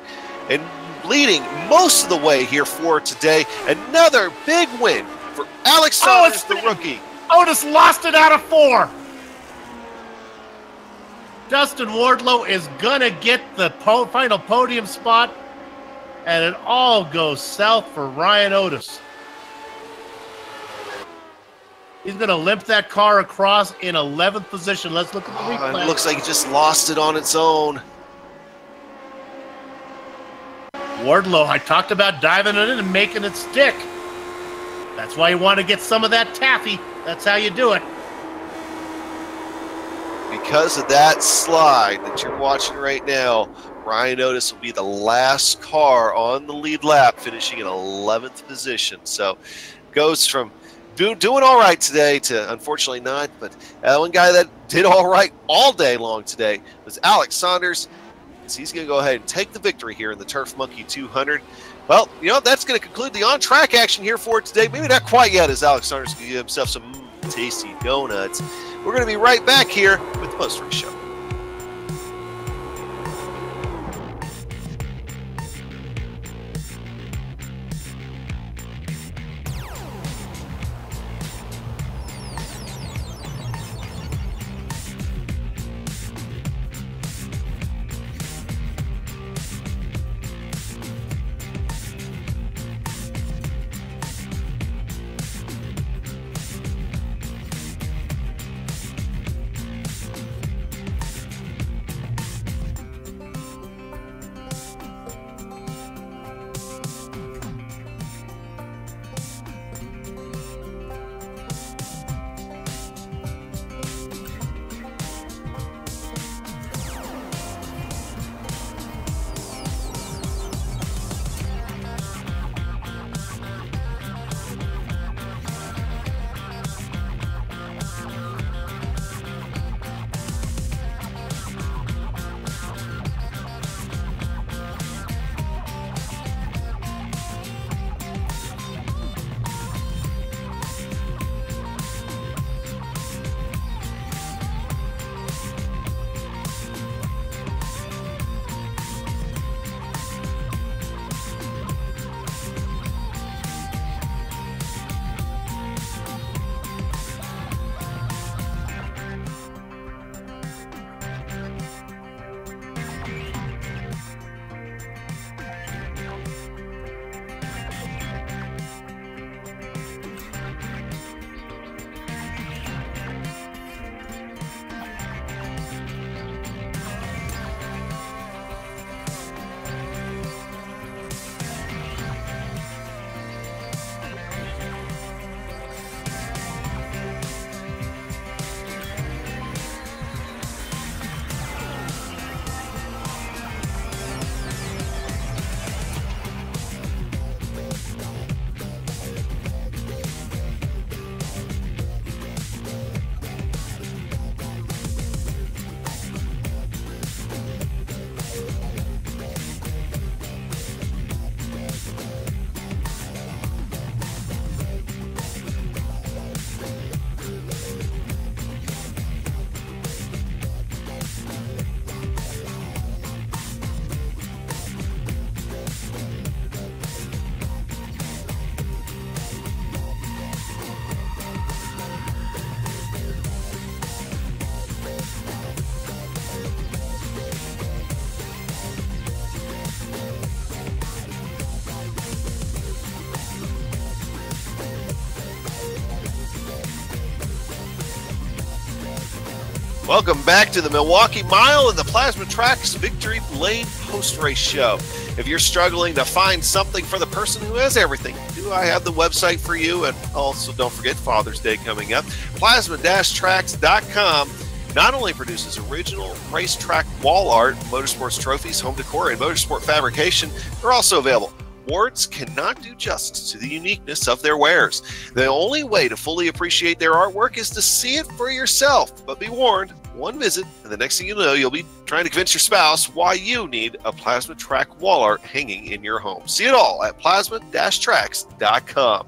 And leading most of the way here for today, another big win for Alex Saunders, the rookie. Otis lost it out of 4. Dustin Wardlow is going to get the final podium spot, and it all goes south for Ryan Otis. He's going to limp that car across in 11th position. Let's look at the replay. It looks like he just lost it on its own. Wardlow, I talked about diving it in and making it stick. That's why you want to get some of that taffy. That's how you do it. Because of that slide that you're watching right now, Ryan Otis will be the last car on the lead lap, finishing in 11th position. So goes from doing all right today to unfortunately not. But one guy that did all right all day long today was Alex Saunders. So he's going to go ahead and take the victory here in the Turf Monkey 200. Well, that's going to conclude the on-track action here for today. Maybe not quite yet, as Alex Saunders can give himself some tasty donuts. We're going to be right back here with the post-race show. Welcome back to the Milwaukee Mile and the Plasma Tracks Victory Lane post-race show. If you're struggling to find something for the person who has everything, do I have the website for you? And also don't forget Father's Day coming up. Plasma-tracks.com not only produces original racetrack wall art, motorsports trophies, home decor, and motorsport fabrication, they're also available. Words cannot do justice to the uniqueness of their wares. The only way to fully appreciate their artwork is to see it for yourself. But be warned, one visit, and the next thing you know, you'll be trying to convince your spouse why you need a Plasma Track wall art hanging in your home. See it all at plasma-tracks.com.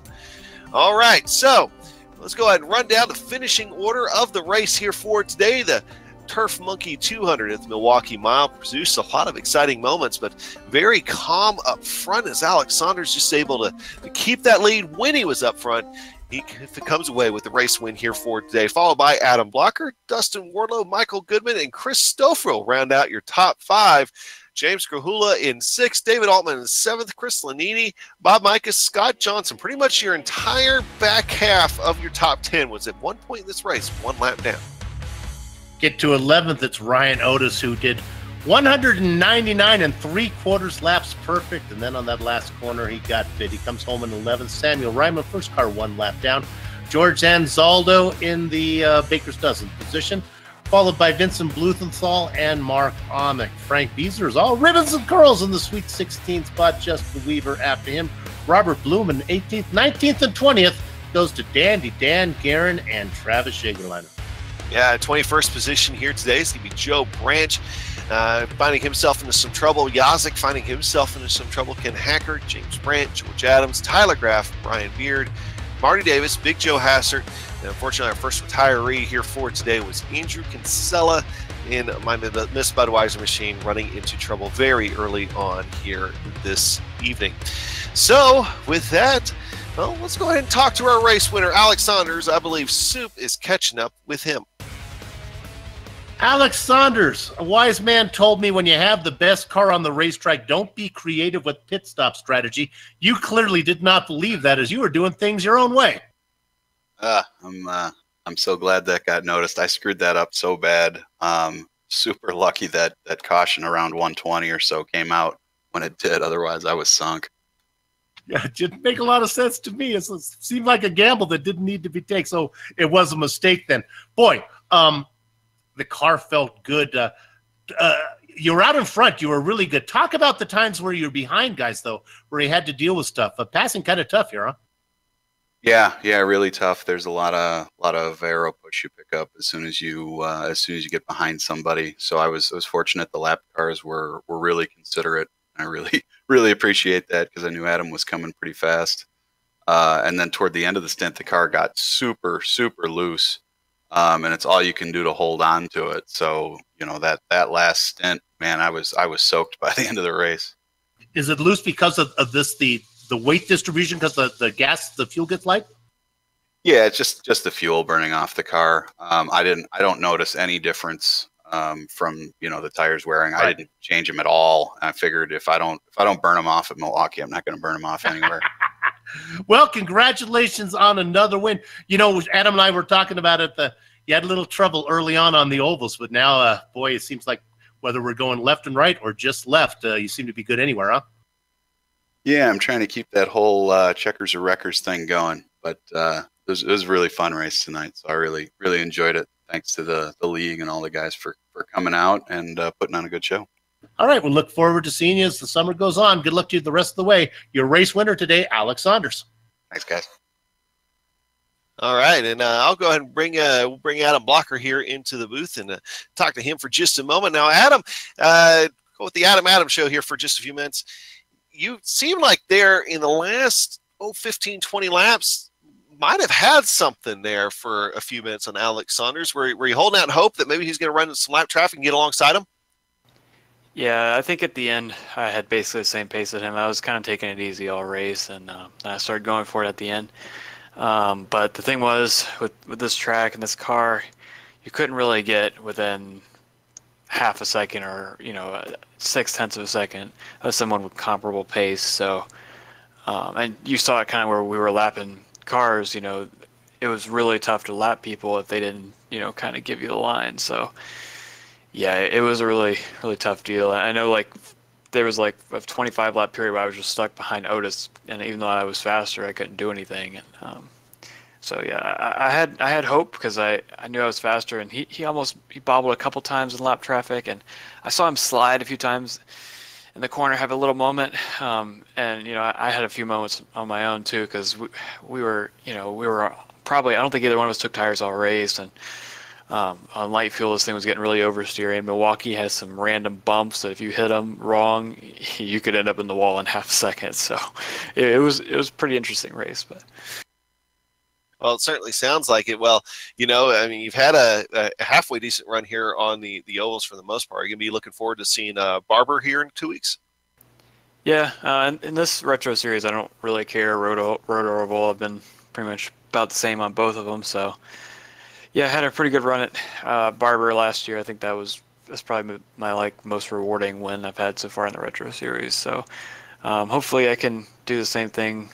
All right, so let's go ahead and run down the finishing order of the race here for today. The Turf Monkey 200 at the Milwaukee Mile produced a lot of exciting moments, but very calm up front as Alex Saunders just able to keep that lead when he was up front. He comes away with the race win here for today, followed by Adam Blocker, Dustin Wardlow, Michael Goodman, and Chris Stoffel round out your top 5. James Grahula in 6th, David Altman in 7th, Chris Lanini, Bob Mikas, Scott Johnson. Pretty much your entire back half of your top 10 was at one point in this race, one lap down. Get to 11th, it's Ryan Otis, who did 199 and 3/4 laps perfect, and then on that last corner he got fit. He comes home in 11th. Samuel Ryman, first car, 1 lap down. George Anzaldo in the Baker's Dozen position, followed by Vincent Blumenthal and Mark Amick. Frank Beazer is all ribbons and curls in the Sweet 16 spot. Justin Weaver after him. Robert Bloom in 18th, 19th, and 20th goes to Dandy Dan Guerin and Travis Jagerliner. Yeah, 21st position here today is going to be Joe Branch, finding himself into some trouble. Yazik finding himself into some trouble. Ken Hacker, James Branch, George Adams, Tyler Graff, Brian Beard, Marty Davis, Big Joe Hassert. And unfortunately, our first retiree here for today was Andrew Kinsella in my Miss Budweiser machine, running into trouble very early on here this evening. So with that, well, let's go ahead and talk to our race winner, Alex Saunders. I believe Soup is catching up with him. Alex Saunders, a wise man told me when you have the best car on the racetrack, don't be creative with pit stop strategy. You clearly did not believe that, as you were doing things your own way. I'm so glad that got noticed. I screwed that up so bad. Super lucky that caution around 120 or so came out when it did. Otherwise, I was sunk. Yeah, it didn't make a lot of sense to me. It seemed like a gamble that didn't need to be taken, so it was a mistake then. Boy, the car felt good. You were out in front. You were really good. Talk about the times where you were behind guys, though, where you had to deal with stuff. Passing kind of tough here, huh? Yeah, really tough. There's a lot of aero push you pick up as soon as you get behind somebody. So I was fortunate. The lap cars were really considerate. I really appreciate that, because I knew Adam was coming pretty fast. And then toward the end of the stint, the car got super loose. And it's all you can do to hold on to it. So, you know, that last stint, man, I was soaked by the end of the race. Is it loose because of this, the weight distribution, because the fuel gets light? Yeah, it's just the fuel burning off the car. I don't notice any difference from, you know, the tires wearing. I didn't change them at all. I figured if I don't burn them off at Milwaukee, I'm not going to burn them off anywhere. Well, congratulations on another win. You know, Adam and I were talking about it. You had a little trouble early on the ovals, but now, boy, it seems like whether we're going left and right or just left, you seem to be good anywhere, huh? Yeah, I'm trying to keep that whole checkers or wreckers thing going. But it was a really fun race tonight, so I really enjoyed it. Thanks to the league and all the guys for coming out and putting on a good show. All right, we'll look forward to seeing you as the summer goes on. Good luck to you the rest of the way. Your race winner today, Alex Saunders. Thanks, guys. All right, and I'll go ahead and bring Adam Blocker here into the booth and talk to him for just a moment. Now, Adam, go with the Adam show here for just a few minutes. You seem like there in the last 15, 20 laps might have had something there for a few minutes on Alex Saunders. Were you holding out hope that maybe he's going to run into some lap traffic and get alongside him? Yeah, I think at the end I had basically the same pace as him. I was kind of taking it easy all race, and I started going for it at the end. But the thing was, with this track and this car, you couldn't really get within half a second or 0.6 of a second of someone with comparable pace. So, and you saw it kind of where we were lapping cars. You know, it was really tough to lap people if they didn't kind of give you the line. So yeah, it was a really, really tough deal. I know like there was like a 25 lap period where I was just stuck behind Otis, and even though I was faster, I couldn't do anything. And so yeah, I had hope because I knew I was faster, and he bobbled a couple times in lap traffic, and I saw him slide a few times in the corner, have a little moment, and I had a few moments on my own too, because we were probably, I don't think either one of us took tires all race, and on light fuel this thing was getting really oversteery, and Milwaukee has some random bumps that if you hit them wrong, you could end up in the wall in half a second. So it was a pretty interesting race. But well, it certainly sounds like it. Well, I mean, you've had a halfway decent run here on the ovals for the most part. Are you going to be looking forward to seeing Barber here in 2 weeks? Yeah, in this retro series, I don't really care. Road or oval, I've been pretty much about the same on both of them. So yeah, I had a pretty good run at Barber last year. I think that's probably my most rewarding win I've had so far in the retro series. So hopefully I can do the same thing,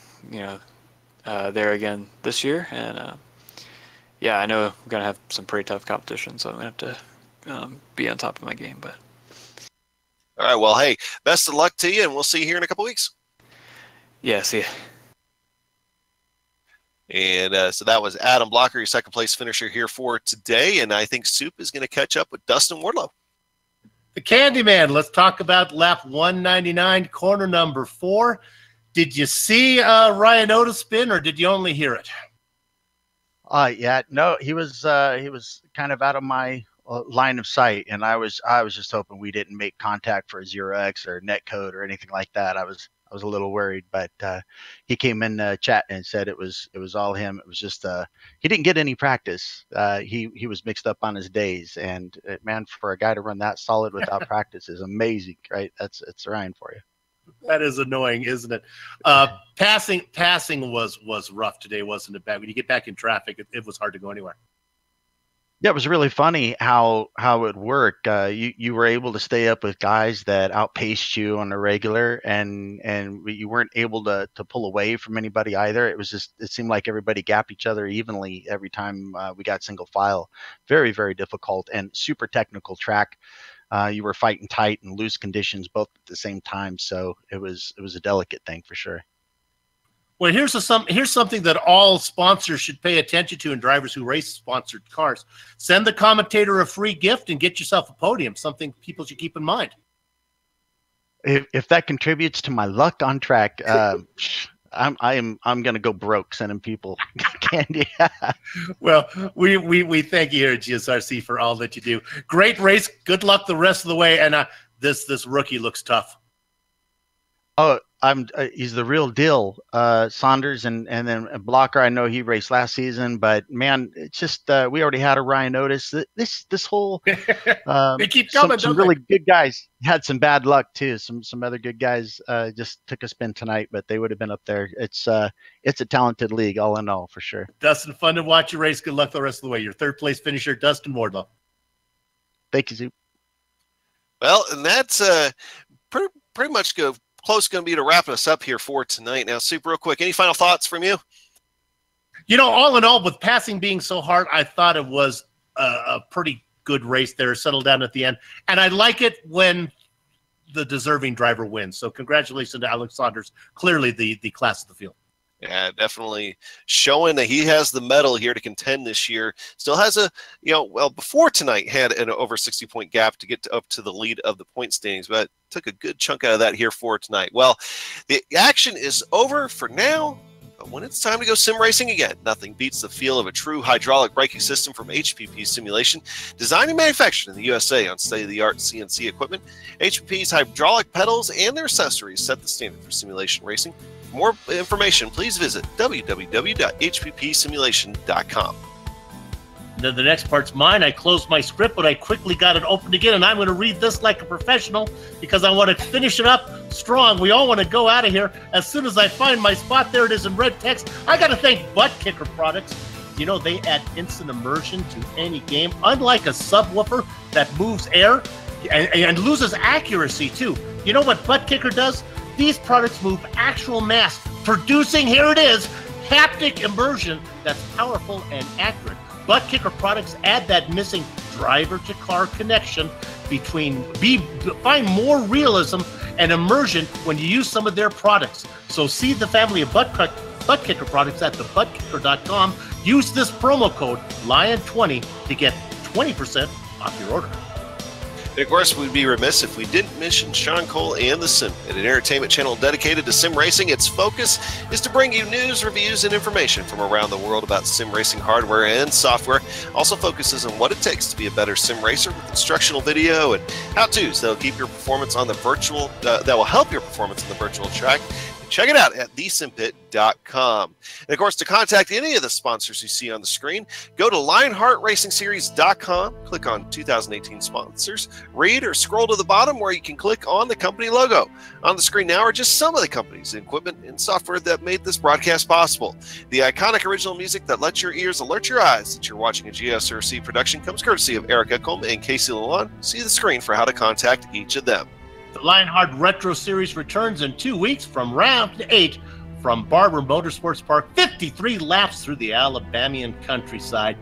there again this year. And yeah, I know I'm gonna have some pretty tough competition, so I'm gonna have to be on top of my game. But all right, well, hey, best of luck to you, and we'll see you here in a couple weeks. Yeah, see ya. And so that was Adam Blocker, your second place finisher here for today. And I think Soup is going to catch up with Dustin Wardlow. The Candyman. Let's talk about lap 199, corner number 4. Did you see Ryan Otis spin, or did you only hear it? Yeah, no, he was kind of out of my line of sight, and I was just hoping we didn't make contact for a 0x or net code or anything like that. I was a little worried, but he came in chat and said it was all him. It was just he didn't get any practice. He was mixed up on his days, and man, for a guy to run that solid without practice is amazing, right? It's Ryan for you. That is annoying, isn't it? Passing was rough today, wasn't it? When you get back in traffic, it was hard to go anywhere. Yeah, it was really funny how it worked. You were able to stay up with guys that outpaced you on the regular, and you weren't able to pull away from anybody either. It seemed like everybody gapped each other evenly every time we got single file. Very, very difficult and super technical track. You were fighting tight and loose conditions both at the same time, so it was a delicate thing for sure. Well, here's something that all sponsors should pay attention to, and drivers who race sponsored cars. Send the commentator a free gift and get yourself a podium, something people should keep in mind. If that contributes to my luck on track, I'm going to go broke sending people candy. Well, we thank you here at GSRC for all that you do. Great race. Good luck the rest of the way. And this rookie looks tough. Oh, he's the real deal. Saunders and then Blocker. I know he raced last season, but man, it's just we already had a Ryan Otis. This whole they keep coming. Some really good guys had some bad luck too. Some other good guys just took a spin tonight, but they would have been up there. It's a talented league, all in all, for sure. Dustin, fun to watch you race. Good luck the rest of the way. Your third place finisher, Dustin Wardlow. Thank you, Zoop. Well, and that's pretty much close going to be to wrapping us up here for tonight. Now, Super, real quick, any final thoughts from you? All in all, with passing being so hard, I thought it was a pretty good race there, settled down at the end. And I like it when the deserving driver wins. So congratulations to Alex Saunders, clearly the class of the field. Yeah, definitely showing that he has the medal here to contend this year. Still has before tonight had an over 60-point gap to get up to the lead of the point standings, but took a good chunk out of that here for tonight. Well, the action is over for now, but when it's time to go sim racing again, nothing beats the feel of a true hydraulic braking system from HPP Simulation, designed and manufactured in the USA on state-of-the-art CNC equipment. HPP's hydraulic pedals and their accessories set the standard for simulation racing. For more information, please visit www.hppsimulation.com. Then the next part's mine. I closed my script, but I quickly got it opened again, and I'm going to read this like a professional because I want to finish it up strong. We all want to go out of here. As soon as I find my spot, there it is in red text. I got to thank Butt Kicker Products. They add instant immersion to any game, unlike a subwoofer that moves air and loses accuracy, too. You know what Butt Kicker does? These products move actual mass, producing, here it is, haptic immersion that's powerful and accurate. Butt Kicker products add that missing driver-to-car connection find more realism and immersion when you use some of their products. So see the family of Butt Kicker products at thebuttkicker.com. Use this promo code LION20 to get 20% off your order. And of course, we'd be remiss if we didn't mention Sean Cole and the Sim Pit, an entertainment channel dedicated to sim racing. Its focus is to bring you news, reviews, and information from around the world about sim racing hardware and software. Also focuses on what it takes to be a better sim racer with instructional video and how-tos that'll keep your performance on the virtual that will help your performance on the virtual track. Check it out at thesimpit.com. And of course, to contact any of the sponsors you see on the screen, go to LionheartRacingSeries.com, click on 2018 sponsors, read or scroll to the bottom where you can click on the company logo. On the screen now are just some of the companies, equipment, and software that made this broadcast possible. The iconic original music that lets your ears alert your eyes that you're watching a GSRC production comes courtesy of Eric Ekholm and Casey Lalonde. See the screen for how to contact each of them. The Lionheart Retro Series returns in 2 weeks from round 8 from Barber Motorsports Park, 53 laps through the Alabamian countryside.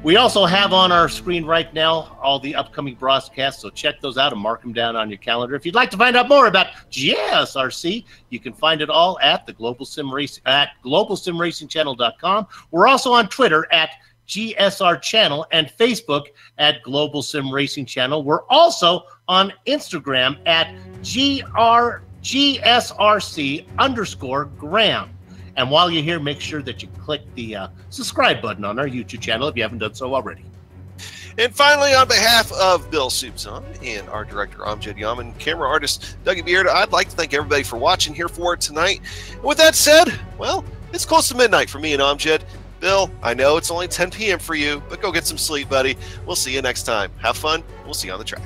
We also have on our screen right now all the upcoming broadcasts, so check those out and mark them down on your calendar. If you'd like to find out more about GSRC, you can find it all at the Global SimRacingChannel.com. We're also on Twitter at GSR Channel and Facebook at Global Sim Racing Channel. We're also on Instagram at GSRC_Graham. And while you're here, make sure that you click the subscribe button on our YouTube channel if you haven't done so already. And finally, on behalf of Bill Soupzon and our director, Amjad Yaman, camera artist, Dougie Beard, I'd like to thank everybody for watching here for it tonight. And with that said, well, it's close to midnight for me and Amjad. Bill, I know it's only 10 p.m. for you, but go get some sleep, buddy. We'll see you next time. Have fun. We'll see you on the track.